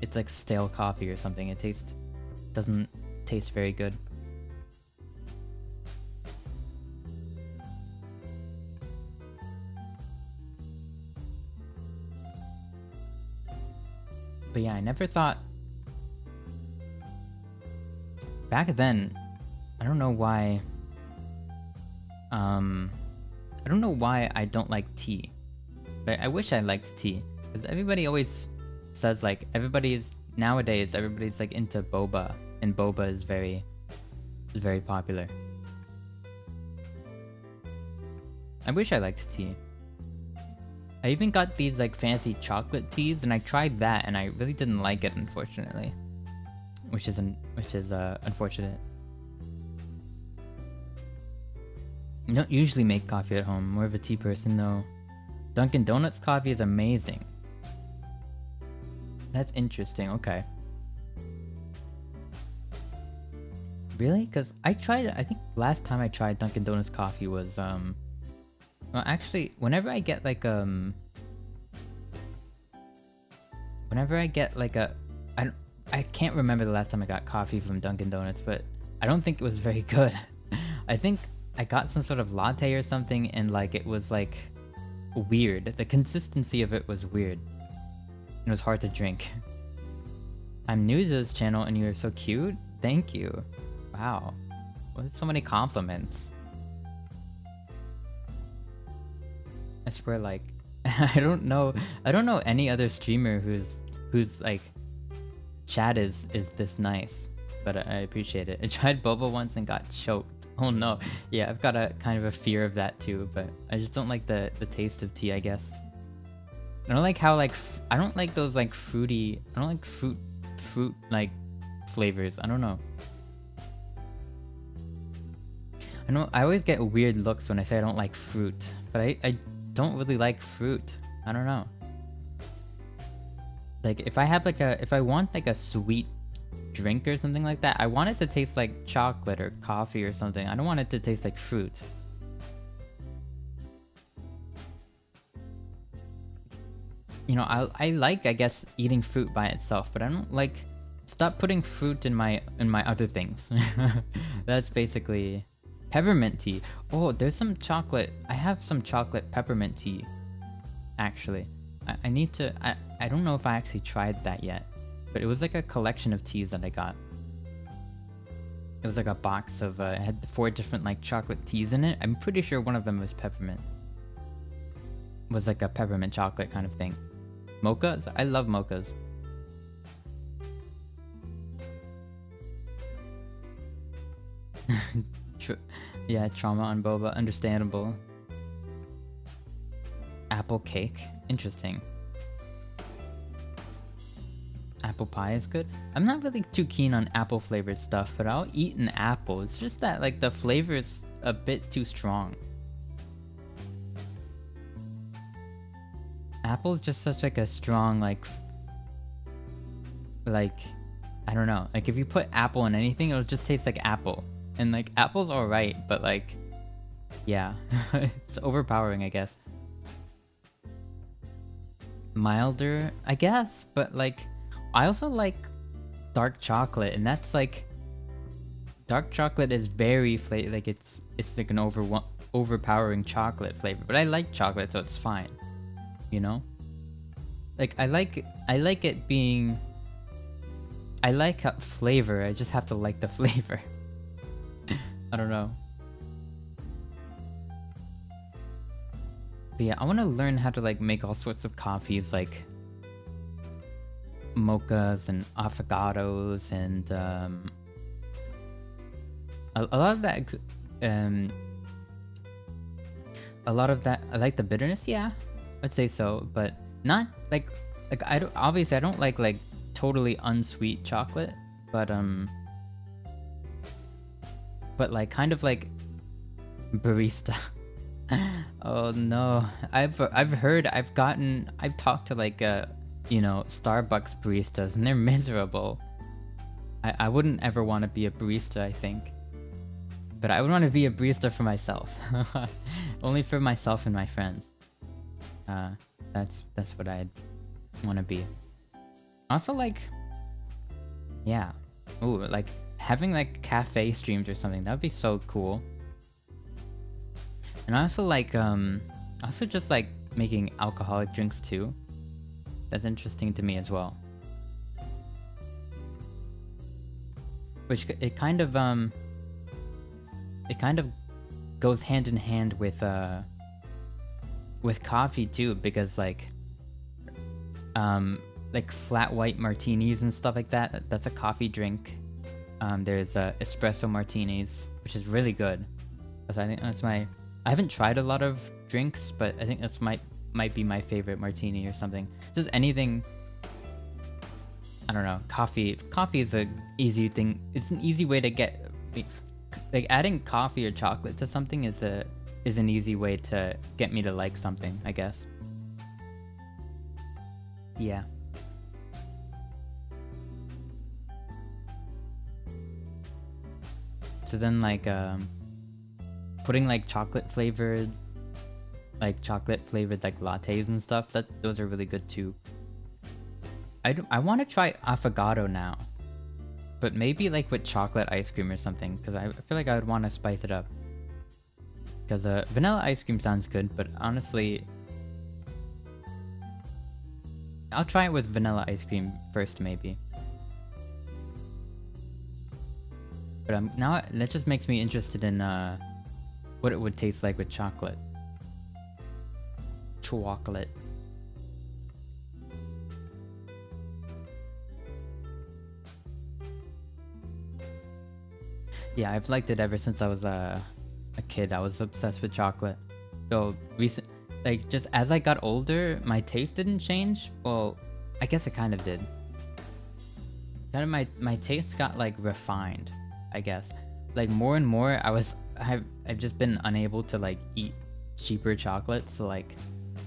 It's like stale coffee or something. It doesn't taste very good. But yeah, I never thought... Back then, I don't know why... I don't know why I don't like tea. But I wish I liked tea. Because everybody always says like, nowadays everybody's like into boba. And boba is very popular. I wish I liked tea. I even got these like fancy chocolate teas, and I tried that, and I really didn't like it, unfortunately. Which is unfortunate. I don't usually make coffee at home. I'm more of a tea person, though. Dunkin' Donuts coffee is amazing. That's interesting. Okay. Really? Because I think last time I tried Dunkin' Donuts coffee was well, actually, whenever I get like I can't remember the last time I got coffee from Dunkin' Donuts, but I don't think it was very good. I think I got some sort of latte or something, and like it was like weird. The consistency of it was weird. It was hard to drink. I'm new to this channel and you're so cute. Thank you. Wow. Well, so many compliments. I swear, like, I don't know. I don't know any other streamer who's like chat is this nice, but I appreciate it. I tried boba once and got choked. Oh no. Yeah, I've got a kind of a fear of that too, but I just don't like the taste of tea, I guess. I don't like how like I don't like those like fruity. I don't like fruit like flavors. I don't know. I know I always get weird looks when I say I don't like fruit, but I don't really like fruit. I don't know. Like if I want like a sweet drink or something like that, I want it to taste like chocolate or coffee or something. I don't want it to taste like fruit. You know, I like, I guess, eating fruit by itself, but I don't like. Stop putting fruit in my other things. That's basically peppermint tea. Oh, there's some chocolate. I have some chocolate peppermint tea. Actually, I need to. I don't know if I actually tried that yet, but it was like a collection of teas that I got. It was like a box of. It had 4 different like chocolate teas in it. I'm pretty sure one of them was peppermint. Was like a peppermint chocolate kind of thing. Mochas? I love mochas. Yeah, trauma on boba. Understandable. Apple cake? Interesting. Apple pie is good. I'm not really too keen on apple flavored stuff, but I'll eat an apple. It's just that like the flavor is a bit too strong. Apple's just such like a strong like I don't know. Like if you put apple in anything, it'll just taste like apple. And like apple's alright, but like yeah, it's overpowering, I guess. Milder, I guess, but like I also like dark chocolate, and that's like dark chocolate is very like it's like an overpowering chocolate flavor, but I like chocolate, so it's fine. You know? Like I like it being I like flavor, I just have to like the flavor. I don't know. But yeah, I want to learn how to like make all sorts of coffees, like mochas and affogatos and a lot of that a lot of that I like the bitterness, yeah, I'd say so, but not like I don't, obviously I don't like totally unsweet chocolate, but like kind of like barista. Oh no, I've talked to like you know, Starbucks baristas, and they're miserable. I wouldn't ever want to be a barista, I think, but I would want to be a barista for myself. Only for myself and my friends. That's what I'd want to be. Also, like, yeah, ooh, like having like cafe streams or something, that'd be so cool. And I also like also just like making alcoholic drinks too. That's interesting to me as well. Which it kind of goes hand in hand with coffee too, because like flat white martinis and stuff like that, that's a coffee drink. There's espresso martinis, which is really good. Because I think that's I haven't tried a lot of drinks, but I think that's might be my favorite martini or something. Just anything. I don't know. Coffee is a easy thing. It's an easy way to get, like, adding coffee or chocolate to something is an easy way to get me to like something, I guess. Yeah. So then like putting like chocolate flavored like lattes and stuff, those are really good too. I want to try affogato now, but maybe like with chocolate ice cream or something, because I feel like I would want to spice it up. Because vanilla ice cream sounds good, but honestly, I'll try it with vanilla ice cream first, maybe. But now that just makes me interested in what it would taste like with chocolate. chocolate. Yeah, I've liked it ever since I was a kid. I was obsessed with chocolate. So like just as I got older, my taste didn't change. Well, I guess it kind of did. Kind of my taste got like refined, I guess. Like more and more, I've just been unable to like eat cheaper chocolate. So like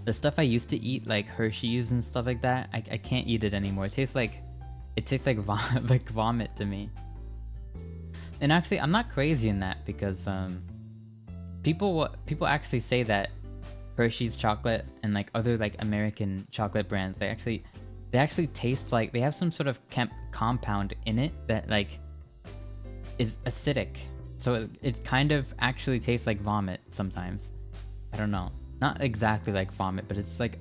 the stuff I used to eat, like Hershey's and stuff like that, I can't eat it anymore. It tastes like like vomit to me. And actually, I'm not crazy in that because people actually say that Hershey's chocolate and like other like American chocolate brands, they actually taste like they have some sort of compound in it that like is acidic. So it kind of actually tastes like vomit sometimes. I don't know. Not exactly like vomit, but it's like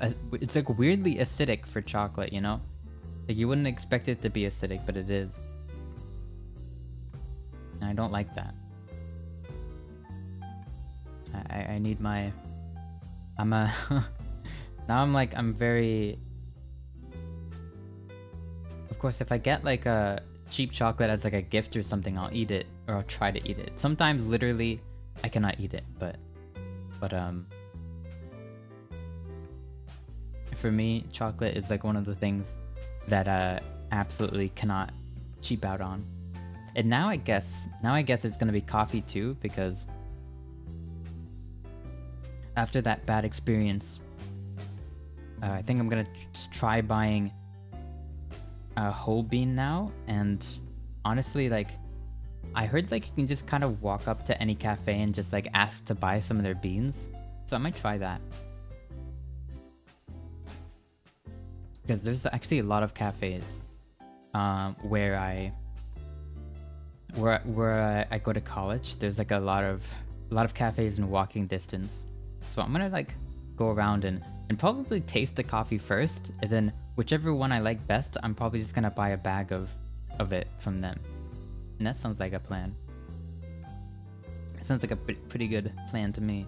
weirdly acidic for chocolate, you know? Like you wouldn't expect it to be acidic, but it is. And I don't like that. I need my... now I'm very... Of course, if I get like a cheap chocolate as like a gift or something, I'll eat it, or I'll try to eat it. Sometimes literally I cannot eat it, but for me, chocolate is like one of the things that absolutely cannot cheap out on. And now I guess it's gonna be coffee too, because after that bad experience, I think I'm gonna try buying a whole bean now. And honestly, like I heard like you can just kind of walk up to any cafe and just like ask to buy some of their beans, so I might try that. Because there's actually a lot of cafes where I go to college. There's like a lot of cafes in walking distance. So I'm gonna like go around and probably taste the coffee first, and then whichever one I like best, I'm probably just gonna buy a bag of it from them. And that sounds like a plan. It sounds like a pretty good plan to me.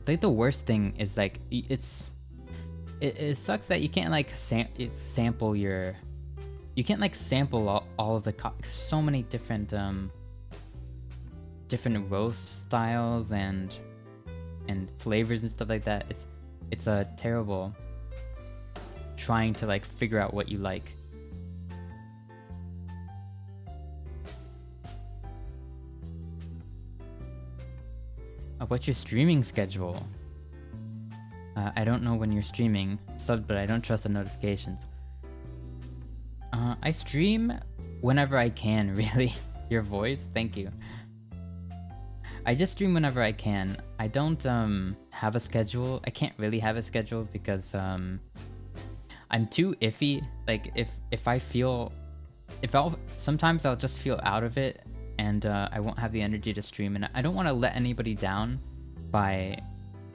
Like the worst thing is like it sucks that you can't like sample your... You can't like sample all of the so many different different roast styles and flavors and stuff like that. It's a terrible trying to like figure out what you like. What's your streaming schedule? I don't know when you're streaming, but I don't trust the notifications. I stream whenever I can, really. Your voice? Thank you. I just stream whenever I can. I don't have a schedule. I can't really have a schedule because I'm too iffy. Like sometimes I'll just feel out of it, and I won't have the energy to stream, and I don't want to let anybody down by,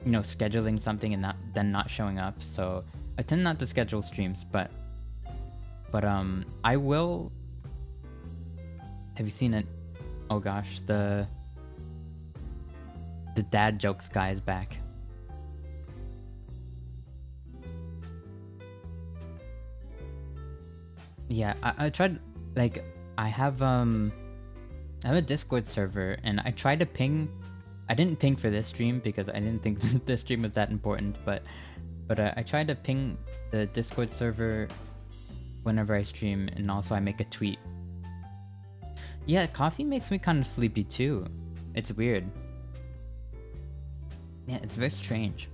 you know, scheduling something and then not showing up. So I tend not to schedule streams, but I will. Have you seen it? Oh gosh, the dad jokes guy is back. Yeah, I tried, like, I have a Discord server, and I tried to ping. I didn't ping for this stream because I didn't think this stream was that important, but I tried to ping the Discord server whenever I stream, and also I make a tweet. Yeah, coffee makes me kind of sleepy too. It's weird. Yeah, it's very strange.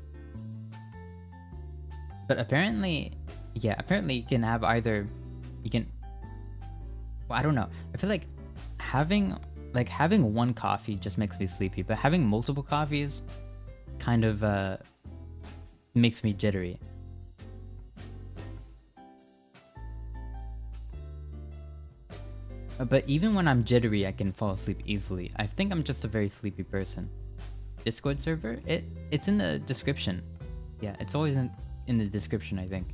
But apparently you can have either... You can... Well, I don't know. I feel like having one coffee just makes me sleepy, but having multiple coffees kind of makes me jittery. But even when I'm jittery, I can fall asleep easily. I think I'm just a very sleepy person. Discord server? It's in the description. Yeah, it's always in the description, I think.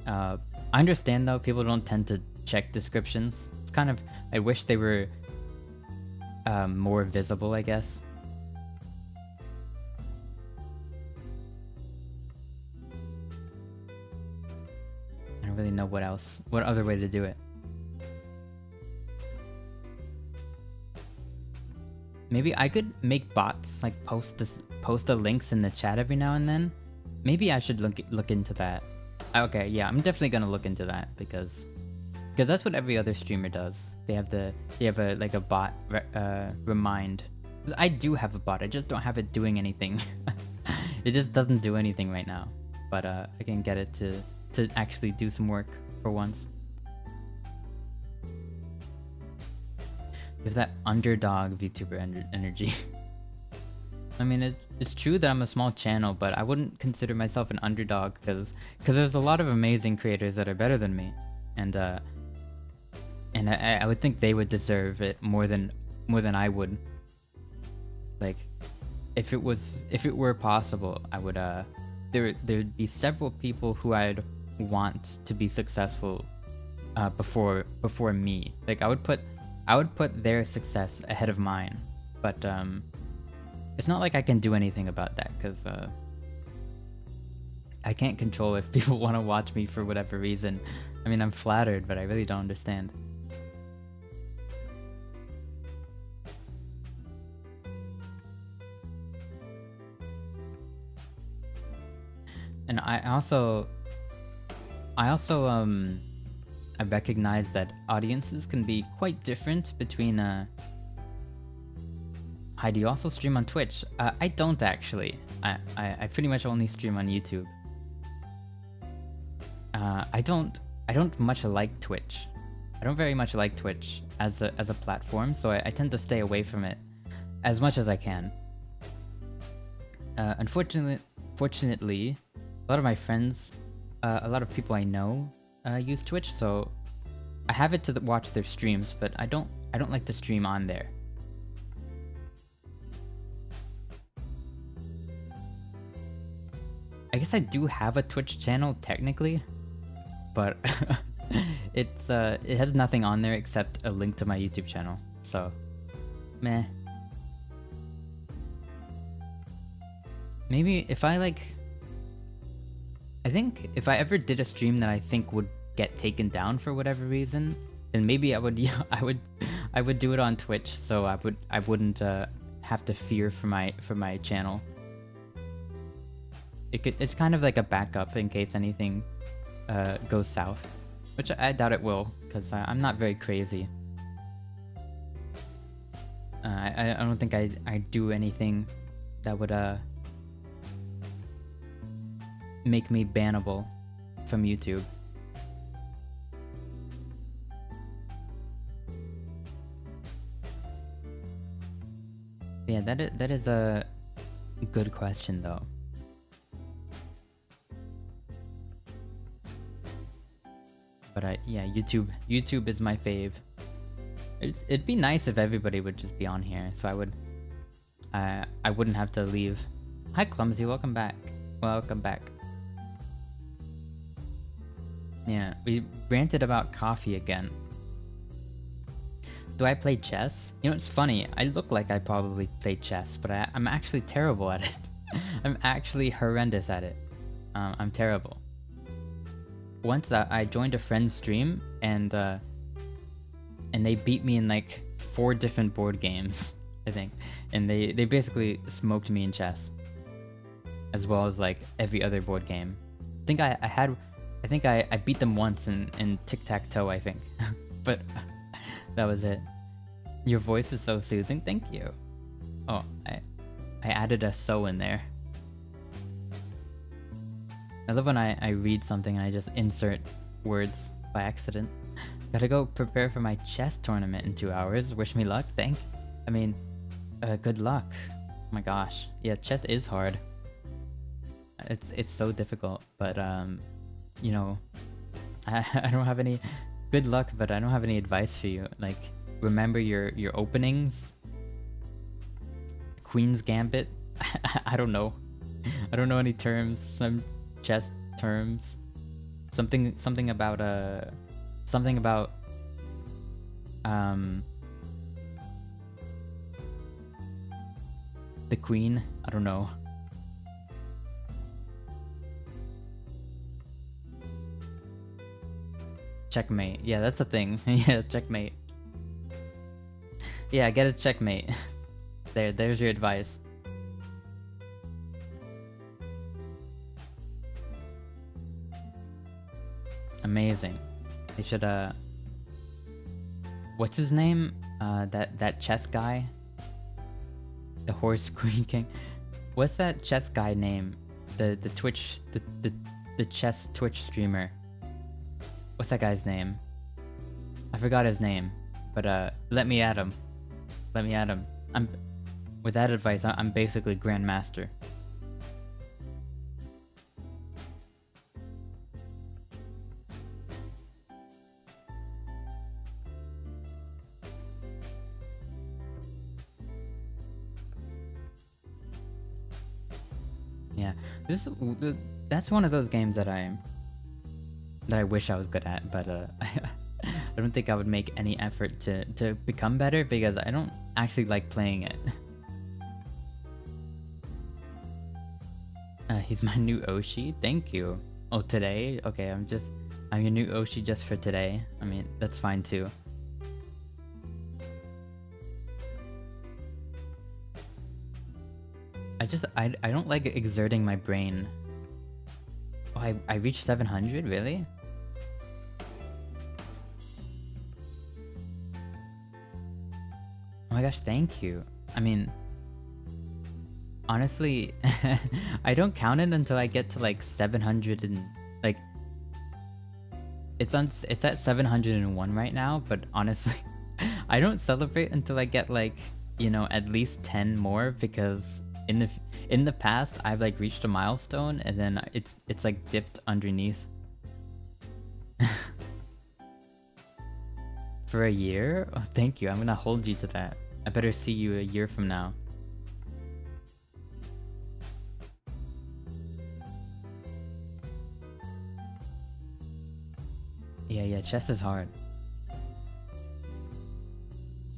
I understand though, people don't tend to check descriptions. It's kind of... I wish they were more visible, I guess. really know what other way to do it. Maybe I could make bots like post the links in the chat every now and then. Maybe I should look into that. Okay, yeah, I'm definitely gonna look into that because that's what every other streamer does. They have a bot remind. I do have a bot. I just don't have it doing anything. It just doesn't do anything right now. But I can get it to actually do some work for once. You have that underdog VTuber energy. I mean, it's true that I'm a small channel, but I wouldn't consider myself an underdog because there's a lot of amazing creators that are better than me, and I would think they would deserve it more than I would. Like, if it were possible, I would there'd be several people who I'd want to be successful before me. Like I would put their success ahead of mine, but it's not like I can do anything about that because I can't control if people want to watch me for whatever reason. I mean, I'm flattered, but I really don't understand. And I recognize that audiences can be quite different between Hi, do you also stream on Twitch? I don't actually. I pretty much only stream on YouTube. I don't much like Twitch. I don't very much like Twitch as a platform, so I tend to stay away from it as much as I can. Fortunately, a lot of my friends, a lot of people I know use Twitch, so I have it to watch their streams, but I don't like to stream on there. I guess I do have a Twitch channel technically, but it has nothing on there except a link to my YouTube channel. So, meh. Maybe if I think if I ever did a stream that I think would get taken down for whatever reason, then maybe I would do it on Twitch, so I wouldn't have to fear for my channel. It's kind of like a backup in case anything goes south, which I doubt it will, because I'm not very crazy. I don't think I do anything that would make me bannable from YouTube. Yeah, that is a good question though. But yeah, YouTube is my fave. It'd be nice if everybody would just be on here, so I wouldn't have to leave. Hi Clumsy, welcome back. Welcome back. Yeah, we ranted about coffee again. Do I play chess? You know, it's funny. I look like I probably play chess, but I'm actually terrible at it. I'm actually horrendous at it. I'm terrible. Once I joined a friend's stream and they beat me in like 4 different board games, I think, and they basically smoked me in chess, as well as like every other board game. I think I beat them once in tic-tac-toe, I think, but that was it. Your voice is so soothing. Thank you. Oh, I added a so in there. I love when I read something and I just insert words by accident. Gotta go prepare for my chess tournament in 2 hours. Wish me luck. Good luck. Oh my gosh. Yeah, chess is hard. It's so difficult, but you know, I don't have any good luck, but I don't have any advice for you. Like, remember your openings. Queen's Gambit. I don't know. I don't know any terms. Some chess terms. Something about the queen. I don't know. Checkmate. Yeah, that's a thing. Yeah, checkmate. Yeah, get a checkmate. There's your advice. Amazing. They should what's his name? That chess guy? The horse squeaking. What's that chess guy name? The Twitch the chess Twitch streamer. What's that guy's name? I forgot his name. But let me at him. Let me at him. With that advice, I'm basically Grandmaster. Yeah, that's one of those games that I wish I was good at, but I don't think I would make any effort to become better because I don't actually like playing it. He's my new Oshi. Thank you. Oh, today? Okay, I'm your new Oshi just for today. I mean, that's fine too. I don't like exerting my brain. Oh, I reached 700, really? Oh my gosh, thank you. I mean, honestly, I don't count it until I get to like 700 and like it's at 701 right now, but honestly, I don't celebrate until I get like, you know, at least 10 more because in the past I've like reached a milestone and then it's like dipped underneath. For a year? Oh, thank you. I'm gonna hold you to that. I better see you a year from now. Yeah, chess is hard.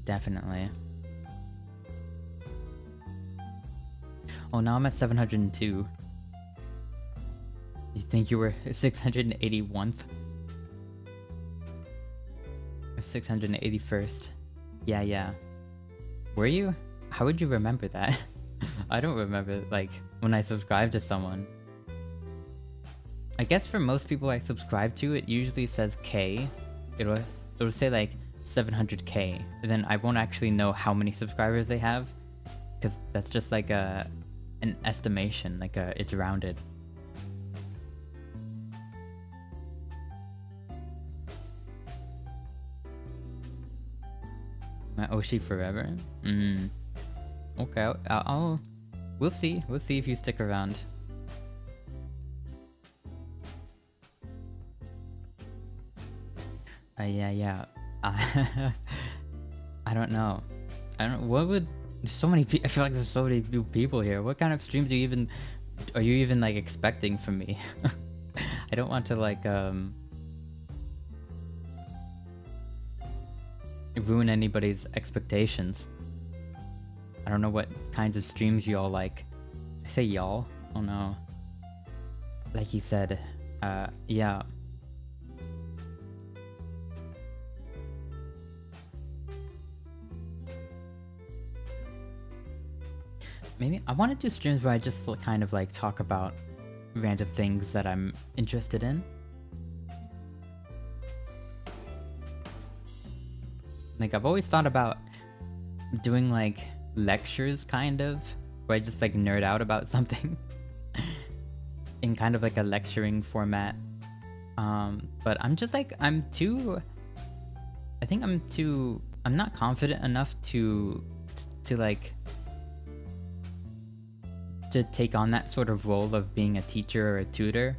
Definitely. Oh, now I'm at 702. You think you were 681th? Or 681st? Yeah. Were you? How would you remember that? I don't remember, like, when I subscribe to someone. I guess for most people I subscribe to, it usually says K. It'll say like 700K, and then I won't actually know how many subscribers they have, because that's just like an estimation, like it's rounded. My Oshi forever? Okay, we'll see if you stick around. Yeah. I don't know. There's so many people. I feel like there's so many new people here. What kind of streams are you even like expecting from me? I don't want to like ruin anybody's expectations. I don't know what kinds of streams y'all like. I say y'all? Oh no. Like you said, yeah. Maybe I want to do streams where I just kind of like talk about random things that I'm interested in. Like I've always thought about doing like lectures kind of, where I just like nerd out about something in kind of like a lecturing format. But I'm just like, I'm not confident enough to take on that sort of role of being a teacher or a tutor,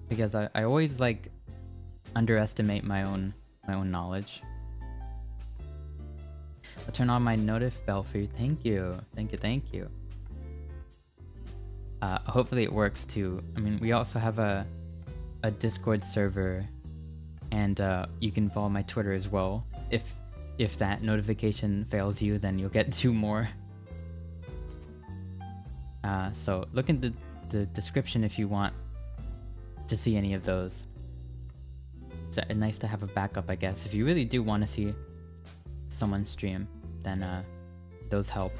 because I always like underestimate my own knowledge. I'll turn on my notif bell for you. Thank you. Hopefully it works too. I mean, we also have a Discord server, and you can follow my Twitter as well. If that notification fails you, then you'll get 2 more. So look in the description if you want to see any of those. nice to have a backup, I guess. If you really do want to see someone stream, then those help.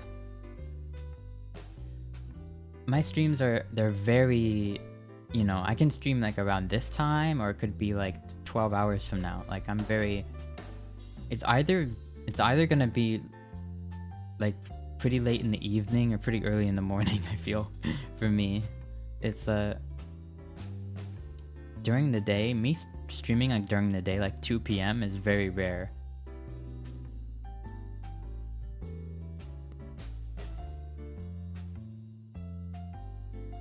My streams they're very, you know, I can stream like around this time, or it could be like 12 hours from now. Like I'm very, it's either gonna be like pretty late in the evening or pretty early in the morning. I feel for me, it's during the day. Me streaming like during the day, like 2 p.m. is very rare.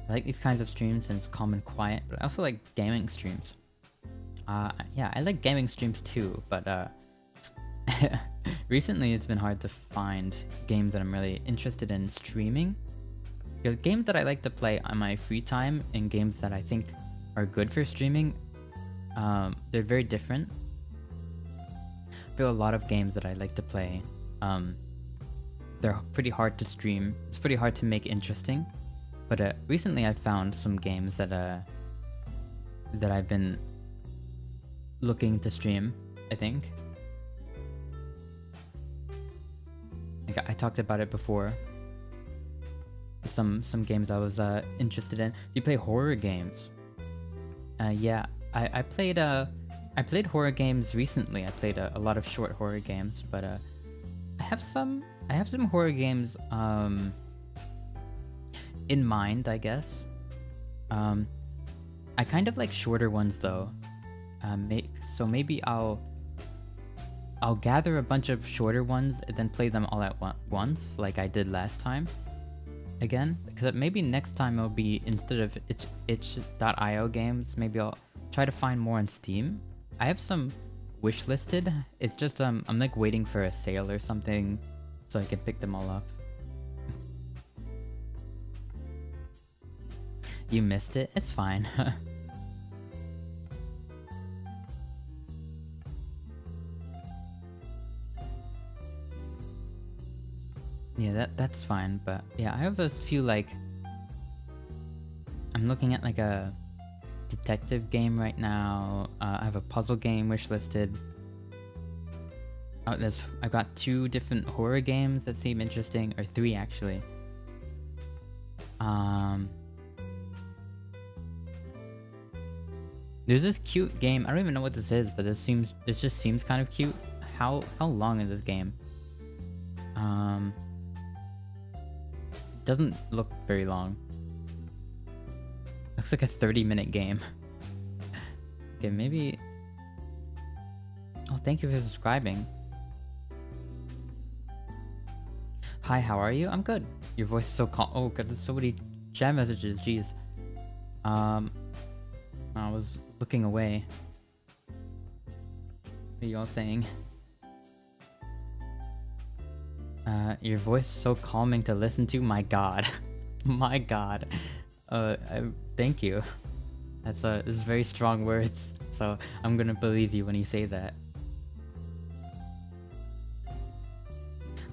I like these kinds of streams and it's calm and quiet, but I also like gaming streams. Yeah, I like gaming streams too, but recently it's been hard to find games that I'm really interested in streaming. The games that I like to play on my free time and games that I think are good for streaming, they're very different. I feel a lot of games that I like to play, they're pretty hard to stream. It's pretty hard to make interesting. But recently I found some games that I've been looking to stream, I think. I talked about it before. Some games I was interested in. Do you play horror games? Yeah, I played horror games recently. I played a lot of short horror games, but I have some horror games in mind, I guess. I kind of like shorter ones though. So maybe I'll gather a bunch of shorter ones and then play them all at once, like I did last time. Again, because maybe next time it'll be, instead of itch.io games, maybe I'll try to find more on Steam. I have some wishlisted. It's just I'm like waiting for a sale or something so I can pick them all up. You missed it? It's fine. Yeah, that's fine, but yeah, I have a few, like, I'm looking at like a detective game right now. I have a puzzle game wishlisted. Oh, I've got 2 different horror games that seem interesting, or 3 actually. There's this cute game. I don't even know what this is, but this just seems kind of cute. How long is this game? Doesn't look very long. Looks like a 30-minute game. Okay, maybe. Oh, thank you for subscribing. Hi, how are you? I'm good. Your voice is so calm. Oh god, there's so many chat messages. Jeez. I was looking away. What are you all saying? Your voice is so calming to listen to. My god. My god. Thank you. This is very strong words. So I'm gonna believe you when you say that.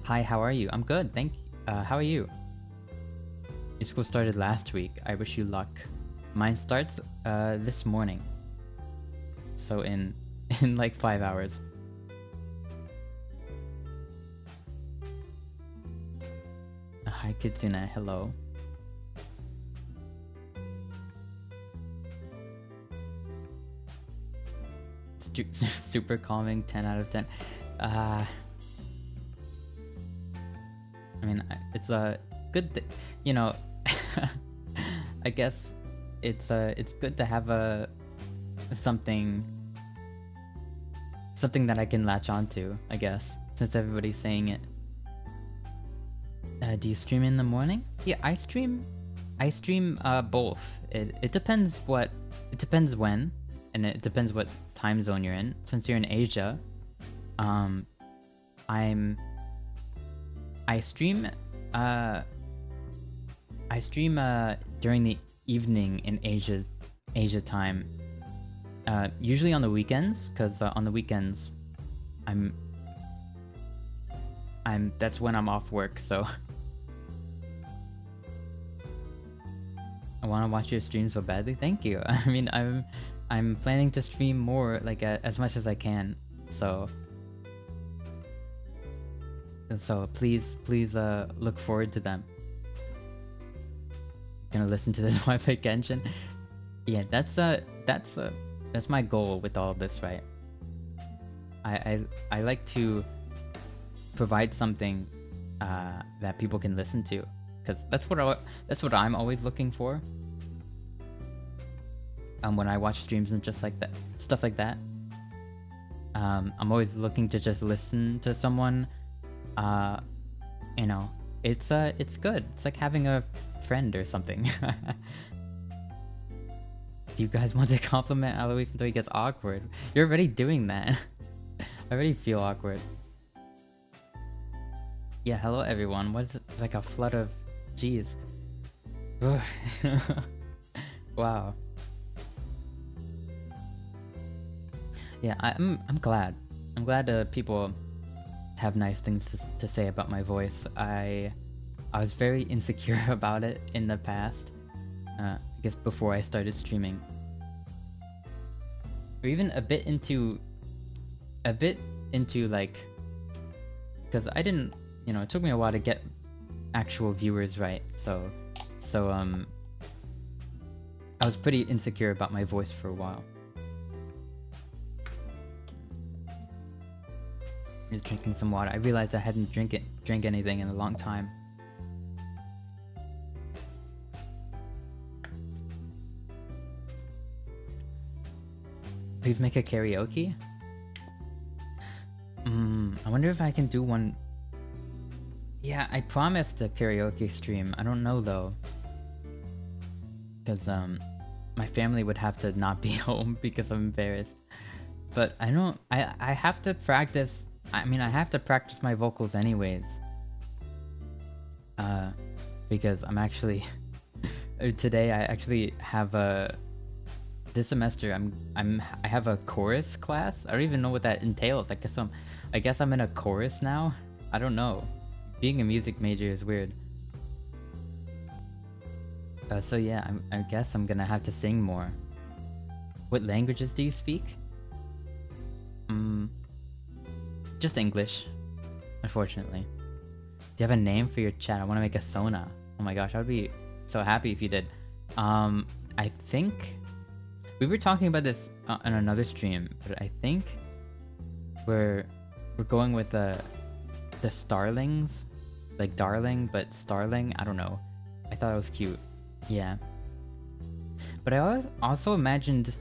Hi, how are you? I'm good, thank you. How are you? Your school started last week. I wish you luck. Mine starts this morning. So in like 5 hours. Hi Kitsune, hello. Super calming, 10 out of 10. I mean, it's a good you know, I guess it's good to have something that I can latch onto, I guess, since everybody's saying it. Do you stream in the morning? Yeah, I stream both. It depends when, and it depends what time zone you're in. Since you're in Asia, I stream during the evening in Asia time. Usually on the weekends, because on the weekends that's when I'm off work, so I want to watch your stream so badly. Thank you. I mean, I'm planning to stream more, like as much as I can. So please look forward to them. Gonna listen to this while I play Genshin. Yeah, that's my goal with all of this, right? I like to provide something that people can listen to, because that's what I'm always looking for. When I watch streams and just like that, stuff like that. I'm always looking to just listen to someone. You know, it's good. It's like having a friend or something. Do you guys want to compliment Alois until he gets awkward? You're already doing that. I already feel awkward. Yeah, hello everyone. What is it? Like a flood of... Jeez. Wow. Yeah, I'm glad. I'm glad people have nice things to say about my voice. I was very insecure about it in the past. I guess before I started streaming. Or even a bit into like, because I didn't, you know, it took me a while to get actual viewers right. So I was pretty insecure about my voice for a while. Just drinking some water. I realized I hadn't drank anything in a long time. Please make a karaoke? I wonder if I can do one. Yeah, I promised a karaoke stream. I don't know though. Because my family would have to not be home because I'm embarrassed. But I have to practice. I mean, I have to practice my vocals anyways. Because I'm actually today I actually have this semester I have a chorus class. I don't even know what that entails. I guess I'm in a chorus now. I don't know. Being a music major is weird. So yeah, I guess I'm gonna have to sing more. What languages do you speak? Just English, unfortunately. Do you have a name for your chat? I want to make a Sona. Oh my gosh, I would be so happy if you did. I think we were talking about this on another stream, but I think we're going with the starlings, like darling, but starling. I don't know. I thought it was cute. Yeah. But I also imagined,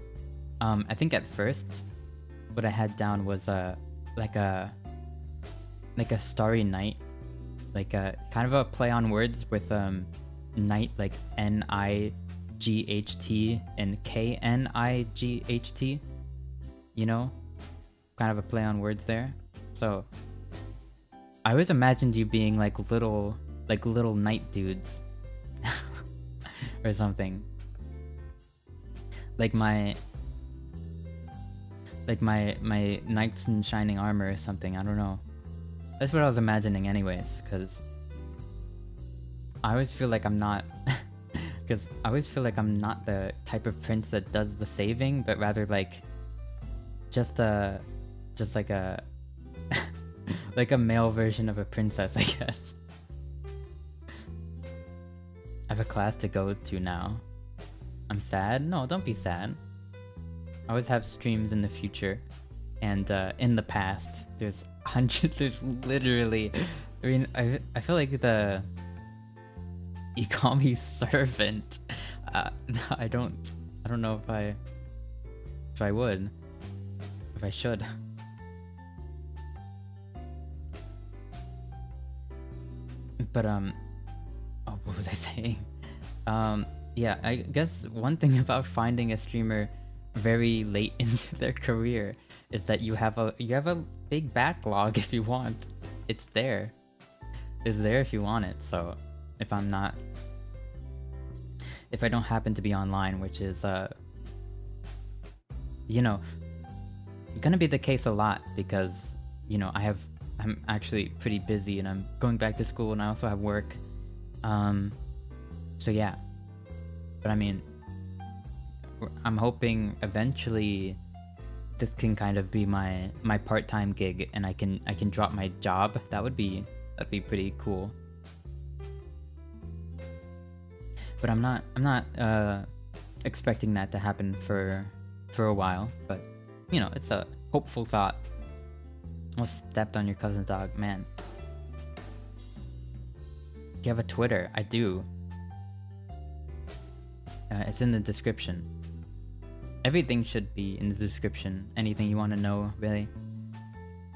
I think at first, what I had down was like a starry night, like a kind of a play on words with night, like NIGHT and KNIGHT, you know, kind of a play on words there. So I always imagined you being like little night dudes or something, like my knights in shining armor or something. I don't know. That's what I was imagining anyways, because I always feel like I'm not the type of prince that does the saving, but rather like just like a like a male version of a princess, I guess. I have a class to go to now. I'm sad? No, don't be sad. I always have streams in the future, and in the past, there's literally, I mean, I feel like you call me servant. I don't know if I should. But oh, what was I saying? Yeah, I guess one thing about finding a streamer very late into their career is that you have a big backlog if you want. It's there if you want it. So if I don't happen to be online, which is you know, gonna be the case a lot, because you know I'm actually pretty busy and I'm going back to school and I also have work. So yeah, but I mean, I'm hoping eventually this can kind of be my part-time gig, and I can drop my job. That'd be pretty cool. But I'm not expecting that to happen for a while. But you know, it's a hopeful thought. Almost stepped on your cousin's dog, man. Do you have a Twitter? I do. It's in the description. Everything should be in the description. Anything you want to know, really.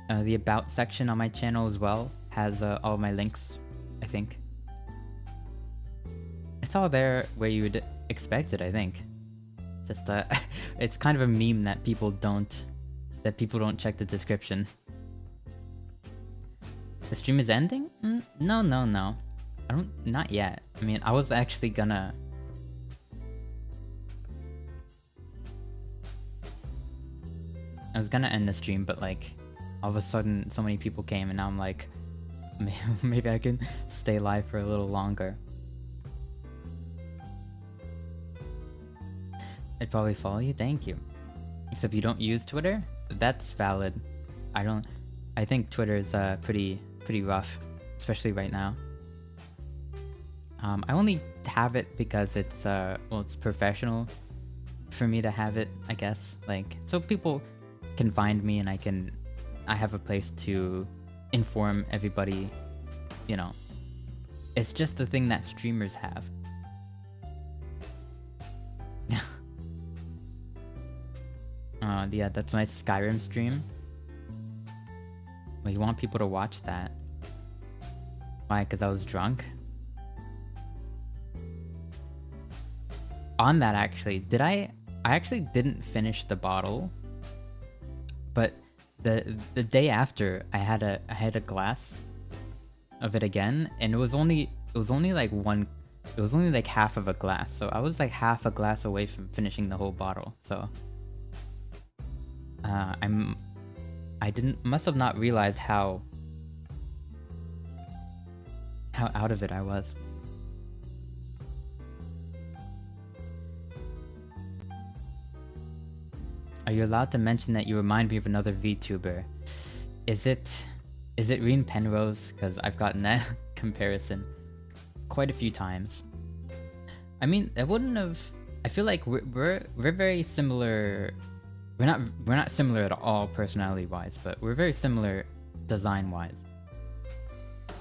The about section on my channel as well has all my links, I think. It's all there where you would expect it, I think. Just it's kind of a meme that people don't check the description. The stream is ending? No. Not yet. I mean, I was actually gonna... I was gonna end the stream, but like, all of a sudden so many people came, and now I'm like, maybe I can stay live for a little longer. I'd probably follow you, thank you. Except you don't use Twitter? That's valid. I think Twitter is pretty rough, especially right now. I only have it because it's it's professional for me to have it, I guess. Like, so people can find me, and I have a place to inform everybody, you know. It's just the thing that streamers have. Yeah, that's my Skyrim stream. Well, you want people to watch that? Why? Because I was drunk? On that, actually, I actually didn't finish the bottle, but the day after I had a glass of it again, and it was only like half of a glass, so I was like half a glass away from finishing the whole bottle. So I must have not realized how out of it I was. Are you allowed to mention that you remind me of another VTuber? Is it Reen Penrose? Because I've gotten that comparison quite a few times. I mean, I wouldn't have. I feel like we're very similar. We're not similar at all personality wise, but we're very similar design wise.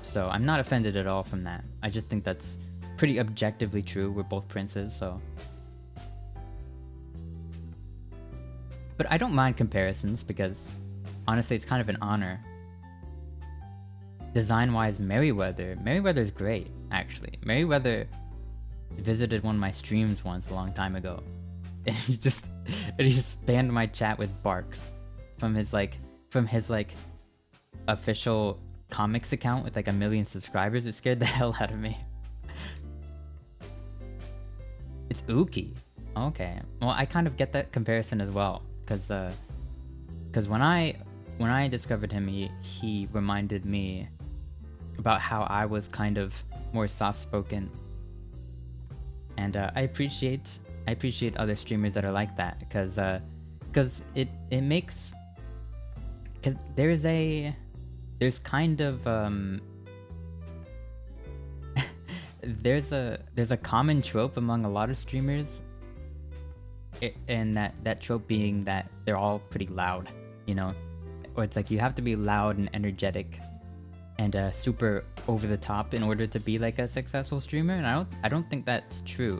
So I'm not offended at all from that. I just think that's pretty objectively true. We're both princes, so. But I don't mind comparisons because honestly, it's kind of an honor. Design-wise, Merryweather's great, actually. Merryweather visited one of my streams once a long time ago, and he just spammed my chat with barks from his official comics account with like 1 million subscribers. It scared the hell out of me. It's Uki. Okay, well, I kind of get that comparison as well. Because when I discovered him, he reminded me about how I was kind of more soft-spoken, and I appreciate other streamers that are like that, because it makes, cause there's kind of there's a common trope among a lot of streamers. And that trope being that they're all pretty loud, you know, or it's like you have to be loud and energetic and super over the top in order to be like a successful streamer, and I don't think that's true.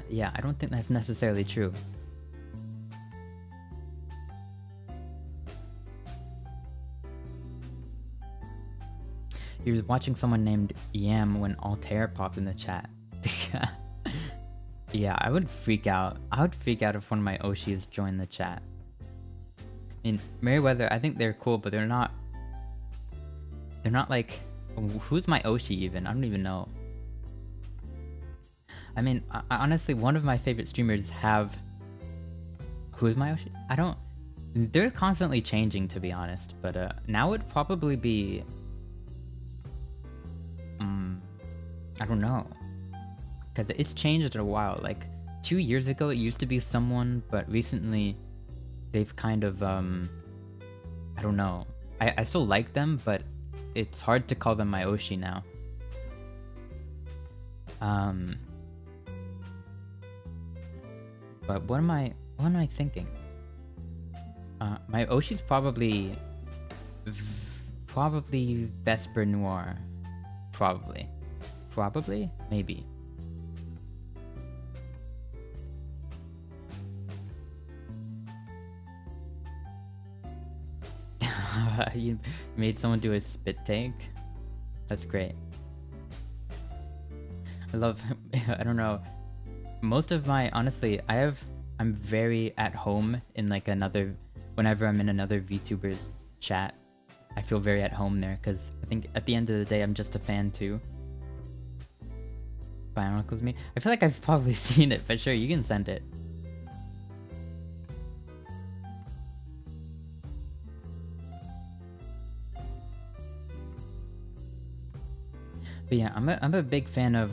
Yeah, I don't think that's necessarily true. He was watching someone named Yam when Altair popped in the chat. Yeah, I would freak out. I would freak out if one of my Oshis joined the chat. I mean, Merryweather, I think they're cool, but they're not like... Who's my Oshi even? I don't even know. I mean, I honestly, one of my favorite streamers have... Who's my Oshi? I don't... They're constantly changing, to be honest, but now would probably be... I don't know. Because it's changed in a while. Like 2 years ago, it used to be someone, but recently they've kind of, I don't know. I still like them, but it's hard to call them my Oshi now. But what am I thinking? My Oshi's probably Vesper Noir. Probably, maybe. You made someone do a spit take? That's great. I love, I don't know. Most of my, honestly, I'm very at home in like whenever I'm in another VTuber's chat. I feel very at home there because I think at the end of the day, I'm just a fan too. Bionicles me. I feel like I've probably seen it, but sure, you can send it. But yeah, I'm a big fan of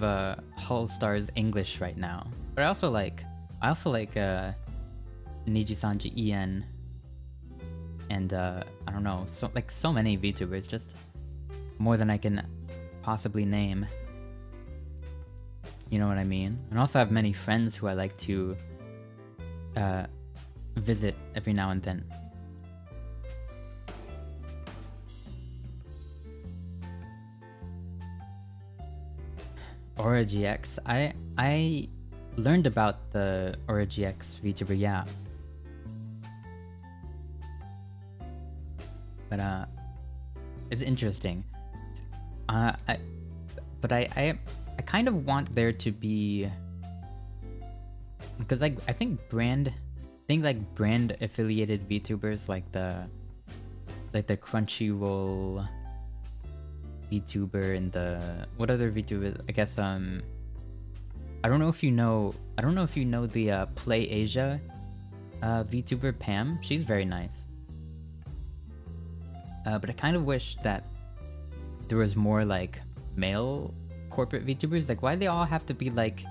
Hullstar's English right now. But I also like Niji Sanji En and I don't know, so many VTubers, just more than I can possibly name. You know what I mean? And also I have many friends who I like to visit every now and then. Aura GX. I learned about the Aura GX VTuber, yeah. But it's interesting. I kind of want there to be, because like I think brand affiliated VTubers like the Crunchyroll VTuber and what other VTuber? I guess I don't know if you know the Play Asia VTuber Pam. She's very nice. But I kind of wish that there was more like male corporate VTubers. Like, why do they all have to be like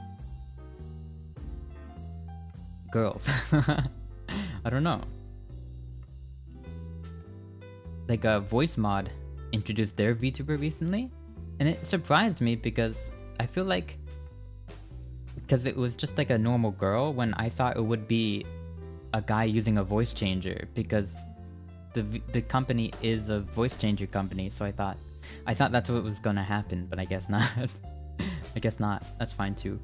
girls? I don't know. Like Voice Mod introduced their VTuber recently, and it surprised me because I feel like it was just like a normal girl when I thought it would be a guy using a voice changer, because the company is a voice changer company, so I thought that's what was gonna happen, but I guess not. I guess not. That's fine too.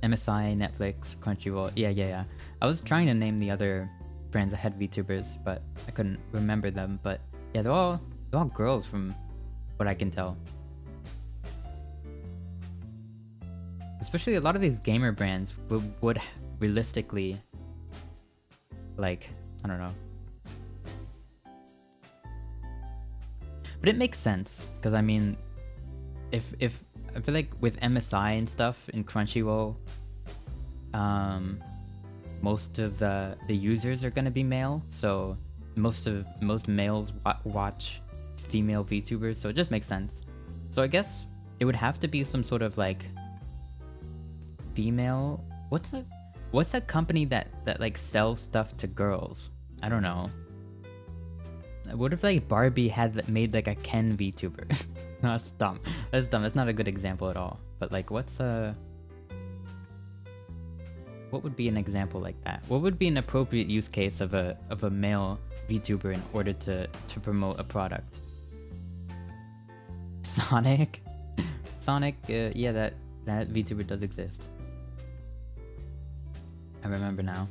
MSI, Netflix, Crunchyroll. Yeah. I was trying to name the other brands that had VTubers, but I couldn't remember them. But yeah, they're all girls from what I can tell. Especially a lot of these gamer brands would realistically, like, I don't know. But it makes sense, because I mean, if I feel like with MSI and stuff in Crunchyroll, most of the users are gonna be male, so most males watch female VTubers, so it just makes sense. So I guess it would have to be some sort of like female. What's a company that like sells stuff to girls? I don't know. What if like Barbie had made like a Ken VTuber? No, that's dumb. That's not a good example at all. But like, what would be an example like that? What would be an appropriate use case of a male VTuber in order to promote a product? Sonic? Yeah, that VTuber does exist. I remember now.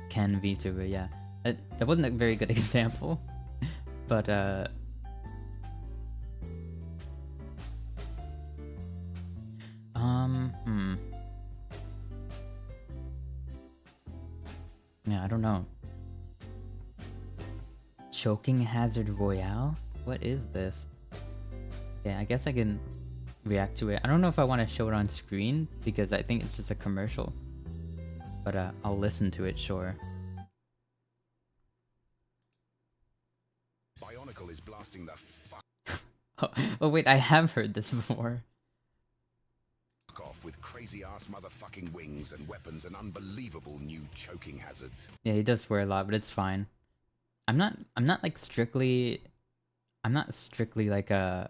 Ken VTuber, yeah. That wasn't a very good example, but yeah, I don't know. Choking Hazard Royale? What is this? Yeah, I guess I can react to it. I don't know if I want to show it on screen because I think it's just a commercial, but I'll listen to it, sure. Bionicle is blasting the fuck. Oh wait, I have heard this before. Off with crazy ass motherfucking wings and weapons and unbelievable new choking hazards. Yeah, he does swear a lot, but it's fine. I'm not like strictly, I'm not strictly like a,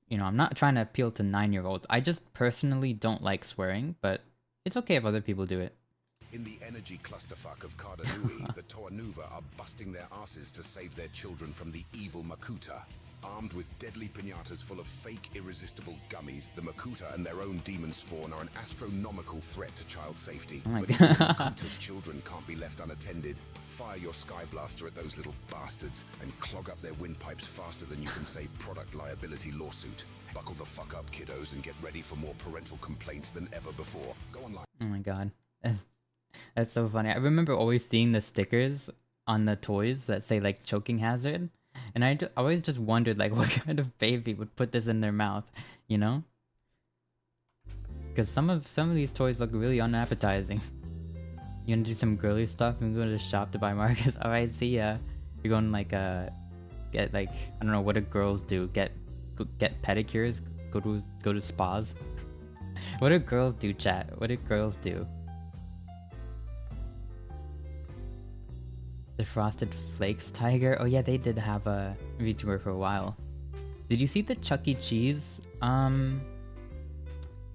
you know, I'm not trying to appeal to 9-year-olds. I just personally don't like swearing, but it's okay if other people do it. In the energy clusterfuck of Cardanui, the Toanuva are busting their asses to save their children from the evil Makuta. Armed with deadly pinatas full of fake, irresistible gummies, the Makuta and their own demon spawn are an astronomical threat to child safety. Oh my But if God. the Makuta's children can't be left unattended, fire your Sky Blaster at those little bastards and clog up their windpipes faster than you can say product liability lawsuit. Buckle the fuck up, kiddos, and get ready for more parental complaints than ever before. Go online. Oh my god. That's so funny. I remember always seeing the stickers on the toys that say like choking hazard. And I always just wondered like what kind of baby would put this in their mouth, you know? Because some of these toys look really unappetizing. You wanna do some girly stuff and go to the shop to buy Marcus? Alright, see ya. You're going like get like, I don't know, what do girls do? Get pedicures? Go to spas? What do girls do, chat? What do girls do? The Frosted Flakes Tiger? Oh yeah, they did have a VTuber for a while. Did you see the Chuck E. Cheese? That's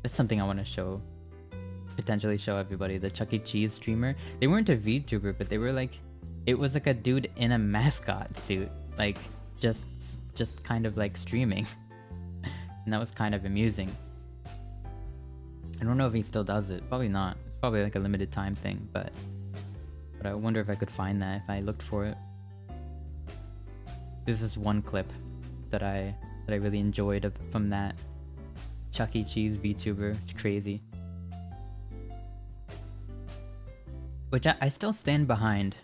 something I want to show. Potentially show everybody. The Chuck E. Cheese streamer. They weren't a VTuber, but they were like... It was like a dude in a mascot suit. Like, just kind of like streaming. And that was kind of amusing. I don't know if he still does it. Probably not. It's probably like a limited time thing, but I wonder if I could find that if I looked for it. This is one clip that I really enjoyed from that Chuck E. Cheese VTuber. It's crazy. Which I still stand behind.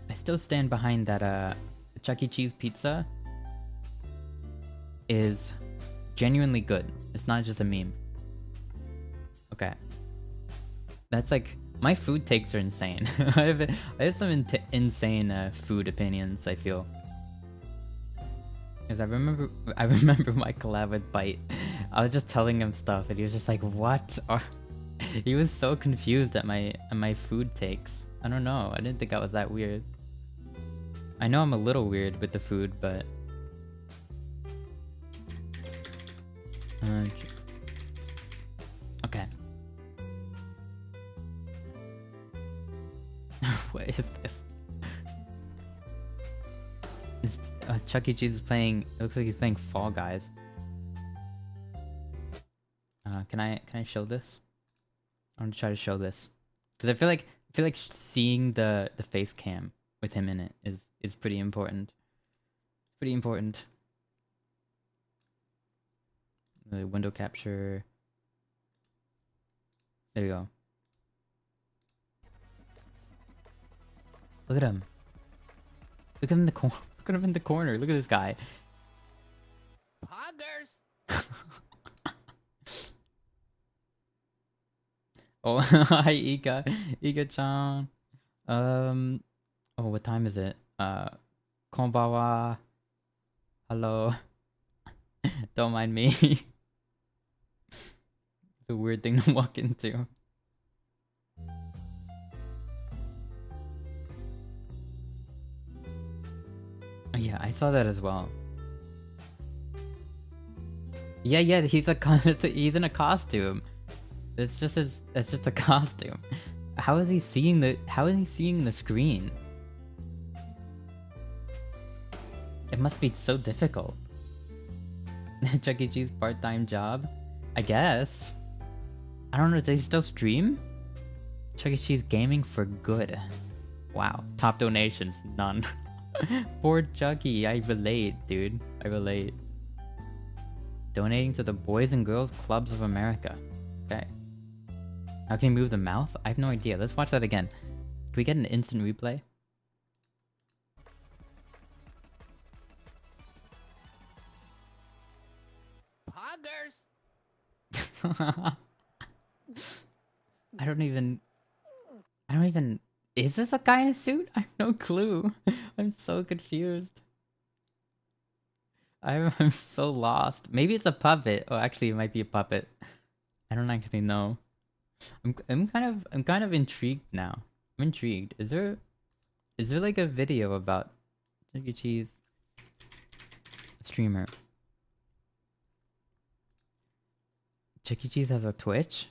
I still stand behind that Chuck E. Cheese pizza is genuinely good. It's not just a meme. Okay. That's like... My food takes are insane. I have some insane food opinions, I feel. Because I remember my collab with Byte. I was just telling him stuff and he was just like, what? He was so confused at my food takes. I don't know. I didn't think I was that weird. I know I'm a little weird with the food, but... okay. What is this? This Chuck E. Cheese is playing. It looks like he's playing Fall Guys. Can I show this? I'm gonna try to show this because I feel like seeing the face cam with him in it is pretty important. Pretty important. The window capture. There we go. Look at him. Look at him in the corner. Look at him in the corner. Look at this guy. Poggers. Oh, hi Ika. Ika-chan. Oh, what time is it? Konbawa. Hello. Don't mind me. It's a weird thing to walk into. Yeah, I saw that as well. Yeah, he's he's in a costume. It's just a costume. How is he seeing the screen? It must be so difficult. Chuck E. Cheese part-time job? I guess. I don't know, does he still stream? Chuck E. Cheese gaming for good. Wow. Top donations, none. Poor Chucky, I relate, dude. I relate. Donating to the Boys and Girls Clubs of America. Okay. How can you move the mouth? I have no idea. Let's watch that again. Can we get an instant replay? Poggers. I don't even... Is this a guy in a suit? I have no clue. I'm so confused. I'm so lost. Maybe it's a puppet. Oh, actually, it might be a puppet. I don't actually know. I'm kind of intrigued now. I'm intrigued. Is there like a video about Chuck E. Cheese streamer? Chuck E. Cheese has a Twitch?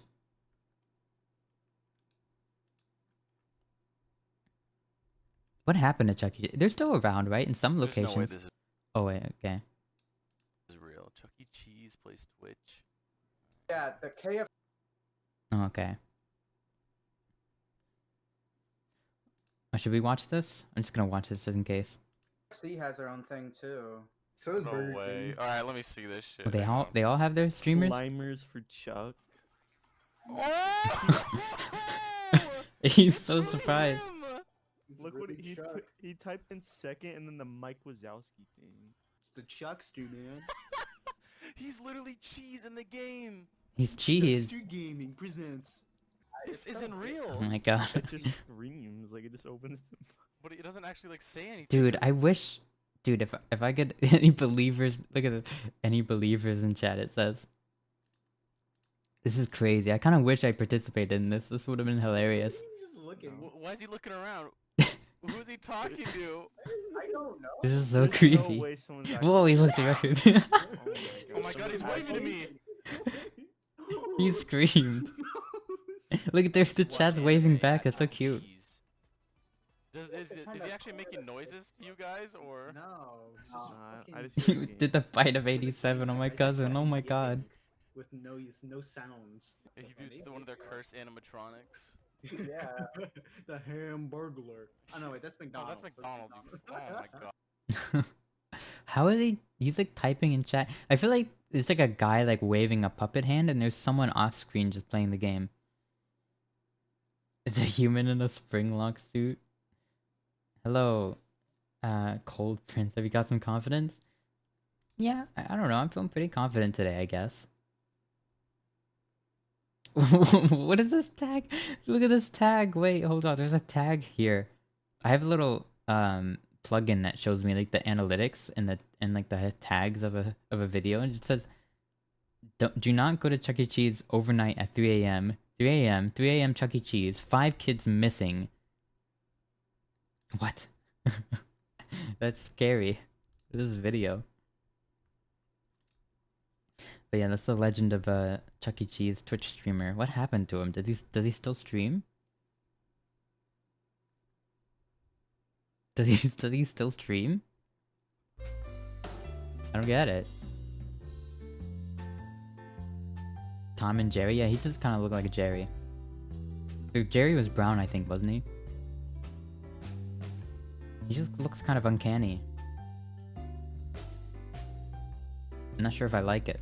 What happened to Chuck E. Cheese? They're still around, right? In some There's locations. no way this Oh wait, okay. is real. Chuck E. Cheese plays Twitch. Yeah, the KFC Oh, okay. Oh, should we watch this? I'm just gonna watch this just in case. has their own thing too. So does No Burger way. King. Alright, let me see this shit. Oh, Hang on. they all have their streamers. Slimers for Chuck. Oh! He's so Look at surprised. him! Look what he typed in second and then the Mike Wazowski thing. It's the Chuckster, man. He's literally cheese in the game. He's cheese. Chuckster Gaming presents. This isn't real. Oh my god. It just screams like it just opens. But it doesn't actually like say anything. Dude, I wish, dude, if I get any believers, look at this, any believers in chat. It says, "This is crazy. I kind of wish I participated in this. This would have been hilarious." Just looking. Why is he looking around? Who is he talking to? I don't know. This is so There's creepy. No way someone's Whoa, he looked directly. Oh my god, he's waving to me. He screamed. Look at the chat's What waving anime back. at That's so Chuck E. cute. Cheese? Is he actually making noises to you guys, or? No. I just hear the He game. did the bite of 87 on my cousin. Oh my god. With no sounds. It's one of their curse animatronics. Yeah. The Hamburglar. Oh no, wait, that's Oh, McDonald's. that's McDonald's. Oh my god. How are they? He's like typing in chat. I feel like it's like a guy like waving a puppet hand, and there's someone off screen just playing the game. It's a human in a spring lock suit. Hello, Cold Prince. Have you got some confidence? Yeah, I don't know. I'm feeling pretty confident today, I guess. What is this tag? Look at this tag. Wait, hold on. There's a tag here. I have a little plugin that shows me like the analytics and like the tags of a video, and it says, do not go to Chuck E. Cheese overnight at 3 a.m. 3 a.m. 3 a.m. Chuck E. Cheese. 5 kids missing. What? That's scary. This video. But yeah, that's the legend of Chuck E. Cheese Twitch streamer. What happened to him? Does he still stream? Does he still stream? I don't get it. Tom and Jerry? Yeah, he just kind of looked like a Jerry. Dude, Jerry was brown, I think, wasn't he? He just looks kind of uncanny. I'm not sure if I like it.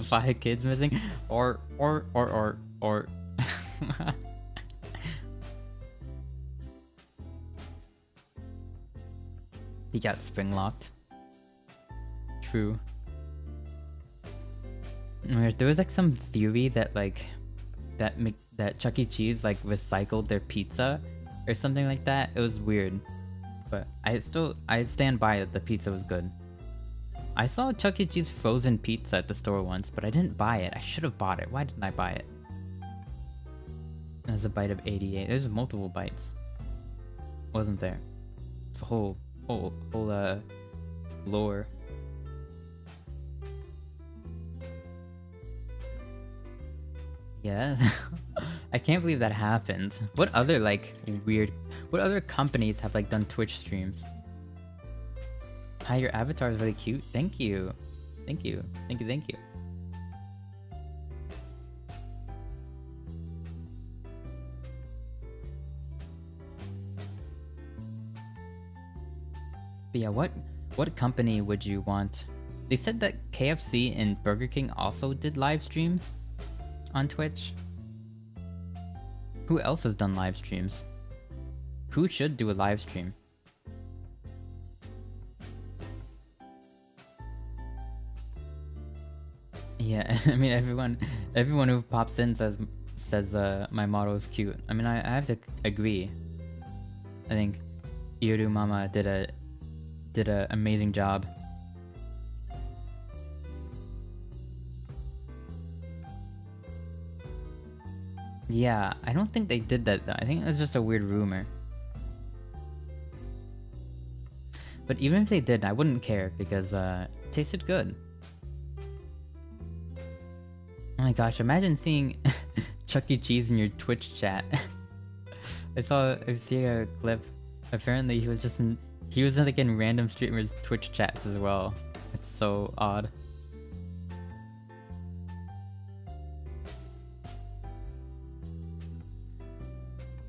5 kids missing? Or. He got spring locked. True. There was like some theory that like that Chuck E. Cheese like recycled their pizza or something like that. It was weird, but I stand by it. The pizza was good. I saw Chuck E. Cheese frozen pizza at the store once, but I didn't buy it. I should have bought it. Why didn't I buy it? There's a bite of 88. There's multiple bites. Wasn't there? It's a whole lore. Yeah. I can't believe that happened. What other what other companies have like done Twitch streams? Hi, your avatar is really cute. Thank you. Thank you. Thank you. Thank you. But yeah, what company would you want? They said that KFC and Burger King also did live streams on Twitch. Who else has done live streams? Who should do a live stream? Yeah, I mean everyone who pops in says my model is cute. I mean I have to agree. I think Iru Mama did did an amazing job. Yeah, I don't think they did that though. I think it was just a weird rumor. But even if they did, I wouldn't care because it tasted good. Oh my gosh, imagine seeing Chuck E. Cheese in your Twitch chat. I see a clip. Apparently he was like in random streamers' Twitch chats as well. It's so odd.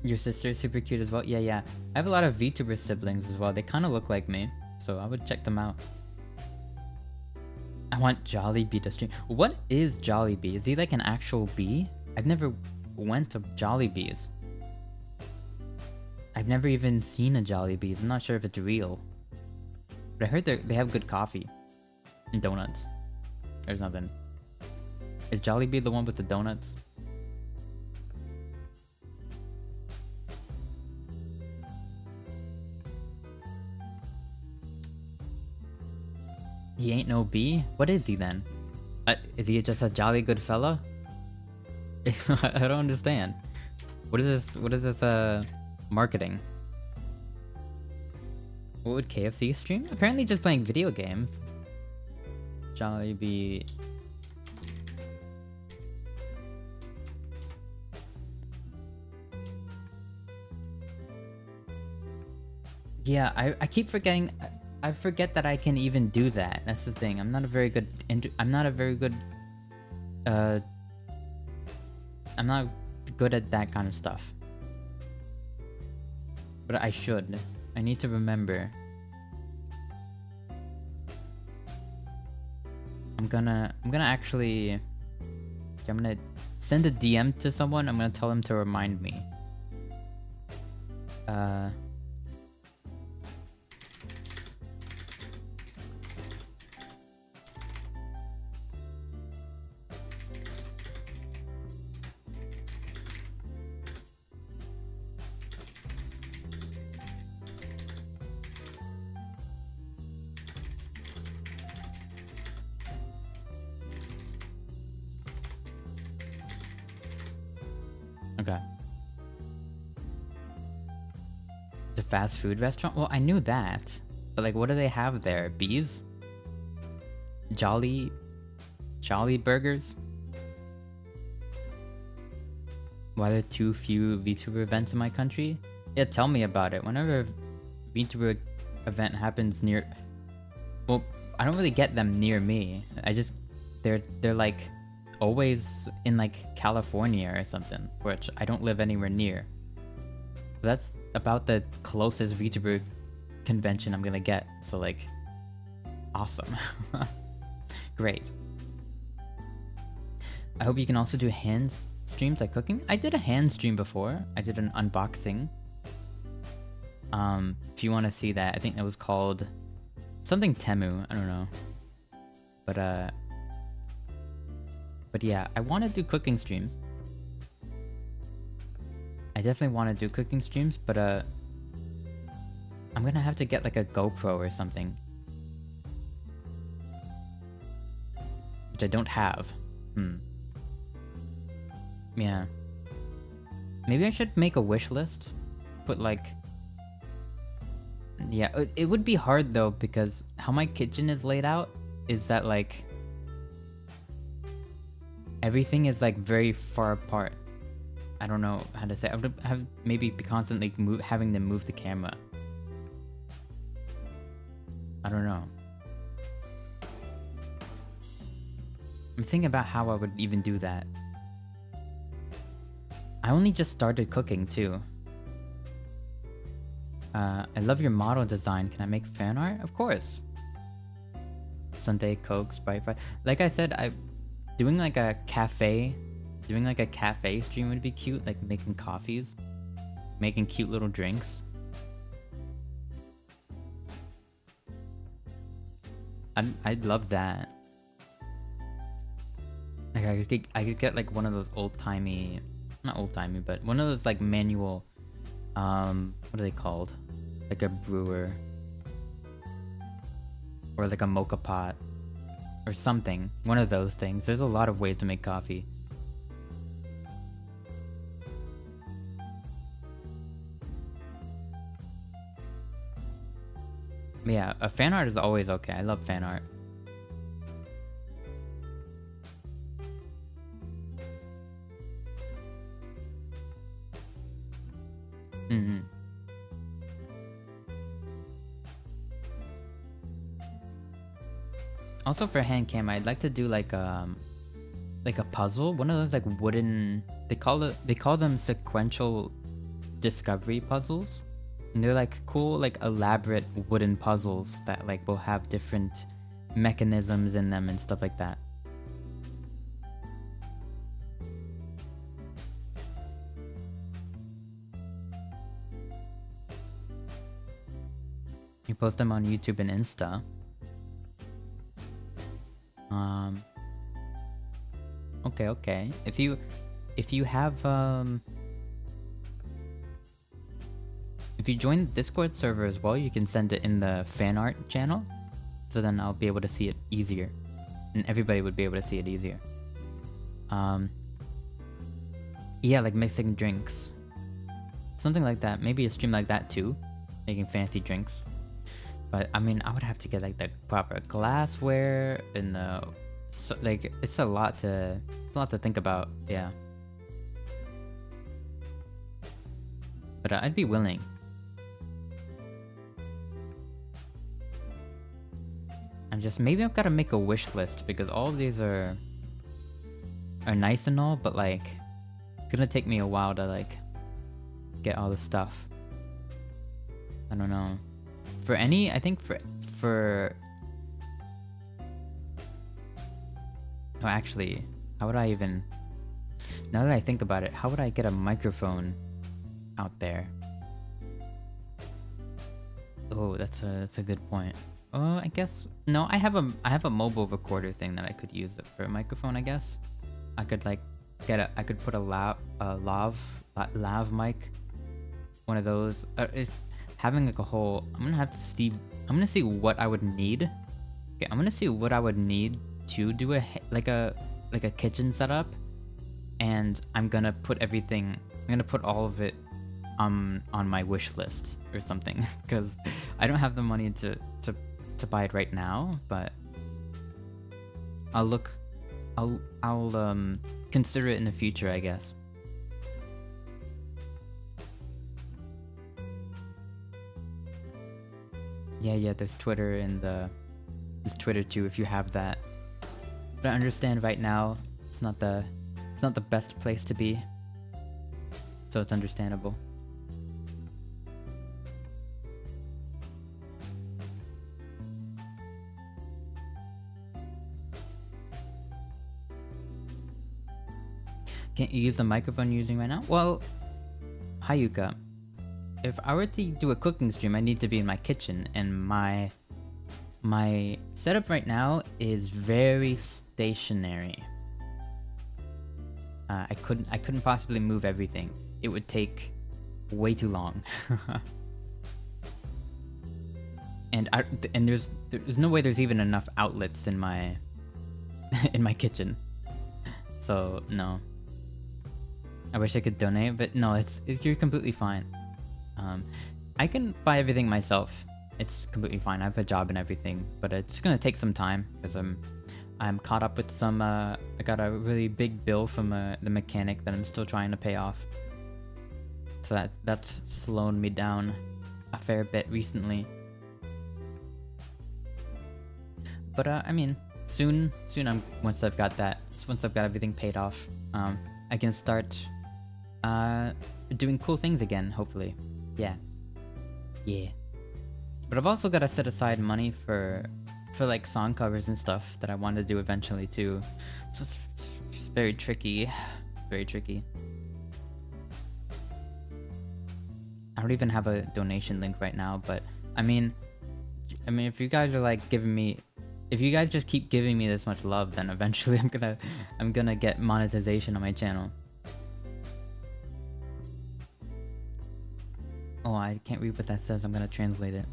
Your sister is super cute as well? Yeah. I have a lot of VTuber siblings as well. They kind of look like me, so I would check them out. I want Jollibee to stream. What is Jollibee? Is he like an actual bee? I've never went to Jollibee's. I've never even seen a Jollibee. I'm not sure if it's real. But I heard they have good coffee. And donuts. Or something. Is Jollibee the one with the donuts? He ain't no bee? What is he then? Is he just a jolly good fella? I don't understand. What is this marketing? What would KFC stream? Apparently just playing video games. Jollibee. Yeah, I keep forgetting. I forget that I can even do that. That's the thing. I'm not a very good I'm not good at that kind of stuff. But I should. I need to remember. I'm gonna send a DM to someone. I'm gonna tell them to remind me. Okay. The fast food restaurant? Well, I knew that. But like, what do they have there? Bees? Jolly burgers? Why are there too few VTuber events in my country? Yeah, tell me about it. Whenever a VTuber event happens near... Well, I don't really get them near me. They're like always in like California or something, which I don't live anywhere near. But that's about the closest VTuber convention I'm gonna get. So like, awesome. Great. I hope you can also do hand streams like cooking. I did a hand stream before. I did an unboxing. If you want to see that, I think it was called something Temu. I don't know. But yeah, I want to do cooking streams. I definitely want to do cooking streams, but I'm gonna have to get like a GoPro or something, which I don't have. Yeah. Maybe I should make a wish list. Put like... Yeah, it would be hard though, because how my kitchen is laid out is that like... everything is like very far apart. I don't know how to say. I would have maybe be constantly having to move the camera. I don't know. I'm thinking about how I would even do that. I only just started cooking too. I love your model design. Can I make fan art? Of course. Sunday Coke, Sprite, Fry. Like I said, doing like a cafe stream would be cute. Like making coffees, making cute little drinks. I'd love that. Like I could get like one of those old-timey, not old-timey, but one of those like manual, what are they called? Like a brewer. or like a mocha pot or something. One of those things. There's a lot of ways to make coffee. Yeah, a fan art is always okay. I love fan art. Also for hand cam, I'd like to do like a puzzle. One of those like wooden. They call them sequential discovery puzzles. And they're like cool, like elaborate wooden puzzles that like will have different mechanisms in them and stuff like that. You post them on YouTube and Insta. Okay. If you have if you join the Discord server as well, you can send it in the fan art channel. So then I'll be able to see it easier. And everybody would be able to see it easier. Yeah, like mixing drinks. Something like that. Maybe a stream like that too. Making fancy drinks. But I mean, I would have to get like the proper glassware and so, like it's a lot to think about. Yeah. But I'd be willing. Maybe I've got to make a wish list because all of these are nice and all, but like it's gonna take me a while to like get all the stuff. I don't know. I think for oh, actually, how would I even? Now that I think about it, how would I get a microphone out there? Oh, that's a good point. Oh, I guess no. I have a mobile recorder thing that I could use for a microphone. I guess I could like I could put a lav mic, one of those. Having like a whole. I'm gonna see what I would need. Okay, I'm gonna see what I would need to do a kitchen setup, and I'm gonna put everything. I'm gonna put all of it on my wish list or something because I don't have the money to buy it right now, but I'll consider it in the future, I guess. Yeah, there's Twitter and there's Twitter too if you have that. But I understand right now it's not the best place to be. So it's understandable. Can't you use the microphone you're using right now? Well, Hayuka, if I were to do a cooking stream, I need to be in my kitchen, and my setup right now is very stationary. I couldn't possibly move everything. It would take way too long. and there's no way there's even enough outlets in my in my kitchen. So no. I wish I could donate, but no, you're completely fine. I can buy everything myself. It's completely fine. I have a job and everything, but it's gonna take some time because I'm caught up with some. I got a really big bill from the mechanic that I'm still trying to pay off. So that's slowed me down a fair bit recently. But I mean, soon once I've got everything paid off, I can start doing cool things again, hopefully. Yeah. But I've also got to set aside money for like song covers and stuff that I want to do eventually too. So it's very tricky. Very tricky. I don't even have a donation link right now, but I mean if you guys are like if you guys just keep giving me this much love, then eventually I'm gonna get monetization on my channel. Oh, I can't read what that says. I'm gonna translate it.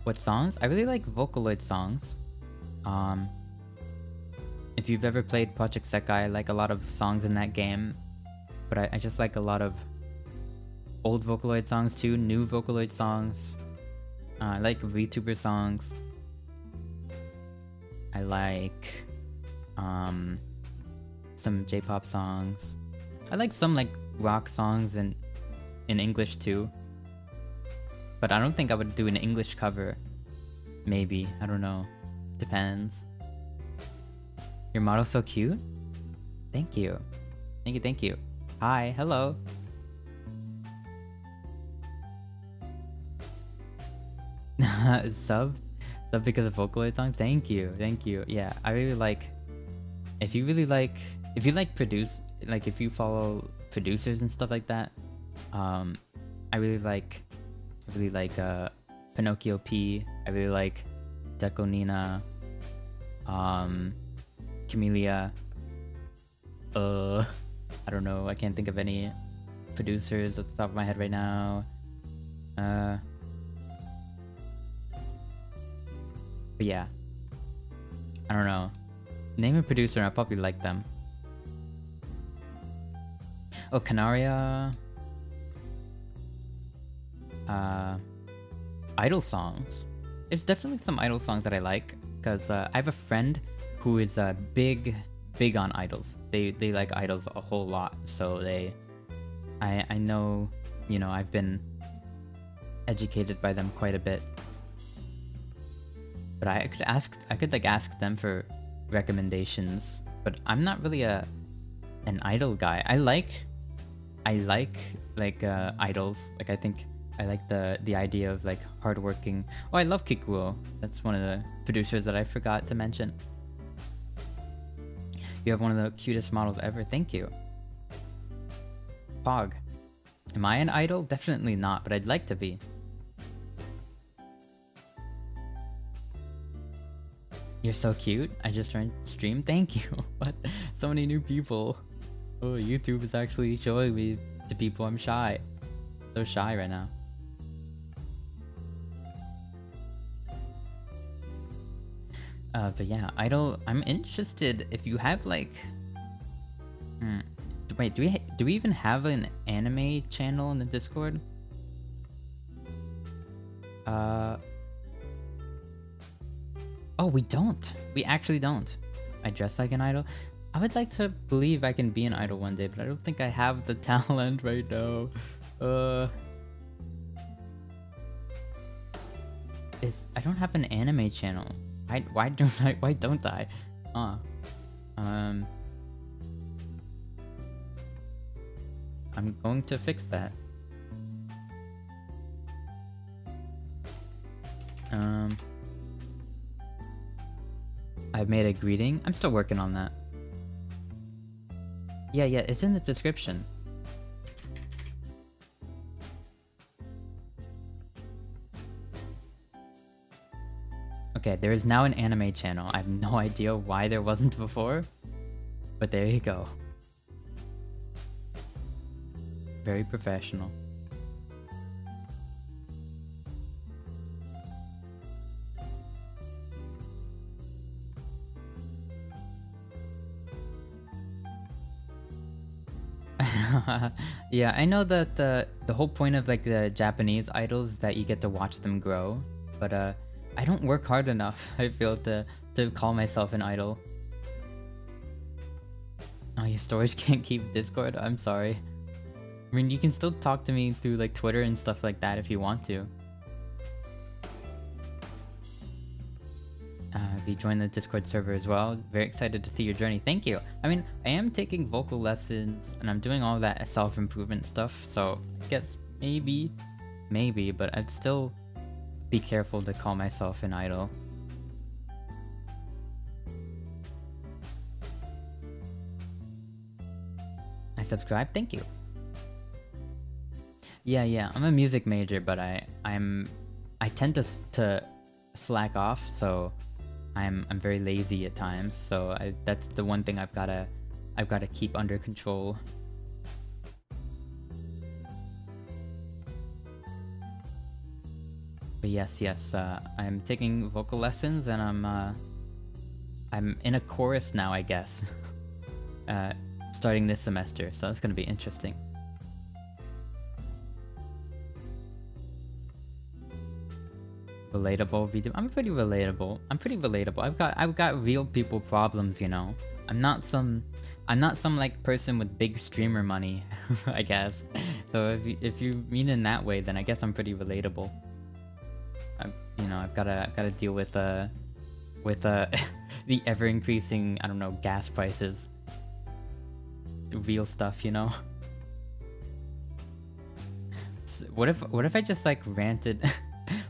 What songs? I really like Vocaloid songs. If you've ever played Project Sekai, I like a lot of songs in that game. But I just like a lot of old Vocaloid songs too, new Vocaloid songs. I like VTuber songs. I like some J-pop songs. I like some like rock songs in English too. But I don't think I would do an English cover. Maybe, I don't know. Depends. Your model's so cute? Thank you. Thank you, thank you. Hi, hello. Sub because of Vocaloid song? Thank you, thank you. Yeah, I really like, if you follow producers and stuff like that, I really like Pinocchio P. I really like Deco Nina, Camellia. I don't know, I can't think of any producers at the top of my head right now. But yeah, I don't know. Name a producer and I probably like them. Oh, Canaria. Idol songs. There's definitely some idol songs that I like, because I have a friend who is big on idols. They like idols a whole lot, so I know, you know, I've been educated by them quite a bit. But I could like ask them for recommendations, but I'm not really an idol guy. I like idols. Like, I think I like the idea of like hardworking. Oh, I love Kikuo. That's one of the producers that I forgot to mention. You have one of the cutest models ever. Thank you. Pog. Am I an idol? Definitely not, but I'd like to be. You're so cute. I just joined stream. Thank you. What? So many new people. Oh, YouTube is actually showing me to people. I'm shy. So shy right now. But yeah, idol. I'm interested if you have like. Wait, do we even have an anime channel in the Discord? Oh, we don't. We actually don't. I dress like an idol. I would like to believe I can be an idol one day, but I don't think I have the talent right now. I don't have an anime channel. Why don't I? I'm going to fix that. I've made a greeting. I'm still working on that. Yeah, it's in the description. Okay, there is now an anime channel. I have no idea why there wasn't before, but there you go. Very professional. Yeah, I know that the whole point of like the Japanese idols is that you get to watch them grow, but I don't work hard enough, I feel, to call myself an idol. Oh, your storage can't keep Discord? I'm sorry. I mean, you can still talk to me through like Twitter and stuff like that if you want to. If you join the Discord server as well, very excited to see your journey. Thank you. I mean, I am taking vocal lessons and I'm doing all that self-improvement stuff, so I guess maybe, but I'd still be careful to call myself an idol. I subscribe. Thank you. Yeah. I'm a music major, but I tend to slack off, so I'm very lazy at times. So that's the one thing I've gotta keep under control. But But yes, I'm taking vocal lessons, and I'm in a chorus now, I guess. Starting this semester, so that's gonna be interesting. Relatable video. I'm pretty relatable. I've got real people problems, you know. I'm not some like person with big streamer money, I guess. So if you mean in that way, then I guess I'm pretty relatable. I've gotta deal with the ever increasing, I don't know, gas prices. Real stuff, you know. What if I just like ranted?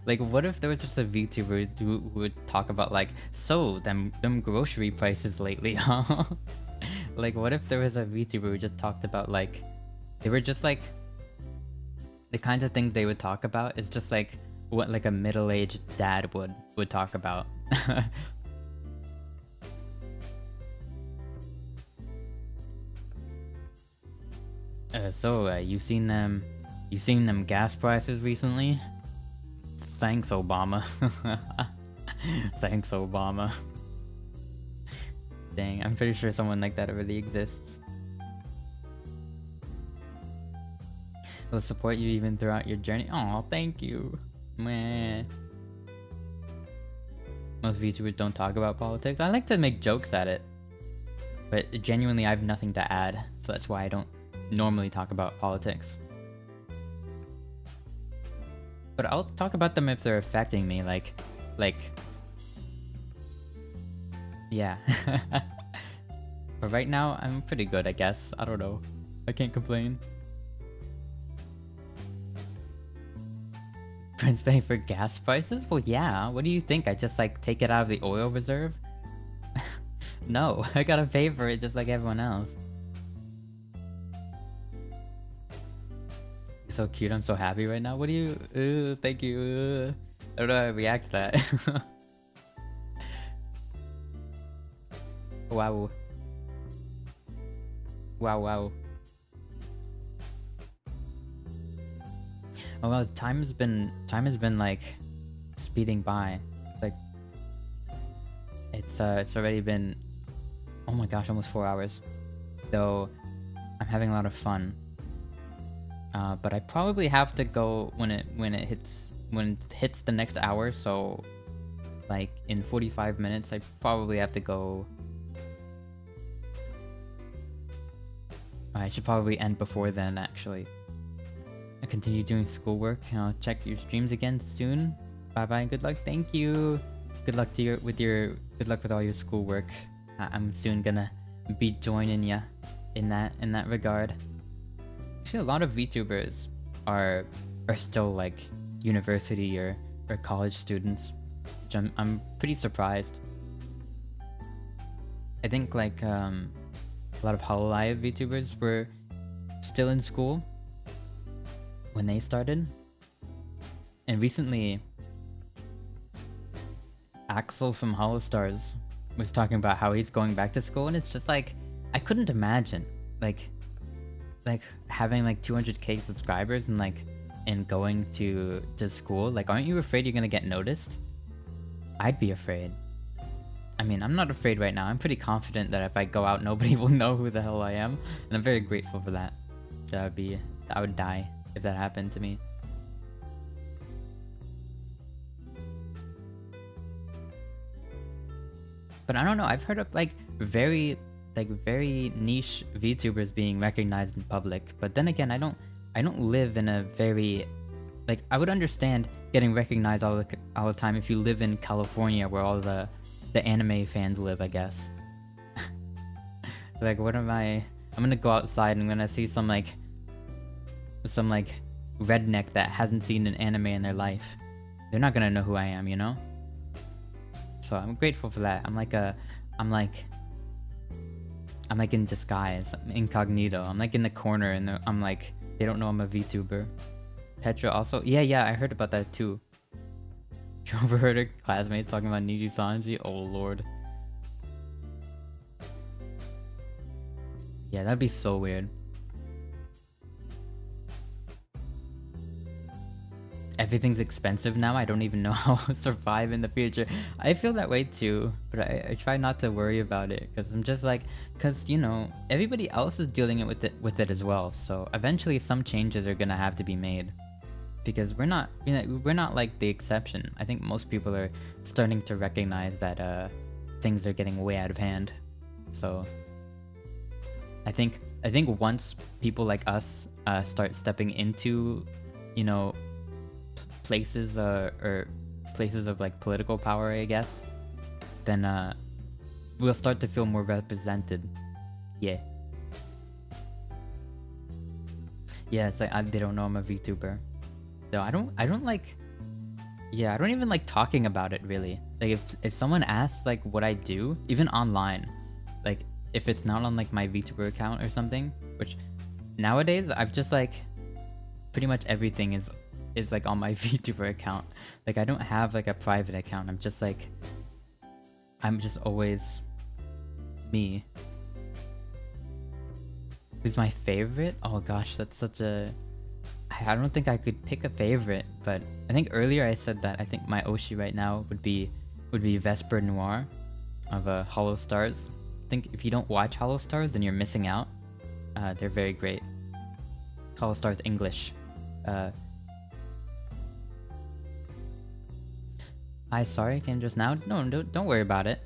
Like, what if there was just a VTuber who would talk about like, so them grocery prices lately, huh? Like, what if there was a VTuber who just talked about like, they were just like, the kinds of things they would talk about is just like what like a middle-aged dad would talk about. You seen them gas prices recently? Thanks, Obama. Thanks, Obama. Dang, I'm pretty sure someone like that really exists. Will support you even throughout your journey. Oh, thank you. Meh. Most VTubers don't talk about politics. I like to make jokes at it, but genuinely I have nothing to add, so that's why I don't normally talk about politics. But I'll talk about them if they're affecting me, like, yeah. But right now, I'm pretty good, I guess. I don't know. I can't complain. Prince paying for gas prices? Well, yeah. What do you think? I just, like, take it out of the oil reserve? No, I gotta pay for it just like everyone else. So cute, I'm so happy right now. What do you thank you. I don't know how to react to that. Wow. Wow. Oh well, time has been like speeding by. Like it's already been, oh my gosh, almost 4 hours. So I'm having a lot of fun. But I probably have to go when it hits the next hour, so like in 45 minutes I probably have to go. I should probably end before then, actually. I continue doing schoolwork, and I'll check your streams again soon. Bye bye and good luck. Thank you. Good luck with all your schoolwork. I'm soon gonna be joining ya in that regard. Actually, a lot of VTubers are still like university or college students, which I'm pretty surprised. I think like a lot of Hololive VTubers were still in school when they started, and recently Axel from Holostars was talking about how he's going back to school, and it's just like I couldn't imagine like having like 200k subscribers and going to school. Like, aren't you afraid you're gonna get noticed? I'd be afraid. I mean, I'm not afraid right now. I'm pretty confident that if I go out, nobody will know who the hell I am, and I'm very grateful for that. I would die if that happened to me. But I don't know, I've heard of like very niche VTubers being recognized in public, but then again, I don't live in a very, like, I would understand getting recognized all the time if you live in California where all the anime fans live, I guess. Like, what am I'm gonna go outside and I'm gonna see some redneck that hasn't seen an anime in their life. They're not gonna know who I am, you know? So I'm grateful for that. I'm like in disguise, I'm incognito. I'm like in the corner, and I'm like, they don't know I'm a VTuber. Petra also, yeah, I heard about that too. You overheard her classmates talking about Niji Sanji? Oh lord. Yeah, that'd be so weird. everything's expensive now. I don't even know how I'll survive in the future. I feel that way too, but I try not to worry about it because I'm just like, because you know, everybody else is dealing with it as well. So eventually some changes are gonna have to be made because we're not like the exception. I think most people are starting to recognize that things are getting way out of hand. So I think once people like us start stepping into, you know, places or places of like political power, I guess, then we'll start to feel more represented. Yeah, it's like they don't know I'm a VTuber. So I don't like, yeah, I don't even like talking about it really. Like if someone asks like what I do, even online, like if it's not on like my VTuber account or something, which nowadays I've just like pretty much everything is like on my VTuber account. Like I don't have like a private account. I'm just always me. Who's my favorite? Oh gosh, that's such a... I don't think I could pick a favorite, but I think earlier I said that I think my Oshi right now would be Vesper Noir of Hollow Stars. I think if you don't watch Hollow Stars, then you're missing out. They're very great. Hollow Stars English. Hi, sorry, came just now. No, don't worry about it.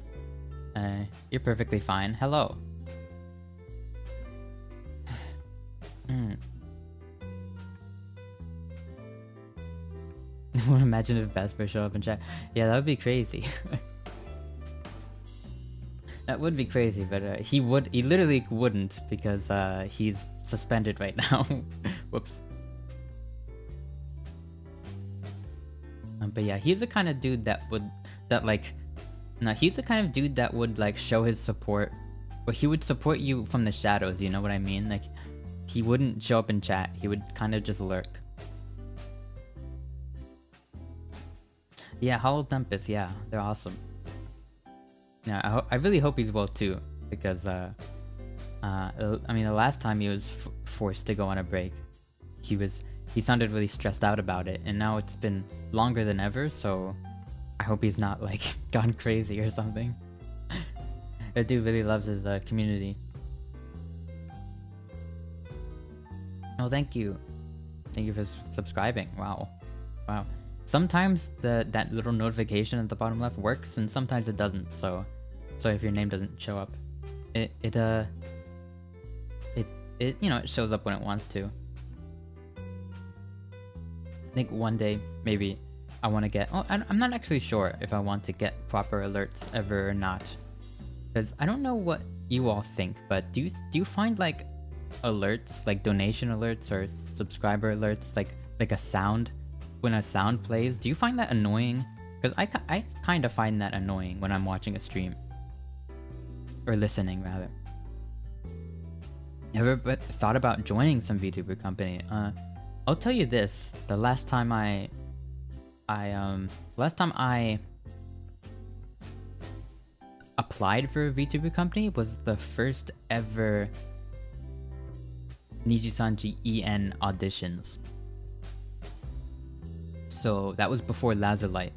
You're perfectly fine. Hello. Imagine if Vesper showed up in chat. Yeah, that would be crazy. That would be crazy, but he literally wouldn't because he's suspended right now. Whoops. But yeah, he's the kind of dude he's the kind of dude that would like show his support, but he would support you from the shadows, you know what I mean? Like, he wouldn't show up in chat, he would kind of just lurk. Yeah, Hollow Tempest, yeah, they're awesome. Yeah, I really hope he's well too, because I mean, the last time he was forced to go on a break, he sounded really stressed out about it, and now it's been longer than ever, so I hope he's not like gone crazy or something. That dude really loves his community. Oh, thank you for subscribing. Wow. Sometimes that little notification at the bottom left works, and sometimes it doesn't. So if your name doesn't show up, it you know, it shows up when it wants to. I think one day maybe I want to get... Oh, I'm not actually sure if I want to get proper alerts ever or not, because I don't know what you all think, but do you find like alerts, like donation alerts or subscriber alerts, like a sound, when a sound plays, do you find that annoying? Because I kind of find that annoying when I'm watching a stream, or listening rather. Ever thought about joining some VTuber company? I'll tell you this: the last time I applied for a VTuber company was the first ever Nijisanji EN auditions. So that was before Lazerlight,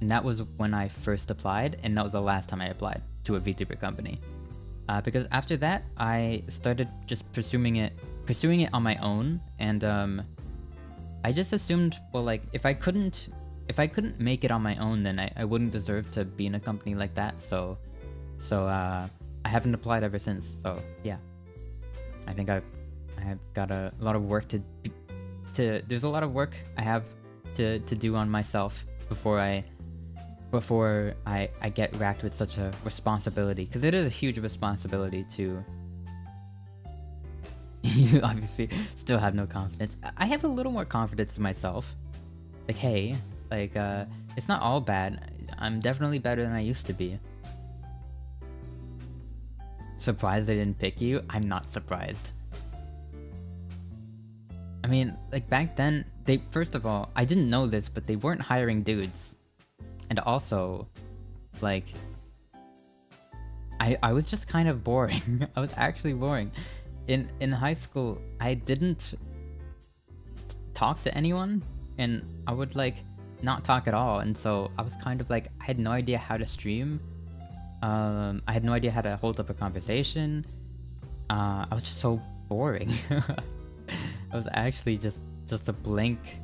and that was when I first applied, and that was the last time I applied to a VTuber company. Because after that, I started just pursuing it on my own, and I just assumed, well, like if I couldn't make it on my own, then I wouldn't deserve to be in a company like that. So I haven't applied ever since. So yeah, I think I have got a lot of work to there's a lot of work I have to do on myself before I get racked with such a responsibility, because it is a huge responsibility to... You obviously still have no confidence. I have a little more confidence in myself. Like, hey, like, it's not all bad. I'm definitely better than I used to be. Surprised they didn't pick you? I'm not surprised. I mean, like, back then, first of all, I didn't know this, but they weren't hiring dudes. And also, like, I was just kind of boring. I was actually boring. In high school, I didn't talk to anyone. and I would like not talk at all, and so I was kind of like, I had no idea how to stream. I had no idea how to hold up a conversation. I was just so boring. I was actually just a blank.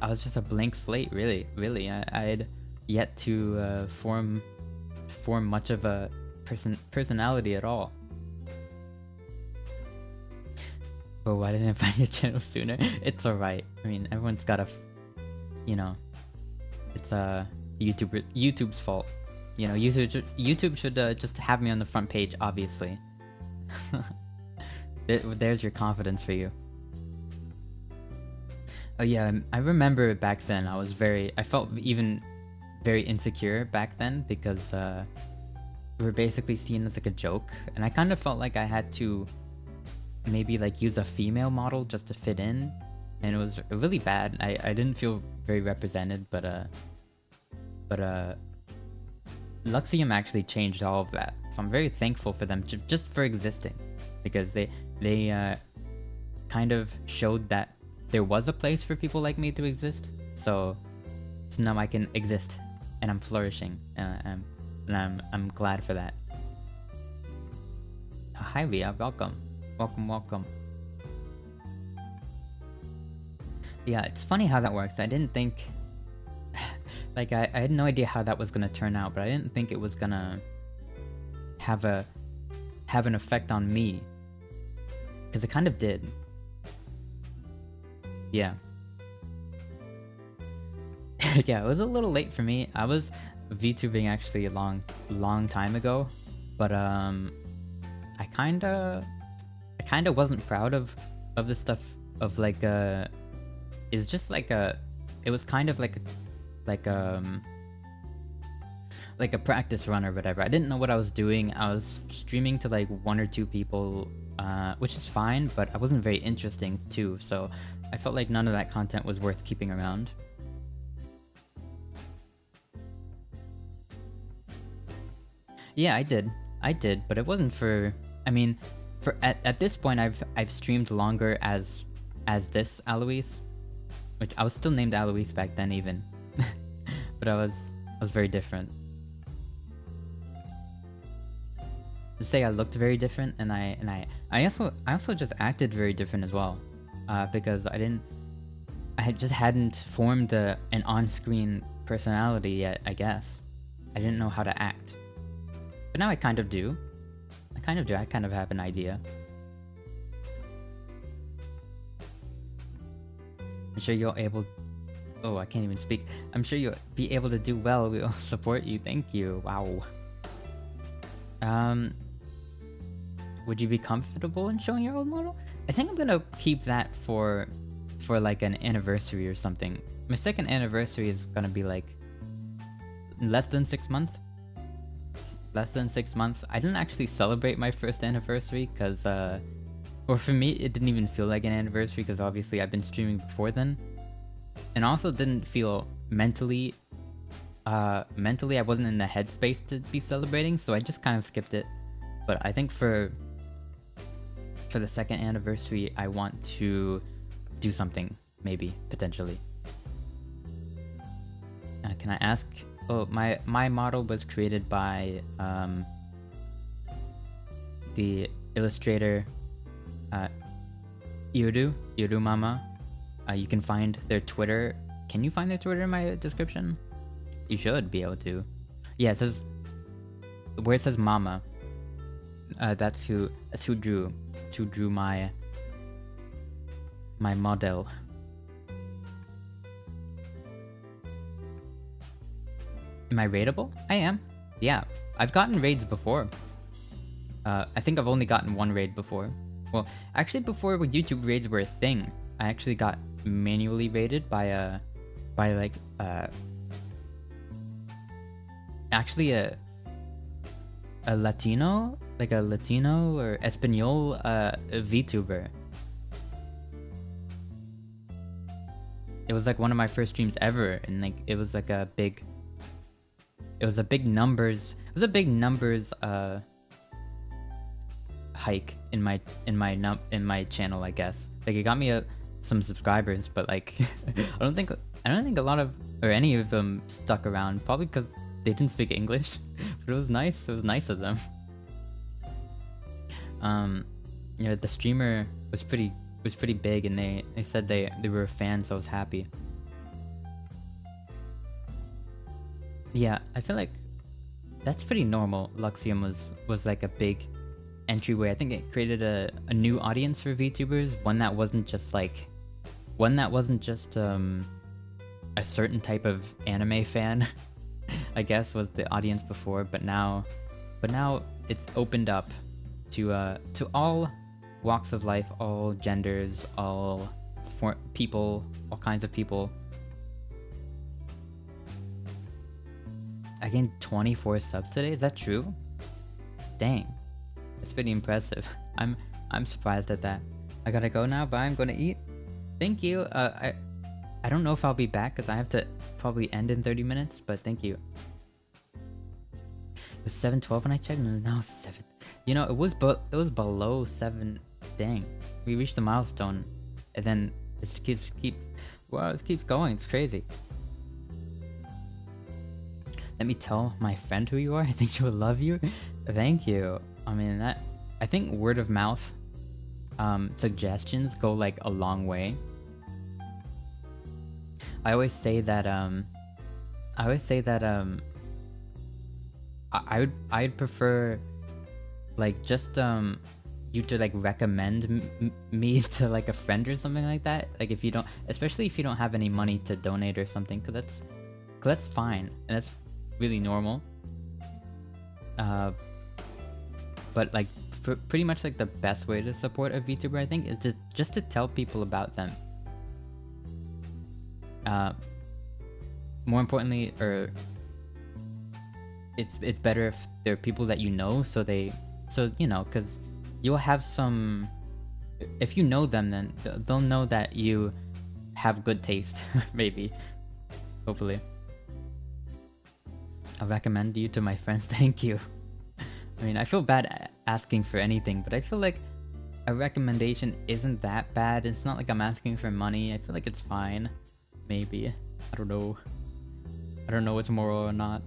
I was just a blank slate, really. I had yet to form much of a personality at all. But why didn't I find your channel sooner? It's alright. I mean, everyone's got you know, it's YouTube's fault. You know, YouTube should just have me on the front page, obviously. There's your confidence for you. Oh yeah, I remember back then I felt even very insecure back then because we were basically seen as like a joke, and I kind of felt like I had to maybe like use a female model just to fit in, and it was really bad. I didn't feel very represented, but Luxium actually changed all of that, so I'm very thankful for them just for existing, because they kind of showed that there was a place for people like me to exist. So now I can exist, and I'm flourishing, and I'm glad for that. Hi Ria, welcome. Yeah, it's funny how that works. I didn't think like I had no idea how that was gonna turn out, but I didn't think it was gonna have an effect on me, because it kind of did. Yeah. Yeah, it was a little late for me. I was VTubing actually a long time ago, but I kinda wasn't proud of the stuff of like it's just like it was kind of like a practice run or whatever. I didn't know what I was doing. I was streaming to like 1 or 2 people, which is fine, but I wasn't very interesting too, so I felt like none of that content was worth keeping around. Yeah, I did, but it wasn't for, I mean, at this point I've streamed longer as this Alois, which I was still named Alois back then even. But I was very different. To say I looked very different, and I also just acted very different as well, because I just hadn't formed an on-screen personality yet, I guess. I didn't know how to act. But now I kind of do. I kind of have an idea. I'm sure you'll able... Oh, I can't even speak. I'm sure you'll be able to do well. We'll support you. Thank you. Wow. Would you be comfortable in showing your old model? I think I'm gonna keep that for like an anniversary or something. My second anniversary is gonna be like less than 6 months. Less than 6 months. I didn't actually celebrate my first anniversary because, or for me, it didn't even feel like an anniversary because obviously I've been streaming before then, and also didn't feel mentally I wasn't in the headspace to be celebrating, so I just kind of skipped it. But I think for the second anniversary, I want to do something, maybe, potentially. Can I ask? Oh, my model was created by the illustrator Iru Mama. You can find their Twitter. Can you find their Twitter in my description? You should be able to. Yeah, it says where it says Mama. That's who drew my model. Am I raidable? I am. Yeah, I've gotten raids before. I think I've only gotten 1 raid before. Well, actually, before YouTube raids were a thing, I actually got manually raided by a Latino, like a Latino or Espanol VTuber. It was like one of my first streams ever, and like it was like a big numbers hike in my channel, I guess. Like it got me some subscribers, but like I don't think a lot of or any of them stuck around, probably because they didn't speak English. But it was nice. It was nice of them. The streamer was pretty big, and they said they were a fan, so I was happy. Yeah, I feel like that's pretty normal. Luxium was like a big entryway. I think it created a new audience for VTubers, one that wasn't just a certain type of anime fan. I guess was the audience before, but now it's opened up to all walks of life, all genders, all people, all kinds of people. I gained 24 subs today. Is that true? Dang, that's pretty impressive. I'm surprised at that. I gotta go now. Bye. I'm gonna eat. Thank you. I don't know if I'll be back because I have to probably end in 30 minutes. But thank you. It was 7:12 when I checked, and now it's 7. You know, it was below 7. Dang, we reached the milestone, and then it keeps going. It's crazy. Let me tell my friend who you are. I think she would love you. Thank you. I mean, I think word of mouth suggestions go like a long way. I always say that I'd prefer like just you to like recommend me to like a friend or something like that. Like if you don't, especially if you don't have any money to donate or something, cause that's fine and that's really normal. But like pretty much like the best way to support a VTuber, I think, is just to tell people about them. More importantly, or it's better if they're people that you know, so you know, because you'll have some. If you know them, then they'll know that you have good taste. Maybe, hopefully. I'll recommend you to my friends. Thank you. I mean, I feel bad asking for anything, but I feel like a recommendation isn't that bad. It's not like I'm asking for money. I feel like it's fine. Maybe. I don't know. I don't know what's moral or not.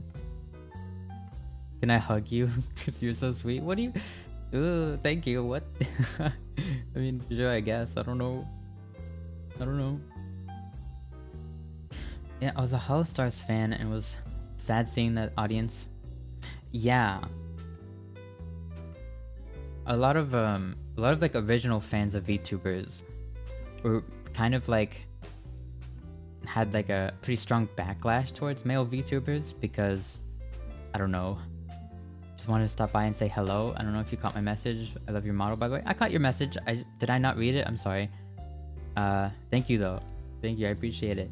Can I hug you? Because you're so sweet. What do you... Ooh, thank you. What? I mean, sure, I guess. I don't know. I don't know. Yeah, I was a Hollow Stars fan and was sad seeing that audience. Yeah. A lot of like original fans of VTubers were kind of like had like a pretty strong backlash towards male VTubers because I don't know. Just wanted to stop by and say hello. I don't know if you caught my message. I love your model, by the way. I caught your message. Did I not read it? I'm sorry. Thank you though. Thank you. I appreciate it.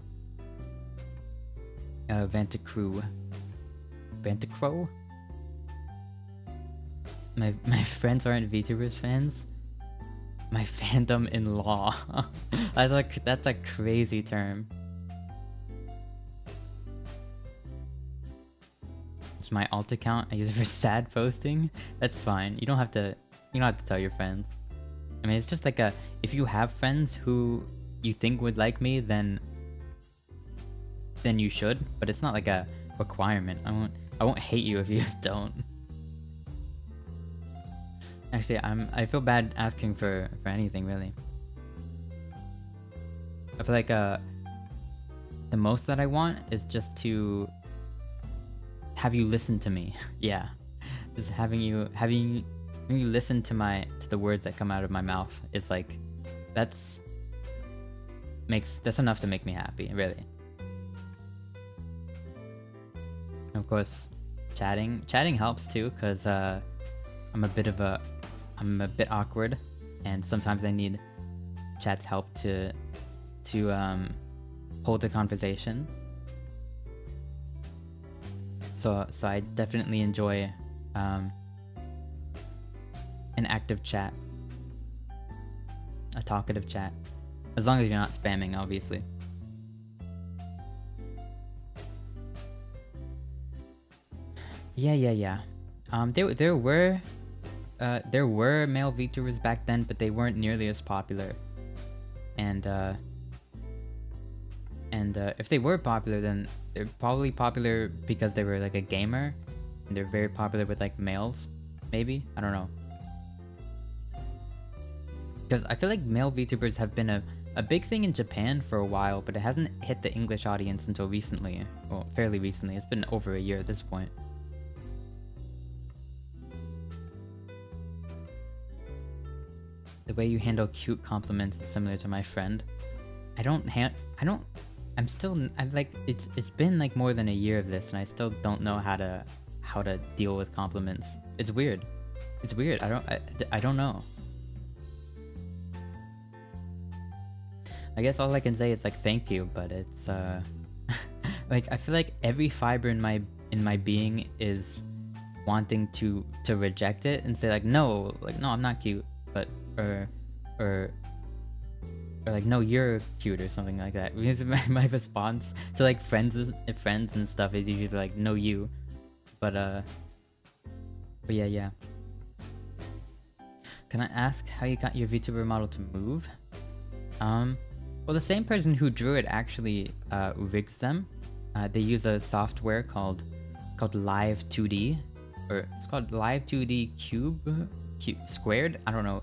Vantacrew. Vantacrow? My friends aren't VTubers fans. My fandom in law. That's a crazy term. It's my alt account. I use it for sad posting. That's fine. You don't have to tell your friends. I mean, it's just like if you have friends who you think would like me, then you should. But it's not like a requirement. I won't hate you if you don't. Actually, I feel bad asking for anything, really. I feel like the most that I want is just to have you listen to me. Yeah, just having you listen to the words that come out of my mouth. It's like that's enough to make me happy, really. Of course, chatting helps too, cause I'm a bit awkward, and sometimes I need chat's help to hold a conversation. So I definitely enjoy an active chat, a talkative chat, as long as you're not spamming, obviously. Yeah. There were male VTubers back then, but they weren't nearly as popular. and if they were popular, then they're probably popular because they were like a gamer, and they're very popular with like males, maybe. I don't know. Because I feel like male VTubers have been a big thing in Japan for a while, but it hasn't hit the English audience until recently. Well, fairly recently. It's been over a year at this point. The way you handle cute compliments is similar to my friend. I'm like, it's been like more than a year of this, and I still don't know how to deal with compliments. It's weird. It's weird. I don't know. I guess all I can say is like thank you, but it's like I feel like every fiber in my being is wanting to reject it and say like no, I'm not cute, but or like no, you're cute or something like that. Because my response to like friends and stuff is usually like no, you, but yeah. Can I ask how you got your VTuber model to move? Well, the same person who drew it actually rigs them. They use a software called Live 2D, or it's called Live 2D Cube Squared. I don't know.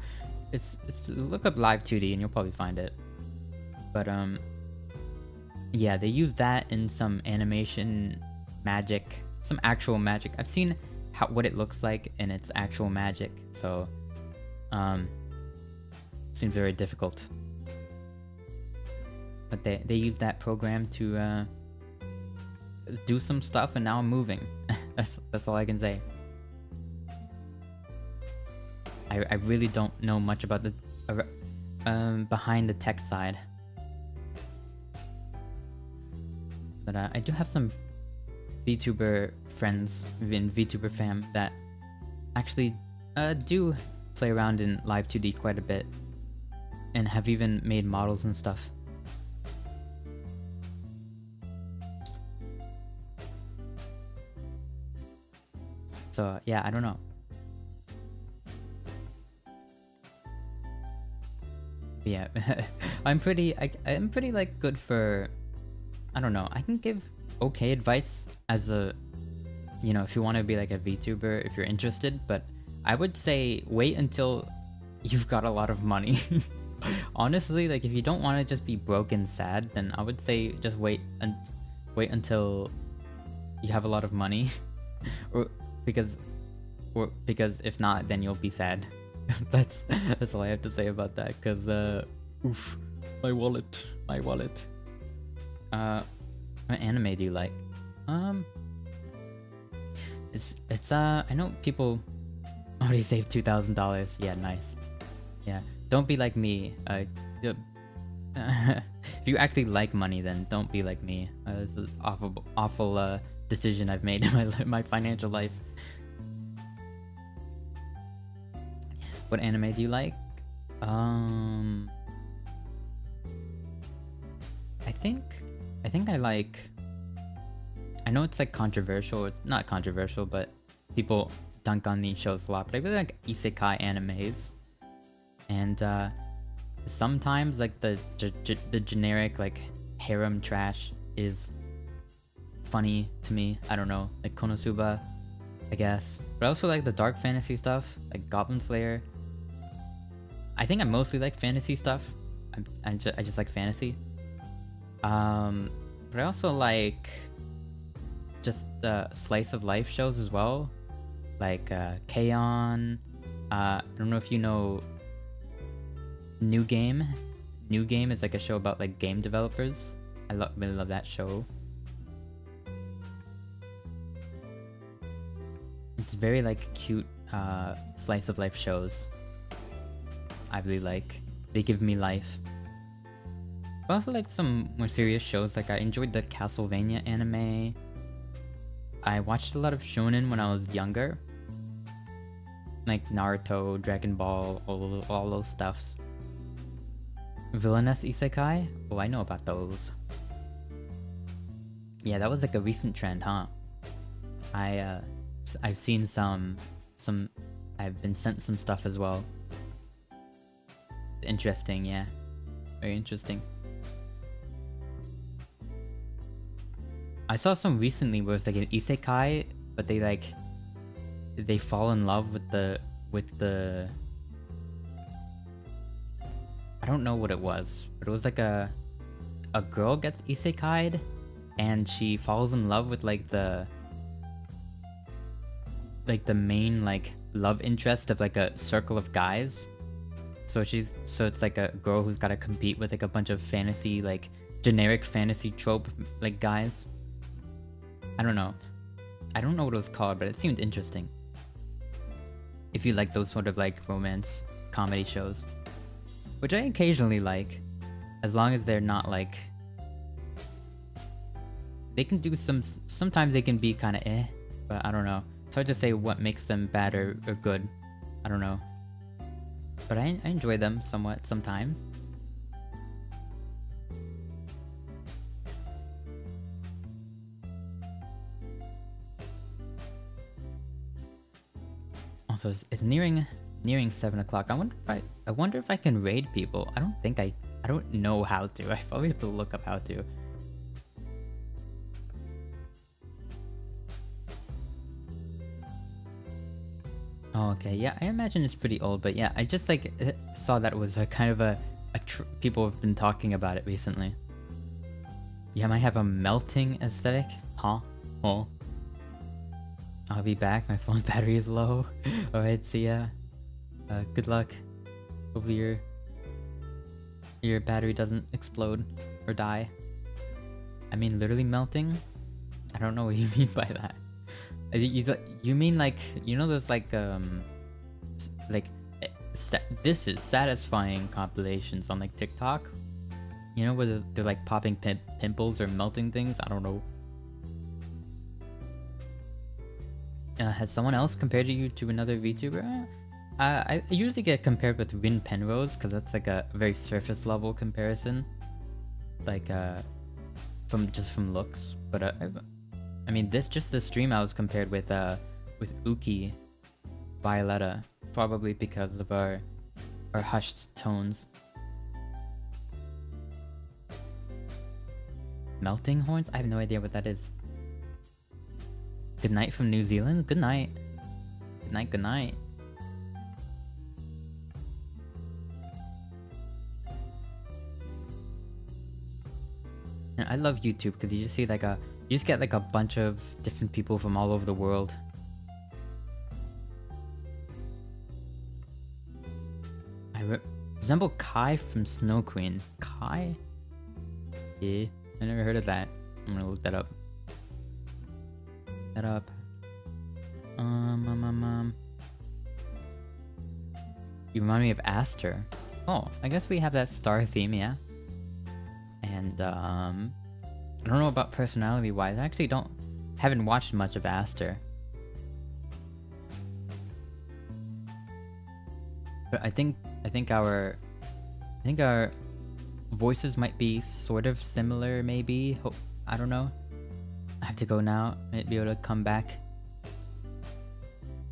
It's look up Live 2D and you'll probably find it. But yeah, they use that in some animation magic, some actual magic. I've seen what it looks like in its actual magic, so seems very difficult. But they use that program to do some stuff, and now I'm moving. that's all I can say. I really don't know much about the behind the tech side, but I do have some VTuber friends in VTuber fam that actually do play around in Live 2D quite a bit, and have even made models and stuff. So yeah, I don't know. Yeah, I'm pretty like good for, I don't know, I can give okay advice as a, you know, if you want to be like a VTuber, if you're interested, but I would say wait until you've got a lot of money. Honestly, like if you don't want to just be broke and sad, then I would say just wait until you have a lot of money. Because if not, then you'll be sad. that's all I have to say about that. Cause oof, my wallet. What anime do you like? It's I know people already saved $2,000. Yeah, nice. Yeah, don't be like me. If you actually like money, then don't be like me. This is awful decision I've made in my financial life. What anime do you like? I think I like, I know it's like controversial, it's not controversial, but people dunk on these shows a lot, but I really like isekai animes. And sometimes like the generic like harem trash is funny to me. I don't know, like Konosuba, I guess. But I also like the dark fantasy stuff, like Goblin Slayer. I think I mostly like fantasy stuff. I just like fantasy. But I also like just slice of life shows as well, like K-On! I don't know if you know New Game. New Game is like a show about like game developers. I really love that show. It's very like cute slice of life shows. I really like. They give me life. But also like some more serious shows. Like I enjoyed the Castlevania anime. I watched a lot of shonen when I was younger, like Naruto, Dragon Ball, all those stuffs. Villainous isekai? Oh, I know about those. Yeah, that was like a recent trend, huh? I've seen some. I've been sent some stuff as well. Interesting, yeah. Very interesting. I saw some recently where it's like an isekai, but they fall in love with the I don't know what it was, but it was like a girl gets isekai'd and she falls in love with like the main like love interest of like a circle of guys. So it's like a girl who's got to compete with like a bunch of fantasy, like generic fantasy trope like guys. I don't know what it was called, but it seemed interesting. If you like those sort of like romance comedy shows, which I occasionally like, as long as they're not like, they can do sometimes they can be kind of but I don't know. It's hard to say what makes them bad or good. I don't know. But I enjoy them somewhat sometimes. Also, it's nearing 7 o'clock. I wonder if I can raid people. I don't know how to. I probably have to look up how to. Oh, okay, yeah, I imagine it's pretty old, but yeah, I just like saw that it was a kind of people have been talking about it recently. Yeah, I might have a melting aesthetic. Huh? Oh. I'll be back. My phone battery is low. Alright, see ya. Good luck. Hopefully your battery doesn't explode or die. I mean, literally melting? I don't know what you mean by that. You mean like, you know those like this is satisfying compilations on like TikTok? You know where they're like popping pimples or melting things? I don't know. Has someone else compared you to another VTuber? I usually get compared with Rin Penrose because that's like a very surface level comparison, like from looks. But I mean, this stream I was compared with Uki Violetta, probably because of our hushed tones. Melting horns? I have no idea what that is. Good night from New Zealand? Good night. Good night, good night. And I love YouTube because you just see like you just get like a bunch of different people from all over the world. I resemble Kai from Snow Queen. Kai? Yeah, I never heard of that. I'm gonna look that up. You remind me of Aster. Oh, I guess we have that star theme, yeah. And I don't know about personality wise. I actually haven't watched much of Aster. But I think our voices might be sort of similar, maybe. I don't know. I have to go now. Might be able to come back.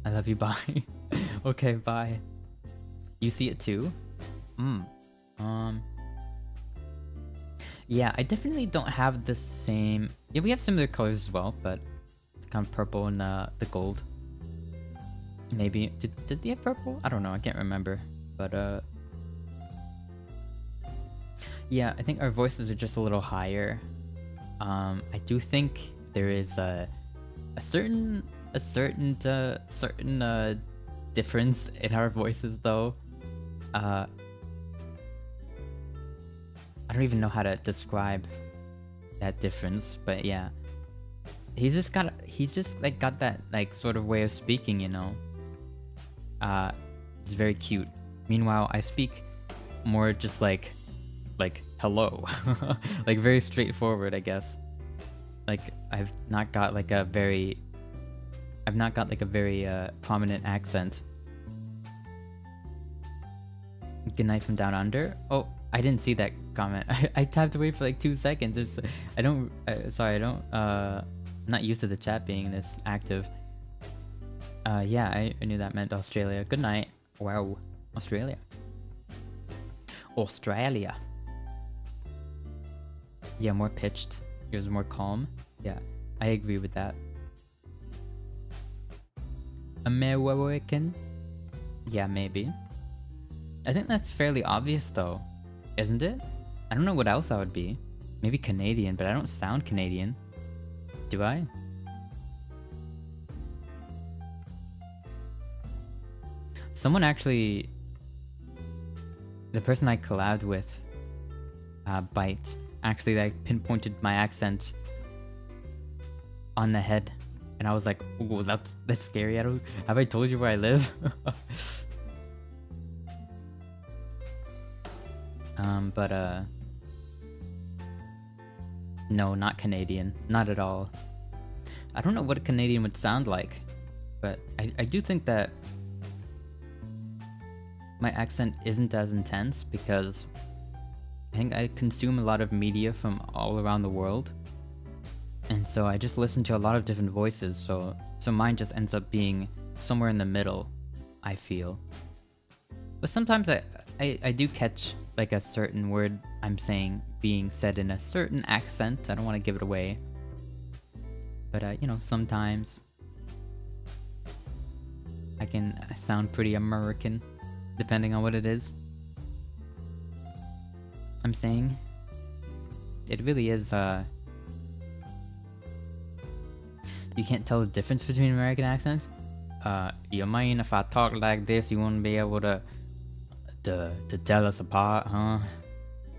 I love you, bye. Okay, bye. You see it too? Yeah, I definitely don't have the same... Yeah, we have similar colors as well, but kind of purple and the gold. Maybe... Did they have purple? I don't know, I can't remember. But, yeah, I think our voices are just a little higher. I do think there is a certain difference in our voices, though. I don't even know how to describe that difference, but yeah, he's just got that like sort of way of speaking, you know. It's very cute. Meanwhile, I speak more just like hello, like very straightforward, I guess. Like I've not got like a very prominent accent. Good night from down under. Oh, I didn't see that comment. I tapped away for like 2 seconds. I'm not used to the chat being this active. Yeah, I knew that meant Australia. Good night. Wow, Australia. Yeah, more pitched. Yours more calm. Yeah, I agree with that. American? Yeah, maybe. I think that's fairly obvious though, isn't it? I don't know what else I would be. Maybe Canadian, but I don't sound Canadian. Do I? Someone actually... The person I collabed with, Byte, actually like pinpointed my accent on the head. And I was like, ooh, that's scary. Have I told you where I live? No, not Canadian. Not at all. I don't know what a Canadian would sound like, but I do think that my accent isn't as intense because I think I consume a lot of media from all around the world. And so I just listen to a lot of different voices, so mine just ends up being somewhere in the middle, I feel. But sometimes I do catch like a certain word I'm saying being said in a certain accent. I don't want to give it away. But you know, sometimes I can sound pretty American, depending on what it is I'm saying. It really is, you can't tell the difference between American accents? You mean if I talk like this, you wouldn't be able to tell us apart, huh?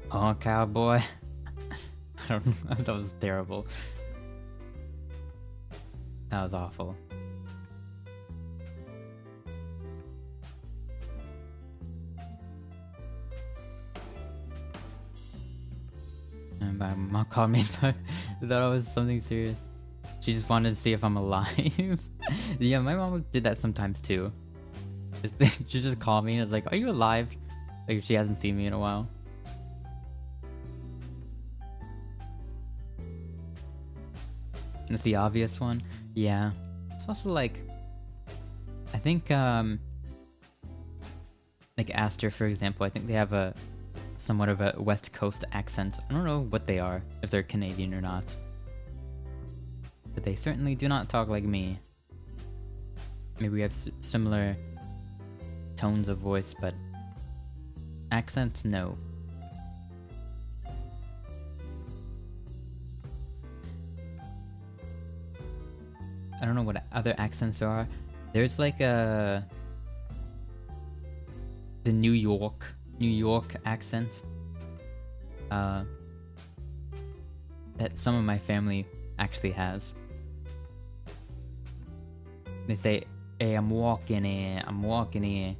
Huh, cowboy? I don't know, that was terrible. That was awful. And my mom called me and thought it was something serious. She just wanted to see if I'm alive. Yeah, my mom did that sometimes too. She just called me and was like, are you alive? Like, she hasn't seen me in a while. That's the obvious one. Yeah. It's also like, I think, like Aster, for example, I think they have a somewhat of a West Coast accent. I don't know what they are, if they're Canadian or not. But they certainly do not talk like me. Maybe we have similar tones of voice, but accent, no. I don't know what other accents there are. There's like the New York accent. That some of my family actually has. They say, hey, I'm walking here,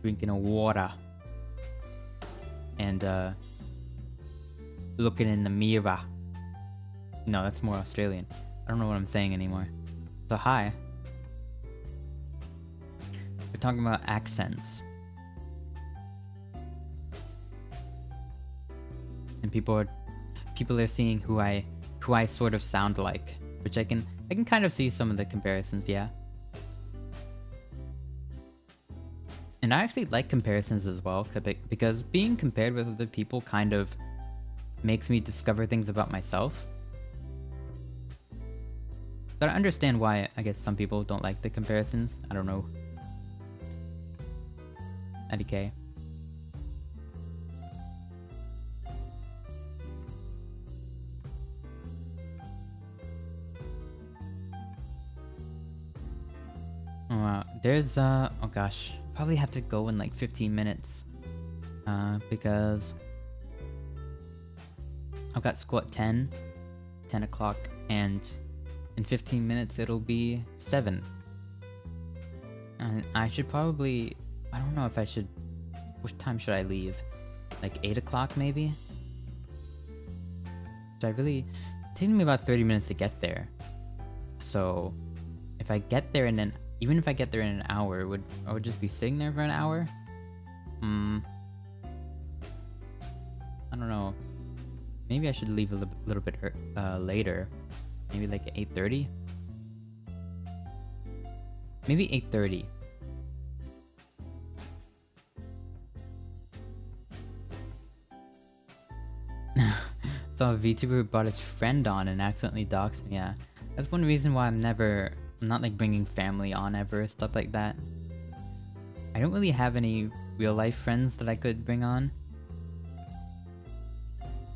drinking a water. And looking in the mirror. No, that's more Australian. I don't know what I'm saying anymore. So hi. We're talking about accents. And people are seeing who I sort of sound like, which I can kind of see some of the comparisons, yeah. And I actually like comparisons as well, because being compared with other people kind of makes me discover things about myself. But I understand why, I guess, some people don't like the comparisons. I don't know. IDK. Wow, there's, oh gosh, probably have to go in like 15 minutes. Because I've got school at 10 o'clock, and in 15 minutes it'll be 7. And I should probably, I don't know if I should, which time should I leave? Like 8 o'clock maybe? So it's taking me about 30 minutes to get there. So if I get there and then, even if I get there in an hour, I would just be sitting there for an hour? I don't know. Maybe I should leave a little bit later. Maybe like 8:30? Maybe 8:30. saw a VTuber who brought his friend on and accidentally doxed him. Yeah, that's one reason why I'm not like bringing family on ever, stuff like that. I don't really have any real life friends that I could bring on.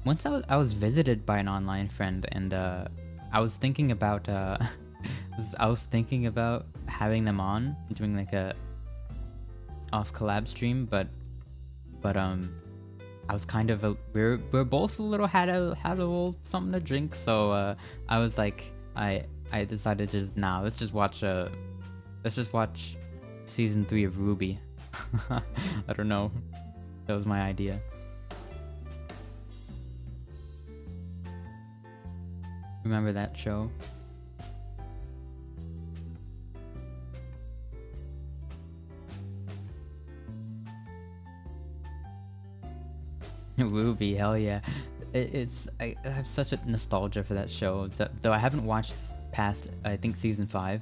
Once I was visited by an online friend, and I was thinking about I was thinking about having them on, doing like a off collab stream, but I was kind of we're both a little had a little something to drink, so I was like I decided to just let's just watch season 3 of Ruby. I don't know, that was my idea. Remember that show? Ruby, hell yeah. I have such a nostalgia for that show, though I haven't watched past, I think, season 5.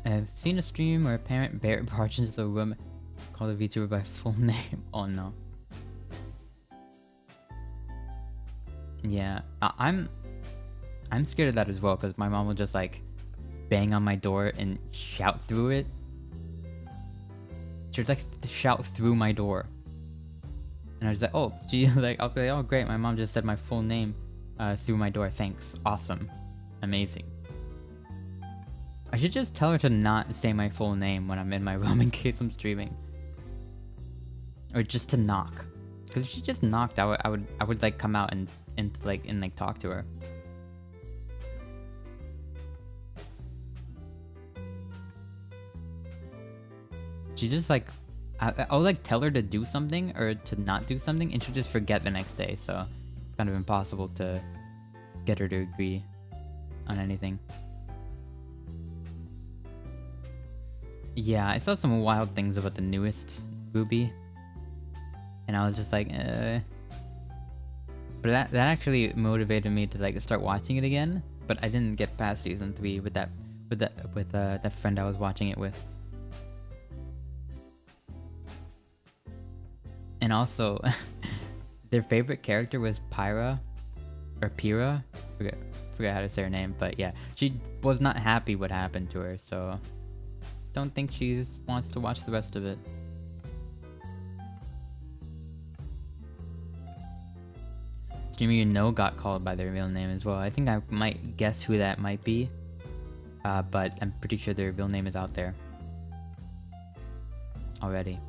I've seen a stream where a parent barged into the room, called a VTuber by full name. Oh no. Yeah, I'm scared of that as well, because my mom will just like bang on my door and shout through it. She would like shout through my door. And I was like, oh, gee, like, I'll be like, oh, great, my mom just said my full name through my door. Thanks. Awesome. Amazing. I should just tell her to not say my full name when I'm in my room in case I'm streaming. Or just to knock. Because if she just knocked, I would like come out and talk to her. She just like, I'll like tell her to do something or to not do something, and she'll just forget the next day, so it's kind of impossible to get her to agree on anything. Yeah, I saw some wild things about the newest Ruby, and I was just like, But that actually motivated me to like start watching it again, but I didn't get past season 3 with that friend I was watching it with. And also, their favorite character was Pyra, or Pyrrha. Forget how to say her name, but yeah, she was not happy what happened to her, so don't think she wants to watch the rest of it. Streamer you know got called by their real name as well. I think I might guess who that might be, but I'm pretty sure their real name is out there already.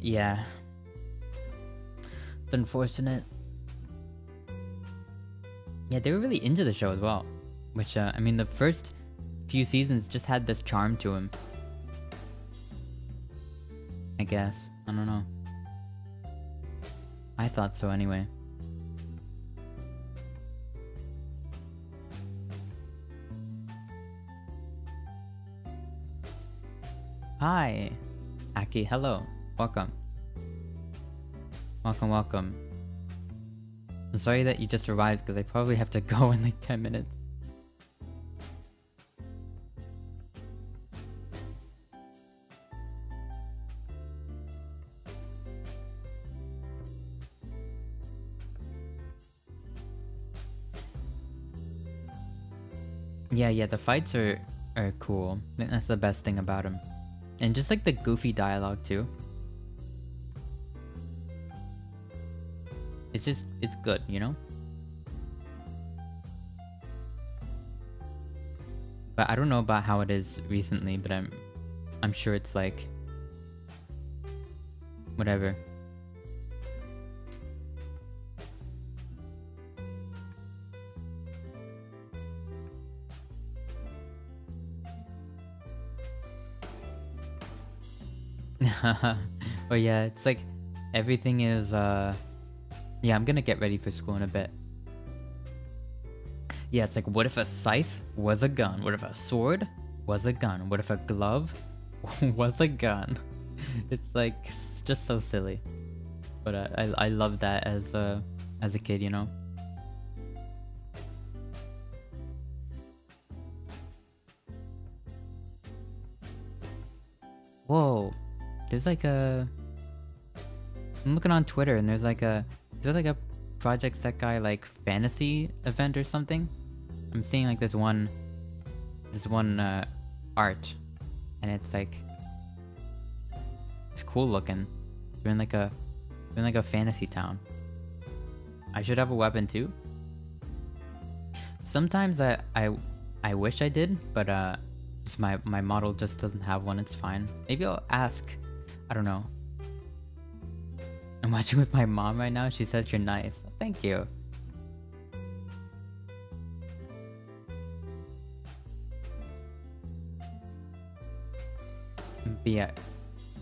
Yeah, it's unfortunate. Yeah, they were really into the show as well, which I mean, the first few seasons just had this charm to him, I guess. I don't know, I thought so anyway. Hi Aki, hello. Welcome. Welcome. I'm sorry that you just arrived, because I probably have to go in like 10 minutes. Yeah, the fights are cool. I think that's the best thing about them. And just like the goofy dialogue too. It's good, you know? But I don't know about how it is recently, but I'm sure it's like whatever. Oh yeah, it's like everything is yeah, I'm gonna get ready for school in a bit. Yeah, it's like, what if a scythe was a gun? What if a sword was a gun? What if a glove was a gun? It's like, it's just so silly. But I love that as a kid, you know? Whoa. there's like a. I'm looking on Twitter and there's like a Project Set Guy like fantasy event or something. I'm seeing like this one art, and it's like it's cool looking. We're in like a fantasy town. I should have a weapon too. Sometimes I wish I did, but just my model just doesn't have one. It's fine. Maybe I'll ask. I don't know. I'm watching with my mom right now. She says you're nice. Thank you. But yeah,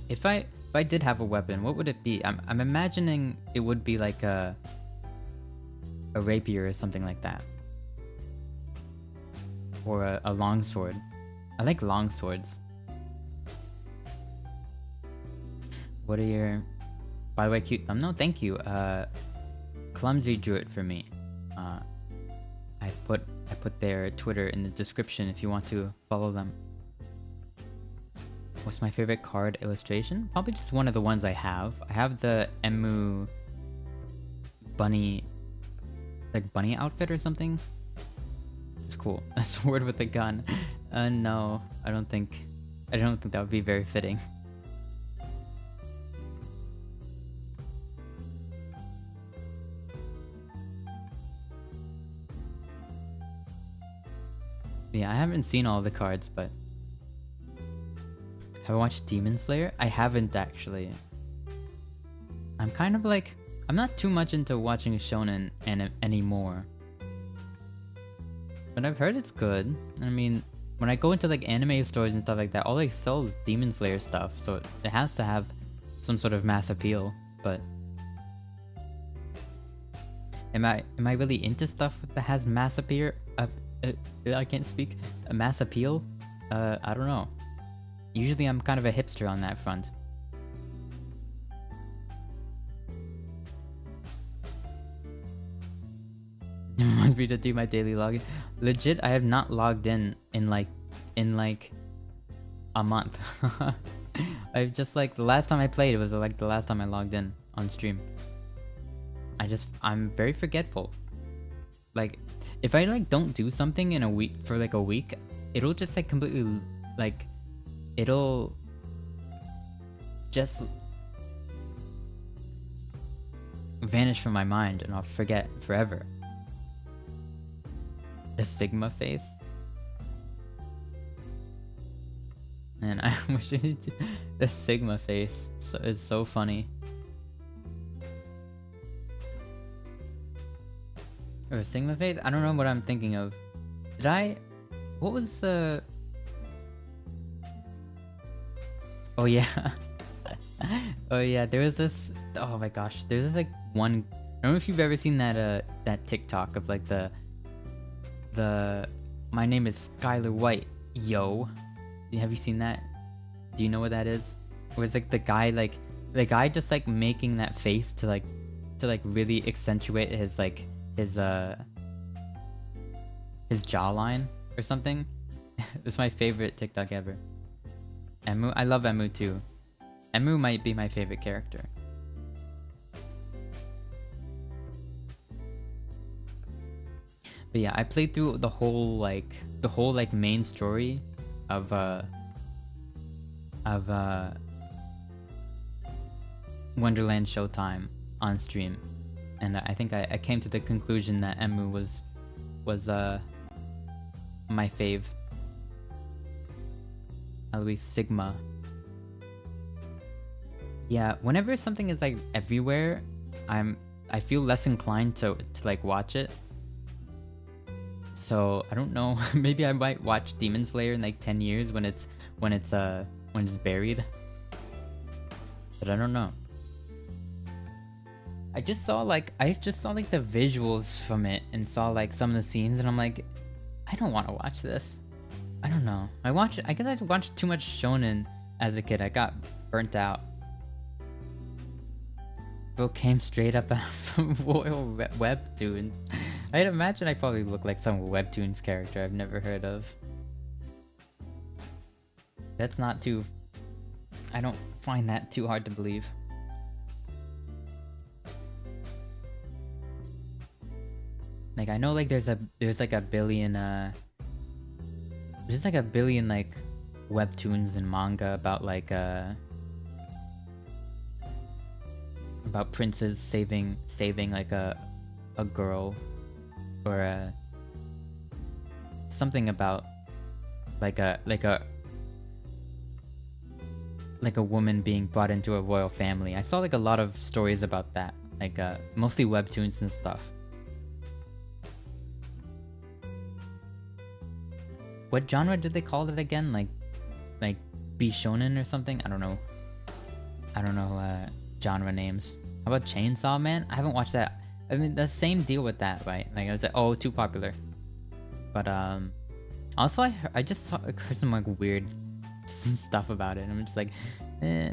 if I did have a weapon, what would it be? I'm imagining it would be like a rapier or something like that, or a longsword. I like long swords. What are your... By the way, cute thumbnail. Thank you. Clumsy drew it for me. I put their Twitter in the description if you want to follow them. What's my favorite card illustration? Probably just one of the ones I have. I have the Emu bunny, like bunny outfit or something. It's cool. A sword with a gun. No, I don't think that would be very fitting. Yeah, I haven't seen all the cards, but have I watched Demon Slayer? I haven't actually. I'm kind of like, I'm not too much into watching shonen anymore, but I've heard it's good. I mean, when I go into like anime stores and stuff like that, all they sell is Demon Slayer stuff, so it has to have some sort of mass appeal. But am I really into stuff that has mass appeal? I can't speak. A mass appeal? I don't know. Usually I'm kind of a hipster on that front. Want me to do my daily login? Legit, I have not logged in like a month. I've just like the last time I played, it was like the last time I logged in on stream. I'm very forgetful. Like, if I like don't do something in a week for like a week, it'll just like completely like it'll just vanish from my mind and I'll forget forever. The Sigma face. Man, I wish I did the Sigma face. So it's so funny. Or a Sigma face? I don't know what I'm thinking of. What was the... Oh yeah. Oh yeah, there was this... Oh my gosh, there's this like one... I don't know if you've ever seen that TikTok of like the... My name is Skylar White, yo. Have you seen that? Do you know what that is? Where it's like the guy just like making that face to like really accentuate his like his jawline or something. It's my favorite TikTok ever. Emu, I love Emu too. Emu might be my favorite character. But yeah, I played through the whole main story of Wonderland Showtime on stream, and I think I came to the conclusion that Emu was my fave. At least Sigma. Yeah, whenever something is like everywhere, I feel less inclined to like watch it. So I don't know. Maybe I might watch Demon Slayer in like 10 years when it's buried. But I don't know. I just saw like the visuals from it and saw like some of the scenes and I'm like, I don't want to watch this. I don't know. I guess I watched too much shonen as a kid. I got burnt out. Bro came straight up from Royal Webtoons. I'd imagine I probably look like some Webtoons character I've never heard of. That's not too... I don't find that too hard to believe. Like I know like there's like a billion there's like a billion like webtoons and manga about like about princes saving like a girl or something about like a woman being brought into a royal family. I saw like a lot of stories about that, like mostly webtoons and stuff. What genre did they call it again? Like Bishonen or something? I don't know genre names. How about Chainsaw Man? I haven't watched that. I mean, the same deal with that, right? Like I was like, oh, too popular. But also I just heard some like weird stuff about it, and I'm just like, eh.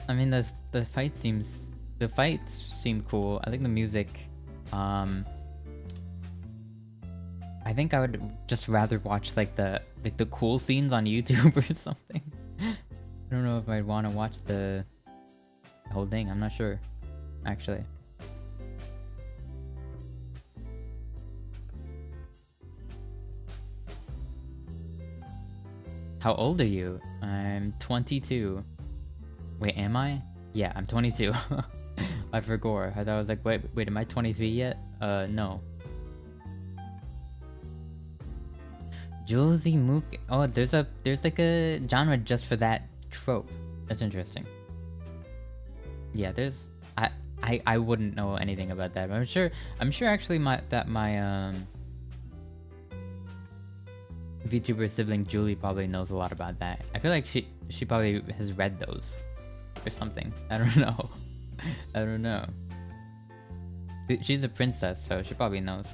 I mean, the fights seem cool. I think the music. I think I would just rather watch like the cool scenes on YouTube or something. I don't know if I'd want to watch the whole thing. I'm not sure, actually. How old are you? I'm 22. Wait, am I? Yeah, I'm 22. I forgot. I thought I was like, wait, am I 23 yet? No. Josie Mook. Oh, there's like a genre just for that trope. That's interesting. Yeah, there's. I wouldn't know anything about that, but I'm sure actually my VTuber sibling Julie probably knows a lot about that. I feel like she probably has read those or something. I don't know. I don't know. She's a princess, so she probably knows.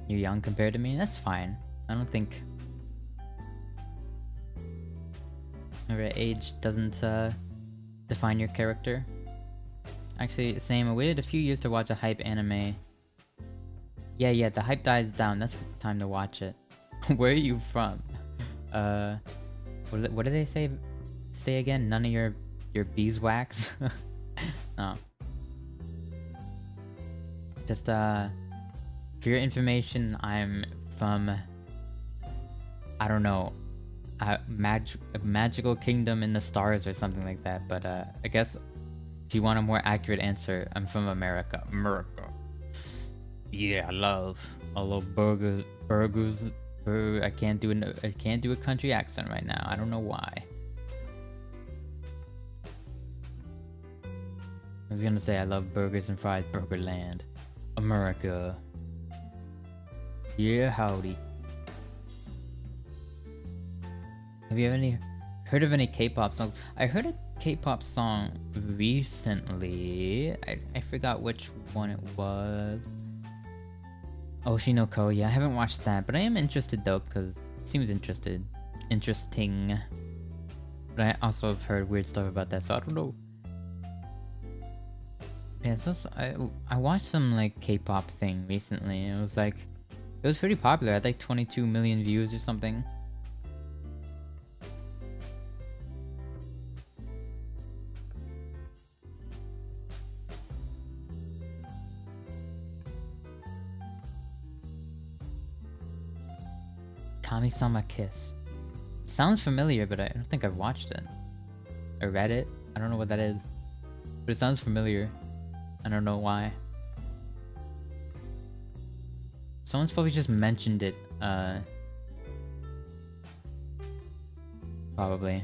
You're young compared to me? That's fine. I don't think your age doesn't define your character. Actually, same. I waited a few years to watch a hype anime. Yeah, the hype dies down. That's the time to watch it. Where are you from? What do they say? Say again? None of your beeswax? No. Just for your information, I'm from, I don't know, a magical kingdom in the stars or something like that. But I guess if you want a more accurate answer, I'm from America. Yeah, I love burgers. I can't do a country accent right now. I don't know why. I was gonna say I love burgers and fries. Burgerland, America. Yeah, howdy. Have you heard of any K-pop songs? I heard a K-pop song recently. I forgot which one it was. Oshinoko, yeah, I haven't watched that, but I am interested though, because it seems interesting. But I also have heard weird stuff about that, so I don't know. Yeah, so I watched some like K-pop thing recently, and it was pretty popular. I had like 22 million views or something. Kami-sama Kiss. Sounds familiar, but I don't think I've watched it. Or read it. I don't know what that is. But it sounds familiar. I don't know why. Someone's probably just mentioned it, probably.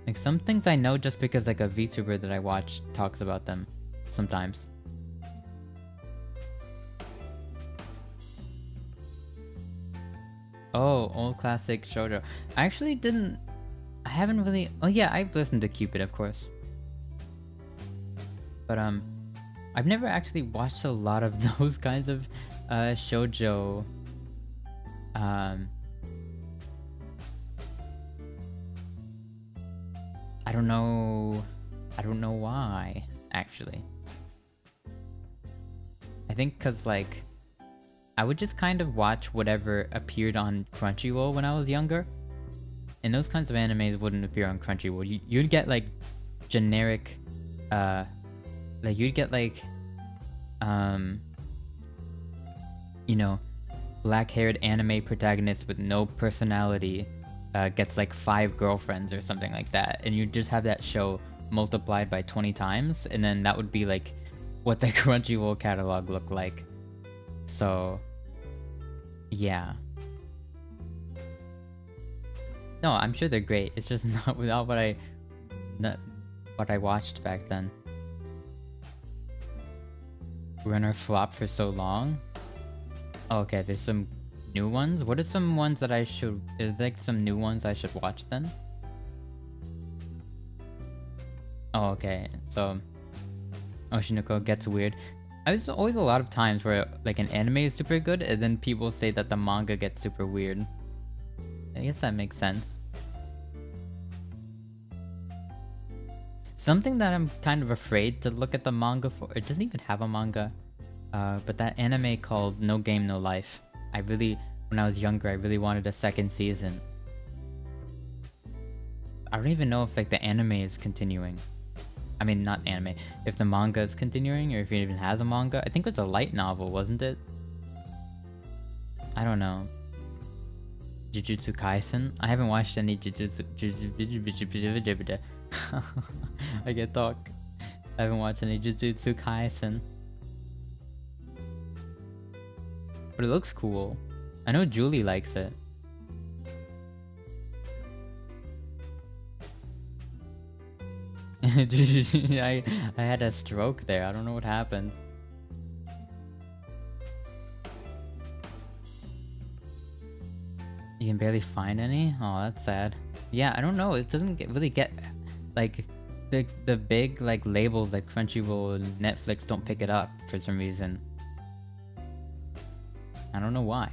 Like some things I know just because like a VTuber that I watch talks about them sometimes. Oh, old classic shoujo. I actually didn't... I haven't really... Oh yeah, I've listened to Cupid, of course. But I've never actually watched a lot of those kinds of shoujo. I don't know why, actually. I think because like I would just kind of watch whatever appeared on Crunchyroll when I was younger, and those kinds of animes wouldn't appear on Crunchyroll. You'd get like generic, like you'd get like, you know, black-haired anime protagonist with no personality gets like 5 girlfriends or something like that, and you just have that show multiplied by 20 times, and then that would be like what the Crunchyroll catalog looked like. So yeah, no, I'm sure they're great. It's just not without what I watched back then. Runner flop for so long. Oh, okay, there's some new ones. What are some ones that I should? Is there like some new ones I should watch then? Oh, okay. So Oshinoko gets weird. There's always a lot of times where like an anime is super good, and then people say that the manga gets super weird. I guess that makes sense. Something that I'm kind of afraid to look at the manga for. It doesn't even have a manga. But that anime called No Game No Life. When I was younger, I really wanted a second season. I don't even know if like the anime is continuing. I mean, not anime. If the manga is continuing, or if it even has a manga. I think it was a light novel, wasn't it? I don't know. Jujutsu Kaisen? I haven't watched any Jujutsu... I can talk. I haven't watched any Jujutsu Kaisen. But it looks cool. I know Julie likes it. I had a stroke there. I don't know what happened. You can barely find any? Oh, that's sad. Yeah, I don't know. It doesn't really get like the big like labels like Crunchyroll and Netflix don't pick it up for some reason. I don't know why.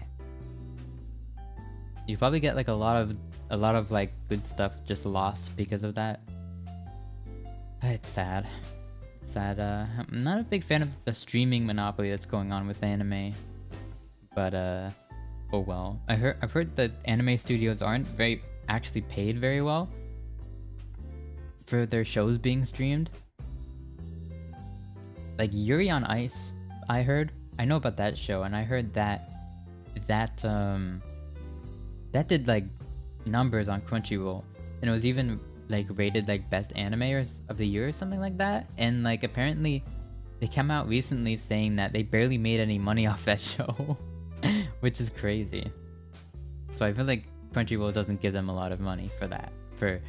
You probably get like a lot of like good stuff just lost because of that. It's sad. It's sad. I'm not a big fan of the streaming monopoly that's going on with anime. But oh well. I've heard that anime studios aren't actually paid very well for their shows being streamed. Like Yuri on Ice, I know about that show, and I heard that did like numbers on Crunchyroll, and it was even like rated like best anime of the year or something like that. And like apparently they came out recently saying that they barely made any money off that show, which is crazy. So I feel like Crunchyroll doesn't give them a lot of money for that, for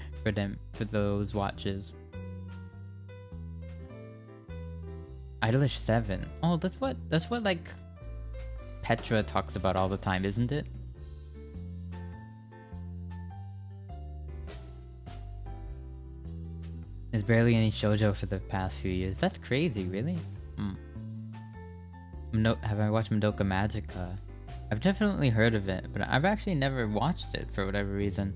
those watches. Idolish 7. Oh, that's what like Petra talks about all the time, isn't it? There's barely any shoujo for the past few years. That's crazy, really? Have I watched Madoka Magica? I've definitely heard of it, but I've actually never watched it for whatever reason.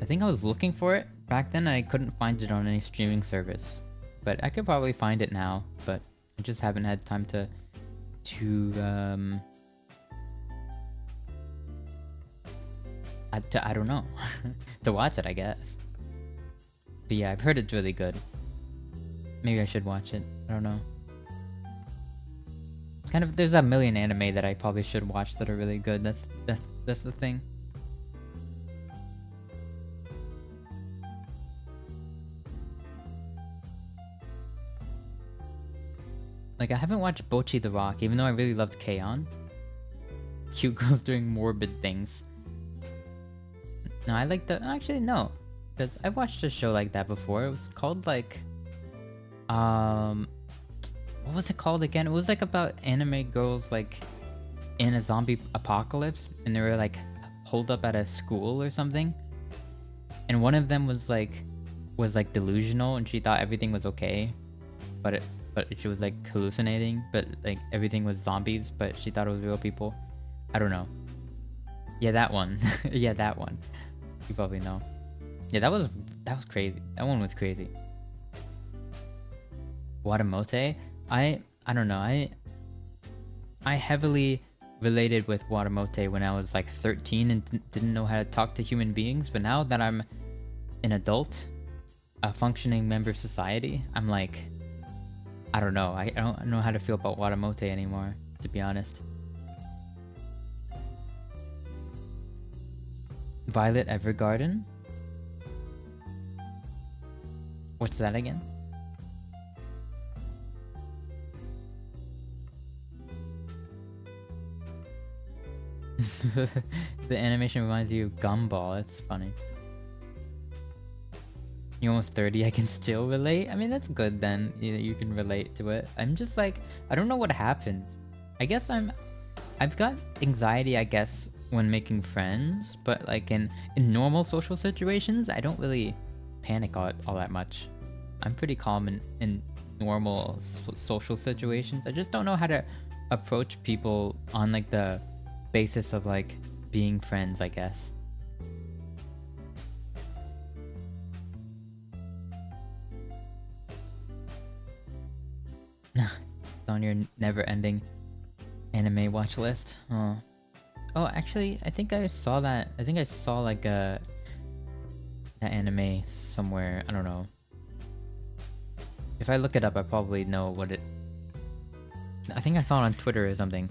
I think I was looking for it back then and I couldn't find it on any streaming service. But I could probably find it now, but I just haven't had time to I don't know. to watch it, I guess. But yeah, I've heard it's really good. Maybe I should watch it. I don't know. It's kind of, there's a million anime that I probably should watch that are really good. That's the thing. Like, I haven't watched Bocchi the Rock, even though I really loved K-On! Cute girls doing morbid things. No, I like the... Actually, no. Because I watched a show like that before. It was called, like... What was it called again? It was, like, about anime girls, like, in a zombie apocalypse. And they were, like, holed up at a school or something. And one of them was, like, delusional, and she thought everything was okay. But she was, like, hallucinating. But, like, everything was zombies, but she thought it was real people. I don't know. Yeah, that one. Yeah, that one. You probably know. Yeah, that was crazy. That one was crazy. Watamote? I I don't know. I heavily related with Watamote when I was like 13 and didn't know how to talk to human beings, but now that I'm an adult, a functioning member of society, I'm like, I don't know. I don't know how to feel about Watamote anymore, to be honest. Violet Evergarden? What's that again? The animation reminds you of Gumball. That's funny. You're almost 30, I can still relate? I mean, that's good then. You can relate to it. I'm just like, I don't know what happened. I guess I've got anxiety, I guess, when making friends, but like in normal social situations, I don't really panic all that much. I'm pretty calm in normal social situations. I just don't know how to approach people on like the basis of like being friends, I guess. It's on your never-ending anime watch list. Oh, actually, I think I saw that. I think I saw like that anime somewhere. I don't know. If I look it up, I probably know what it. I think I saw it on Twitter or something.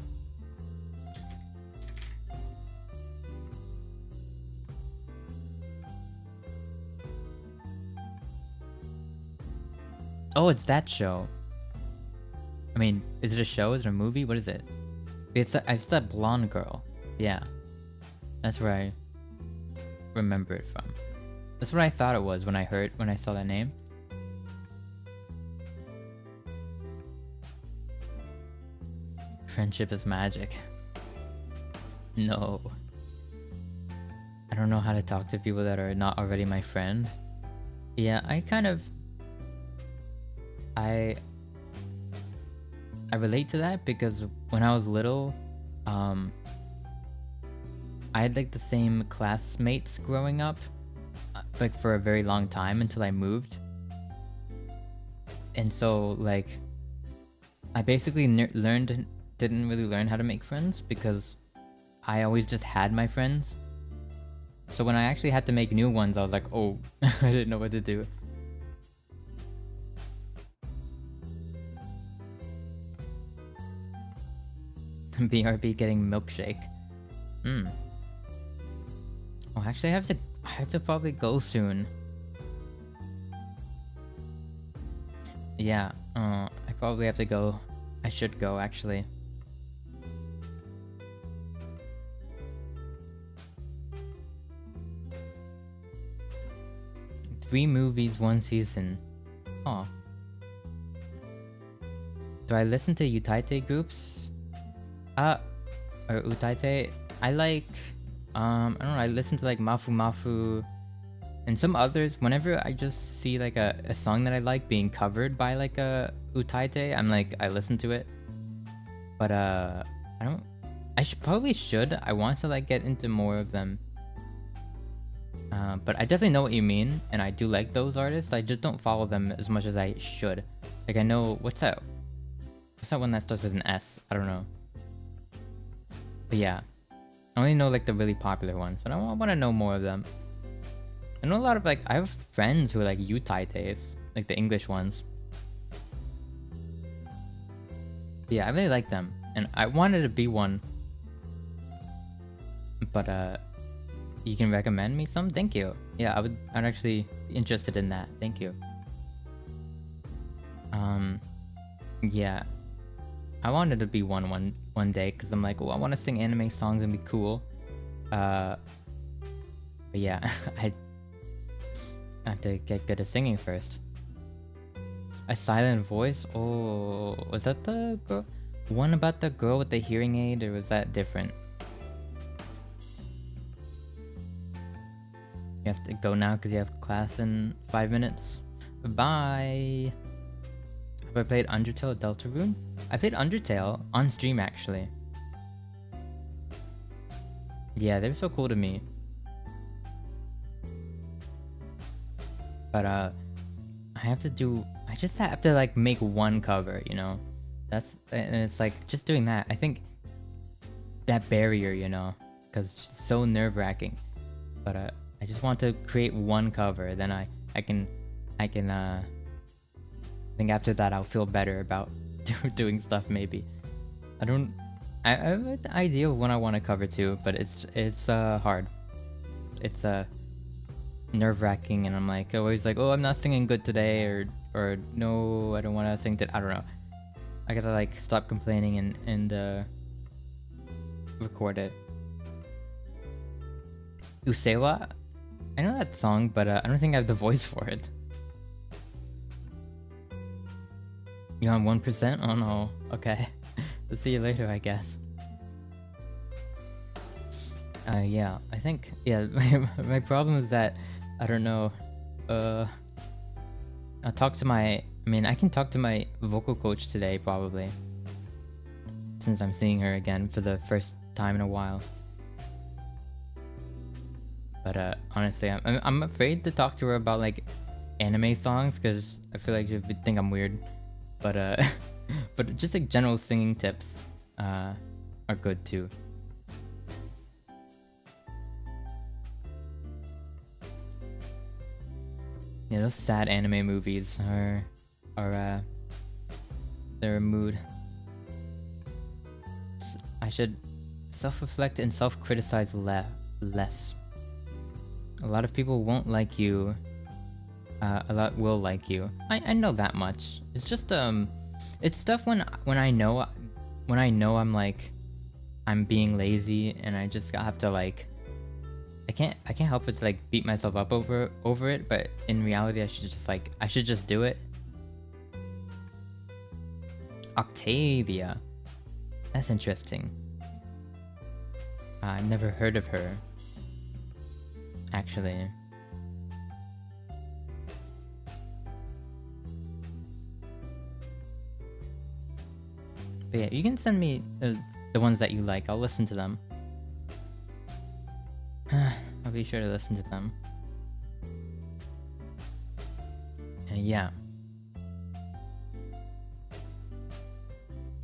Oh, it's that show. I mean, is it a show? Is it a movie? What is it? It's that blonde girl. Yeah. That's where I remember it from. That's what I thought it was when I saw that name. Friendship is magic. No. I don't know how to talk to people that are not already my friend. Yeah, I relate to that because when I was little, I had like the same classmates growing up, like for a very long time until I moved. And so like, I basically didn't really learn how to make friends because I always just had my friends. So when I actually had to make new ones, I was like, oh, I didn't know what to do. BRB getting milkshake. Oh, actually, I have to probably go soon. Yeah. I probably have to go. I should go actually. Three movies, one season. Oh. Do I listen to Utaite groups? Or Utaite? I like, I don't know, I listen to like Mafu Mafu and some others. Whenever I just see like a song that I like being covered by like a Utaite, I'm like, I listen to it. But I probably should. I want to like get into more of them. But I definitely know what you mean, and I do like those artists. I just don't follow them as much as I should. Like I know, what's that one that starts with an S? I don't know. But yeah, I only know like the really popular ones, but I want to know more of them. I know a lot of like, I have friends who are like Utaites, like the English ones. But yeah, I really like them, and I wanted to be one. But you can recommend me some? Thank you. Yeah, I'd actually be interested in that. Thank you. Yeah. I wanted to be one day because I'm like, well, I want to sing anime songs and be cool. But yeah, I have to get good at singing first. A silent voice? Oh, was that the one about the girl with the hearing aid, or was that different? You have to go now because you have class in 5 minutes. Bye. Have I played Undertale Deltarune? I played Undertale on stream actually. Yeah, they were so cool to me. But I just have to like make one cover, you know? and it's like just doing that. I think that barrier, you know, because it's so nerve-wracking. But I just want to create one cover, then I can I think after that I'll feel better about doing stuff. Maybe I have an idea of when I want to cover too, but it's hard. It's nerve-wracking, and I'm like always like, oh, I'm not singing good today, or no, I don't want to sing I don't know. I gotta like stop complaining and record it. Usewa? I know that song, but I don't think I have the voice for it. You on 1%? Oh no. Okay. We'll see you later, I guess. Yeah, I think, yeah, my problem is that, I don't know, I can talk to my vocal coach today, probably. Since I'm seeing her again for the first time in a while. But honestly, I'm afraid to talk to her about like anime songs, because I feel like she would think I'm weird. But but just like general singing tips are good too. Yeah, those sad anime movies are they're a mood. I should self-reflect and self-criticize less. A lot of people won't like you. A lot will like you. I know that much. It's just it's stuff when I know I'm like I'm being lazy, and I just have to like I can't help but to like beat myself up over it, but in reality I should just do it. Octavia. That's interesting. I've never heard of her. Actually. But yeah, you can send me the ones that you like. I'll listen to them. I'll be sure to listen to them. And yeah.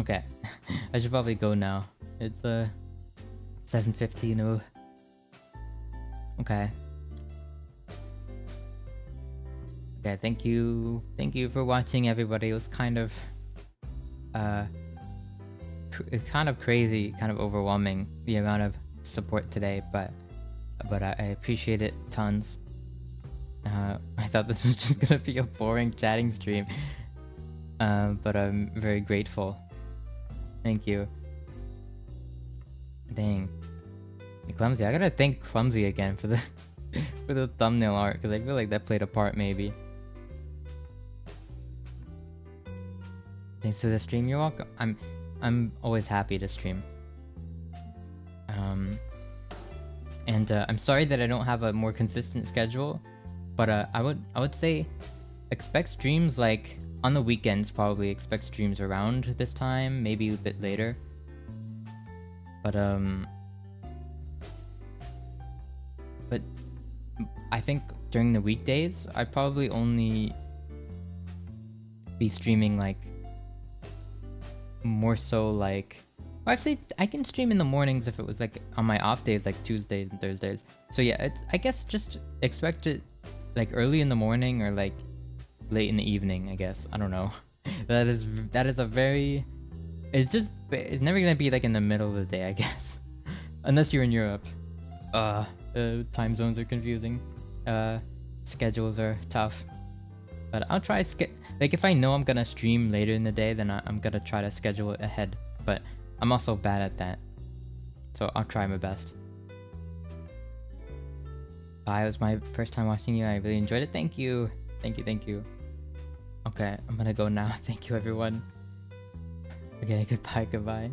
Okay. I should probably go now. It's 7:15. Oh. Okay. Okay, thank you for watching, everybody. It was kind of it's kind of crazy, kind of overwhelming, the amount of support today, but I appreciate it tons. I thought this was just gonna be a boring chatting stream, but I'm very grateful. Thank you. Dang. Clumsy. I gotta thank Clumsy again for the for the thumbnail art, because I feel like that played a part maybe. Thanks for the stream. You're welcome. I'm always happy to stream. And I'm sorry that I don't have a more consistent schedule, but I would say expect streams like on the weekends. Probably expect streams around this time, maybe a bit later. But I think during the weekdays, I'd probably only be streaming like more so like, well, actually I can stream in the mornings if it was like on my off days, like Tuesdays and Thursdays. So yeah, I guess just expect it like early in the morning or like late in the evening, I guess. I don't know. that is a very, it's never gonna be like in the middle of the day, I guess. Unless you're in Europe. Time zones are confusing. Schedules are tough. But I'll try like if I know I'm gonna stream later in the day, then I'm gonna try to schedule it ahead. But I'm also bad at that, so I'll try my best. Bye. It was my first time watching you. I really enjoyed it. Thank you. Thank you. Okay, I'm gonna go now. Thank you, everyone. Okay, goodbye.